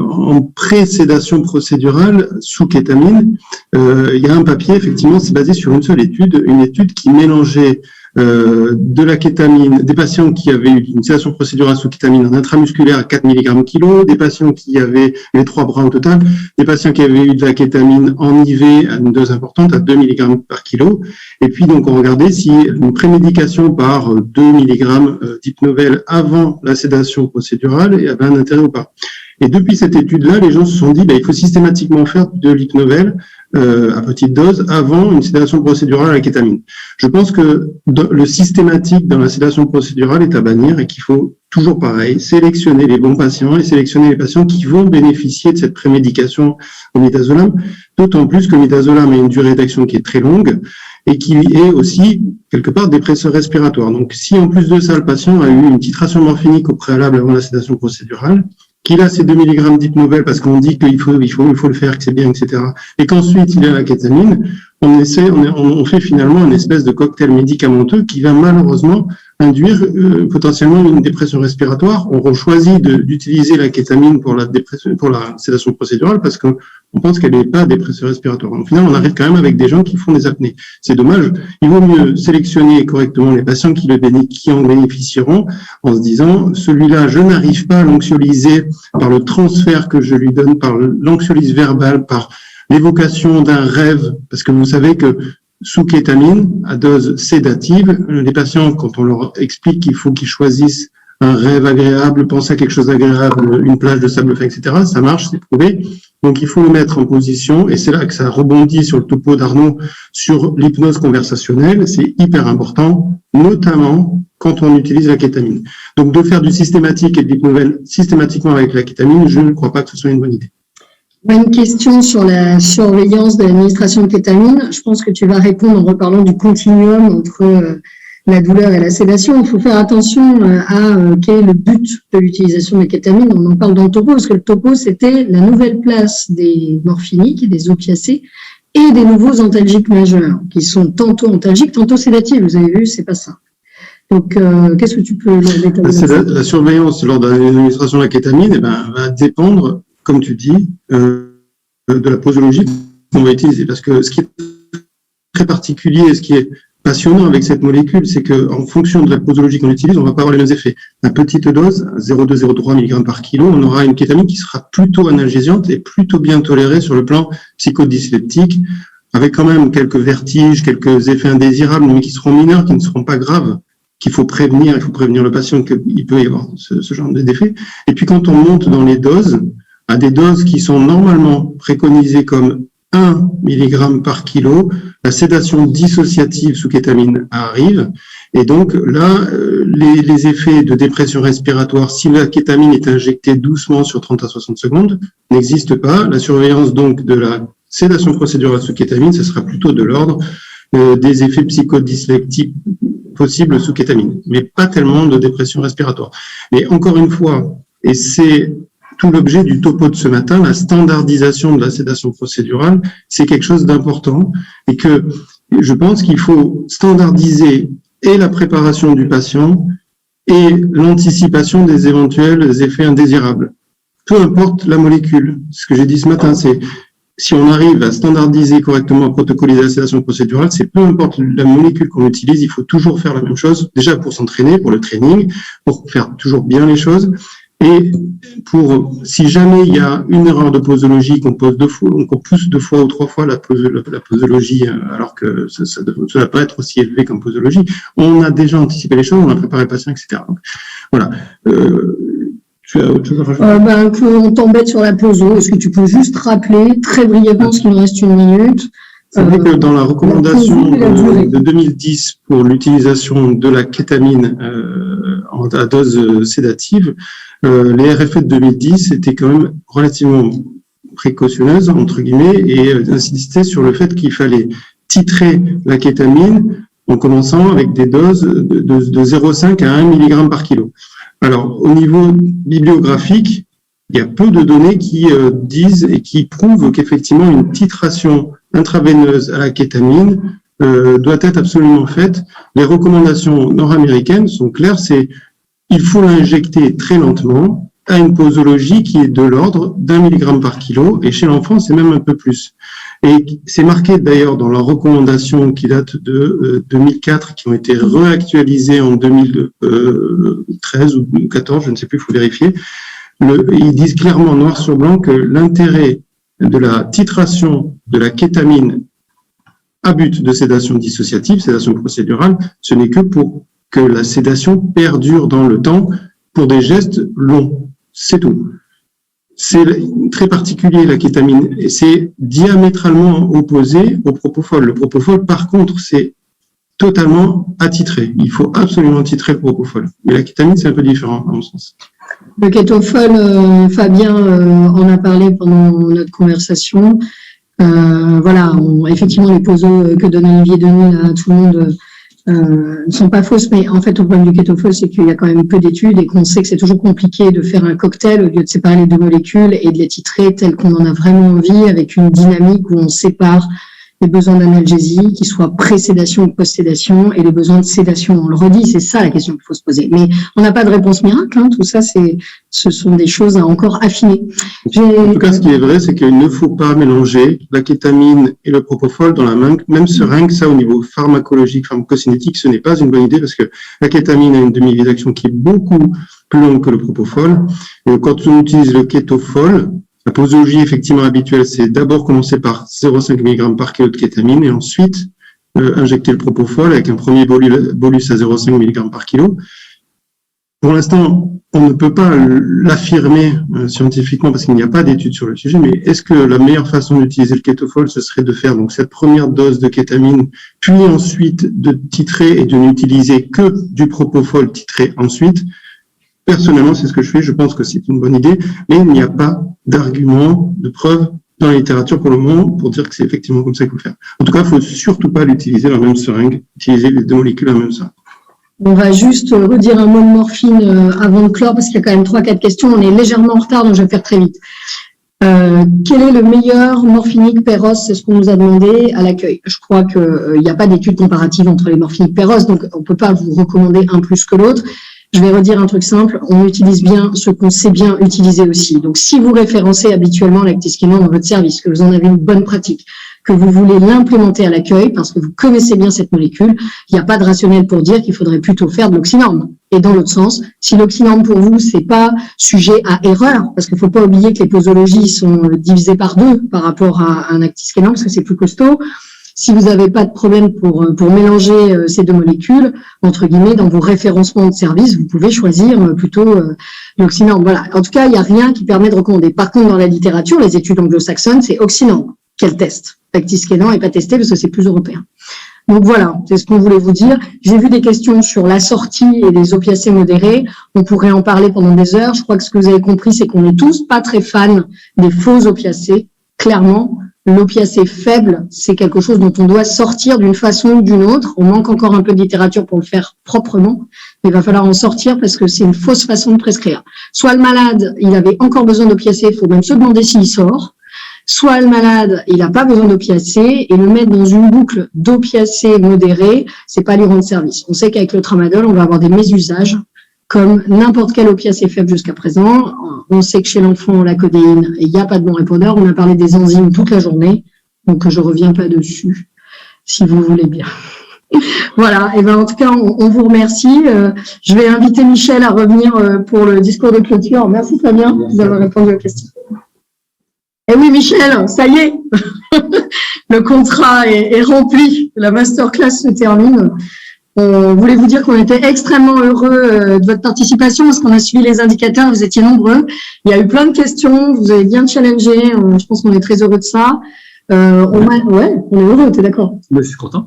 en pré-sédation procédurale sous kétamine, il y a un papier, effectivement, c'est basé sur une seule étude, une étude qui mélangeait de la kétamine, des patients qui avaient eu une sédation procédurale sous kétamine en intramusculaire à 4 mg kg, des patients qui avaient les 3 bras au total, des patients qui avaient eu de la kétamine en IV à une dose importante à 2 mg par kilo. Et puis, donc, on regardait si une prémédication par 2 mg d'hypnovel avant la sédation procédurale avait un intérêt ou pas. Et depuis cette étude-là, les gens se sont dit, il faut systématiquement faire de l'hypnovel à petite dose avant une sédation procédurale à la kétamine. Je pense que le systématique dans la sédation procédurale est à bannir et qu'il faut toujours pareil, sélectionner les bons patients et sélectionner les patients qui vont bénéficier de cette prémédication au midazolam, d'autant plus que le midazolam a une durée d'action qui est très longue et qui est aussi, quelque part, dépresseur respiratoire. Donc, si en plus de ça, le patient a eu une titration morphinique au préalable avant la sédation procédurale, qu'il a ces 2 mg d'hypnovel parce qu'on dit qu'il faut le faire, que c'est bien, etc. Et qu'ensuite il a la kétamine, on fait finalement une espèce de cocktail médicamenteux qui va malheureusement induire potentiellement une dépression respiratoire. On choisit d'utiliser la kétamine pour la sédation procédurale parce qu'on pense qu'elle n'est pas dépresseur respiratoire. Au final, on arrive quand même avec des gens qui font des apnées. C'est dommage. Il vaut mieux sélectionner correctement les patients qui en bénéficieront en se disant, celui-là, je n'arrive pas à l'anxiolyser par le transfert que je lui donne, par l'anxiolyse verbale, par l'évocation d'un rêve, parce que vous savez que sous kétamine, à dose sédative, les patients, quand on leur explique qu'il faut qu'ils choisissent un rêve agréable, penser à quelque chose d'agréable, une plage de sable fin, etc. Ça marche, c'est prouvé. Donc, il faut le mettre en position, et c'est là que ça rebondit sur le topo d'Arnaud sur l'hypnose conversationnelle. C'est hyper important, notamment quand on utilise la kétamine. Donc, de faire du systématique et de l'hypnose systématiquement avec la kétamine, je ne crois pas que ce soit une bonne idée. Une question sur la surveillance de l'administration de kétamine. Je pense que tu vas répondre en reparlant du continuum entre la douleur et la sédation. Il faut faire attention à quel est le but de l'utilisation de la kétamine. On en parle dans le topo, parce que le topo, c'était la nouvelle place des morphiniques et des opiacés et des nouveaux antalgiques majeurs, qui sont tantôt antalgiques, tantôt sédatifs. Vous avez vu, c'est pas ça. Donc, qu'est-ce que tu peux détailler? La surveillance lors de l'administration de la kétamine va dépendre, comme tu dis, de la posologie qu'on va utiliser. Parce que ce qui est très particulier et ce qui est passionnant avec cette molécule, c'est qu'en fonction de la posologie qu'on utilise, on va pas avoir les mêmes effets. À petite dose, 0,2-0,3 mg par kilo, on aura une kétamine qui sera plutôt analgésiante et plutôt bien tolérée sur le plan psychodysleptique, avec quand même quelques vertiges, quelques effets indésirables, mais qui seront mineurs, qui ne seront pas graves, qu'il faut prévenir. Il faut prévenir le patient qu'il peut y avoir ce genre d'effet. Et puis quand on monte dans les doses, à des doses qui sont normalement préconisées comme 1 mg par kilo, la sédation dissociative sous kétamine arrive. Et donc là, les effets de dépression respiratoire, si la kétamine est injectée doucement sur 30 à 60 secondes, n'existe pas. La surveillance donc de la sédation procédurale sous kétamine, ce sera plutôt de l'ordre des effets psychodysleptiques possibles sous kétamine, mais pas tellement de dépression respiratoire. Et encore une fois, et c'est tout l'objet du topo de ce matin, la standardisation de la sédation procédurale, c'est quelque chose d'important et que je pense qu'il faut standardiser et la préparation du patient et l'anticipation des éventuels effets indésirables. Peu importe la molécule. Ce que j'ai dit ce matin, c'est si on arrive à standardiser correctement, à protocoliser la sédation procédurale, c'est peu importe la molécule qu'on utilise, il faut toujours faire la même chose, déjà pour s'entraîner, pour le training, pour faire toujours bien les choses. Et pour, si jamais il y a une erreur de posologie qu'on pose qu'on pousse 2 fois ou 3 fois la posologie, alors que ça ne doit pas être aussi élevé comme posologie, on a déjà anticipé les choses, on a préparé le patient, etc. Donc, voilà. Tu as autre chose à rajouter? Qu'on t'embête sur la poso. Est-ce que tu peux juste rappeler très brièvement, parce qu'il nous reste 1 minute? C'est vrai que dans la recommandation de 2010 pour l'utilisation de la kétamine à dose sédative, les RFE de 2010 étaient quand même relativement précautionneuses, entre guillemets, et insistaient sur le fait qu'il fallait titrer la kétamine en commençant avec des doses de 0,5 à 1 mg par kilo. Alors, au niveau bibliographique, il y a peu de données qui disent et qui prouvent qu'effectivement une titration intraveineuse à la kétamine doit être absolument faite. Les recommandations nord-américaines sont claires, c'est il faut l'injecter très lentement à une posologie qui est de l'ordre d'1 mg par kilo, et chez l'enfant, c'est même un peu plus. Et c'est marqué d'ailleurs dans leurs recommandations qui datent de 2004, qui ont été réactualisées en 2013 ou 2014, je ne sais plus, il faut vérifier. Ils disent clairement noir sur blanc que l'intérêt de la titration de la kétamine à but de sédation dissociative, sédation procédurale, ce n'est que pour que la sédation perdure dans le temps pour des gestes longs. C'est tout. C'est très particulier, la kétamine, et c'est diamétralement opposé au propofol. Le propofol, par contre, c'est totalement attitré. Il faut absolument titrer le propofol. Mais la kétamine, c'est un peu différent, à mon sens. Le kétofol, Fabien en a parlé pendant notre conversation. Voilà, effectivement, les posos que donne Olivier Denis à tout le monde ne sont pas fausses, mais en fait, le problème du kétofol, c'est qu'il y a quand même peu d'études et qu'on sait que c'est toujours compliqué de faire un cocktail au lieu de séparer les 2 molécules et de les titrer telles qu'on en a vraiment envie, avec une dynamique où on sépare les besoins d'analgésie, qui soient pré-sédation ou post-sédation, et les besoins de sédation. On le redit, c'est ça la question qu'il faut se poser. Mais on n'a pas de réponse miracle, hein. Tout ça, ce sont des choses à encore affiner. En tout cas, ce qui est vrai, c'est qu'il ne faut pas mélanger la kétamine et le propofol dans la même seringue. Ça, au niveau pharmacologique, pharmacocinétique, ce n'est pas une bonne idée parce que la kétamine a une demi-vie d'action qui est beaucoup plus longue que le propofol. Et quand on utilise le kétofol, la posologie effectivement habituelle, c'est d'abord commencer par 0,5 mg par kilo de kétamine et ensuite injecter le propofol avec un premier bolus à 0,5 mg par kilo pour l'instant, on ne peut pas l'affirmer scientifiquement parce qu'il n'y a pas d'études sur le sujet, mais est-ce que la meilleure façon d'utiliser le kétofol, ce serait de faire donc cette première dose de kétamine, puis ensuite de titrer et de n'utiliser que du propofol titré ensuite? Personnellement, c'est ce que je fais, je pense que c'est une bonne idée, mais il n'y a pas d'argument, de preuve dans la littérature pour le moment pour dire que c'est effectivement comme ça qu'il faut faire. En tout cas, il ne faut surtout pas l'utiliser dans la même seringue, utiliser les deux molécules dans la même seringue. On va juste redire un mot de morphine avant de clore, parce qu'il y a quand même 3-4 questions. On est légèrement en retard, donc je vais faire très vite. Quel est le meilleur morphinique Péros? C'est ce qu'on nous a demandé à l'accueil. Je crois qu'il n'y a pas d'études comparatives entre les morphiniques Péros, donc on ne peut pas vous recommander un plus que l'autre. Je vais redire un truc simple, on utilise bien ce qu'on sait bien utiliser aussi. Donc, si vous référencez habituellement l'actiskénon dans votre service, que vous en avez une bonne pratique, que vous voulez l'implémenter à l'accueil parce que vous connaissez bien cette molécule, il n'y a pas de rationnel pour dire qu'il faudrait plutôt faire de l'oxynorme. Et dans l'autre sens, si l'oxynorme pour vous, c'est pas sujet à erreur, parce qu'il faut pas oublier que les posologies sont divisées par 2 par rapport à un actiskénon, parce que c'est plus costaud. Si vous n'avez pas de problème pour mélanger ces deux molécules, entre guillemets, dans vos référencements de service, vous pouvez choisir plutôt l'oxynorme. Voilà. En tout cas, il n'y a rien qui permet de recommander. Par contre, dans la littérature, les études anglo-saxonnes, c'est oxynorme qu'elles testent. L'actiskénon n'est pas testé parce que c'est plus européen. Donc voilà, c'est ce qu'on voulait vous dire. J'ai vu des questions sur la sortie et les opiacés modérés. On pourrait en parler pendant des heures. Je crois que ce que vous avez compris, c'est qu'on n'est tous pas très fans des faux opiacés, clairement. L'opiacé faible, c'est quelque chose dont on doit sortir d'une façon ou d'une autre. On manque encore un peu de littérature pour le faire proprement, mais il va falloir en sortir parce que c'est une fausse façon de prescrire. Soit le malade, il avait encore besoin d'opiacé, il faut même se demander s'il sort. Soit le malade, il n'a pas besoin d'opiacé et le mettre dans une boucle d'opiacé modéré, c'est pas lui rendre service. On sait qu'avec le tramadol, on va avoir des mésusages comme n'importe quel opiacé faible jusqu'à présent. On sait que chez l'enfant, la codéine, il n'y a pas de bon répondeur. On a parlé des enzymes toute la journée, donc je reviens pas dessus, si vous voulez bien. Voilà, et ben en tout cas, on vous remercie. Je vais inviter Michel à revenir pour le discours de clôture. Merci Fabien d'avoir répondu aux questions. Eh oui, Michel, ça y est, le contrat est rempli. La masterclass se termine. On voulait vous dire qu'on était extrêmement heureux de votre participation parce qu'on a suivi les indicateurs, vous étiez nombreux. Il y a eu plein de questions, vous avez bien challengé, je pense qu'on est très heureux de ça. Ouais, on est heureux, t'es d'accord? Je suis content.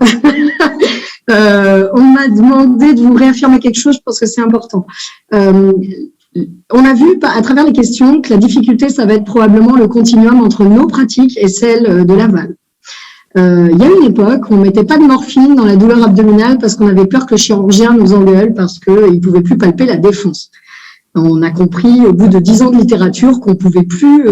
On m'a demandé de vous réaffirmer quelque chose, je pense que c'est important. On a vu à travers les questions que la difficulté, ça va être probablement le continuum entre nos pratiques et celles de Laval. Il y a une époque, on mettait pas de morphine dans la douleur abdominale parce qu'on avait peur que le chirurgien nous engueule parce qu'il pouvait plus palper la défonce. On a compris au bout de 10 ans de littérature qu'on pouvait plus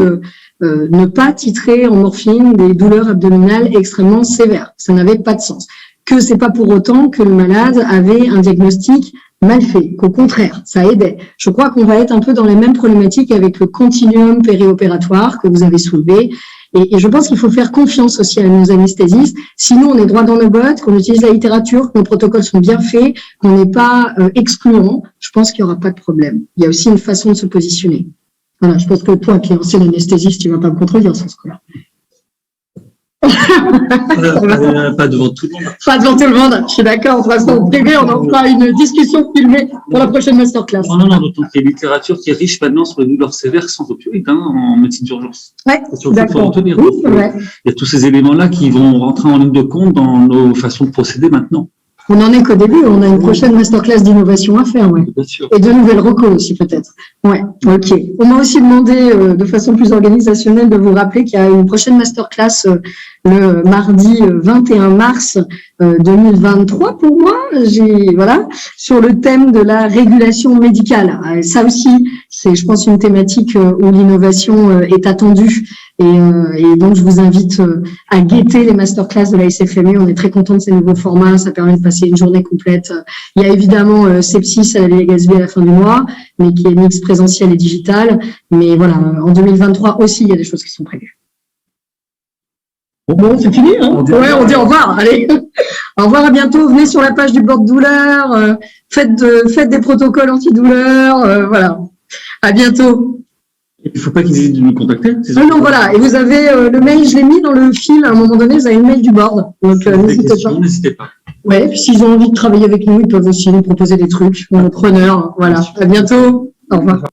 ne pas titrer en morphine des douleurs abdominales extrêmement sévères. Ça n'avait pas de sens. Que c'est pas pour autant que le malade avait un diagnostic mal fait, qu'au contraire, ça aidait. Je crois qu'on va être un peu dans les mêmes problématiques avec le continuum périopératoire que vous avez soulevé. Et je pense qu'il faut faire confiance aussi à nos anesthésistes. Sinon, on est droit dans nos bottes, qu'on utilise la littérature, que nos protocoles sont bien faits, qu'on n'est pas excluant. Je pense qu'il n'y aura pas de problème. Il y a aussi une façon de se positionner. Voilà, je pense que toi, qui es ancien anesthésiste, tu ne vas pas me contredire sur ce coup-là. Pas devant tout le monde. Pas devant tout le monde, je suis d'accord. De toute façon, au privé, on en fera une discussion filmée pour la prochaine masterclass. Non, d'autant qu'il y a une littérature qui est riche maintenant sur les douleurs sévères sans opioïdes en médecine d'urgence. Ouais, d'accord. Oui, il y a tous ces éléments-là qui vont rentrer en ligne de compte dans nos façons de procéder maintenant. On n'en est qu'au début, on a une prochaine masterclass d'innovation à faire, ouais. Bien sûr. Et de nouvelles recos aussi, peut-être. Ouais, ok. On m'a aussi demandé, de façon plus organisationnelle, de vous rappeler qu'il y a une prochaine masterclass le mardi 21 mars 2023 pour moi. Voilà, sur le thème de la régulation médicale. Ça aussi, c'est, je pense, une thématique où l'innovation est attendue. Et donc, je vous invite à guetter les masterclass de la SFME. On est très content de ces nouveaux formats. Ça permet de passer une journée complète. Il y a évidemment Sepsis à la Légasby à la fin du mois, mais qui est mix présentiel et digital. Mais voilà, en 2023 aussi, il y a des choses qui sont prévues. Bon, c'est fini, hein? Ouais, on dit au revoir. Allez. Au revoir, à bientôt. Venez sur la page du Board Douleur. Faites des protocoles antidouleurs. Voilà. À bientôt. Il ne faut pas qu'ils hésitent de nous contacter. Non, voilà. Et vous avez le mail, je l'ai mis dans le fil à un moment donné, vous avez le mail du board. Donc, n'hésitez pas. N'hésitez pas. Ouais, s'ils ont envie de travailler avec nous, ils peuvent aussi nous proposer des trucs. On est preneurs. Voilà. À bientôt. Au revoir.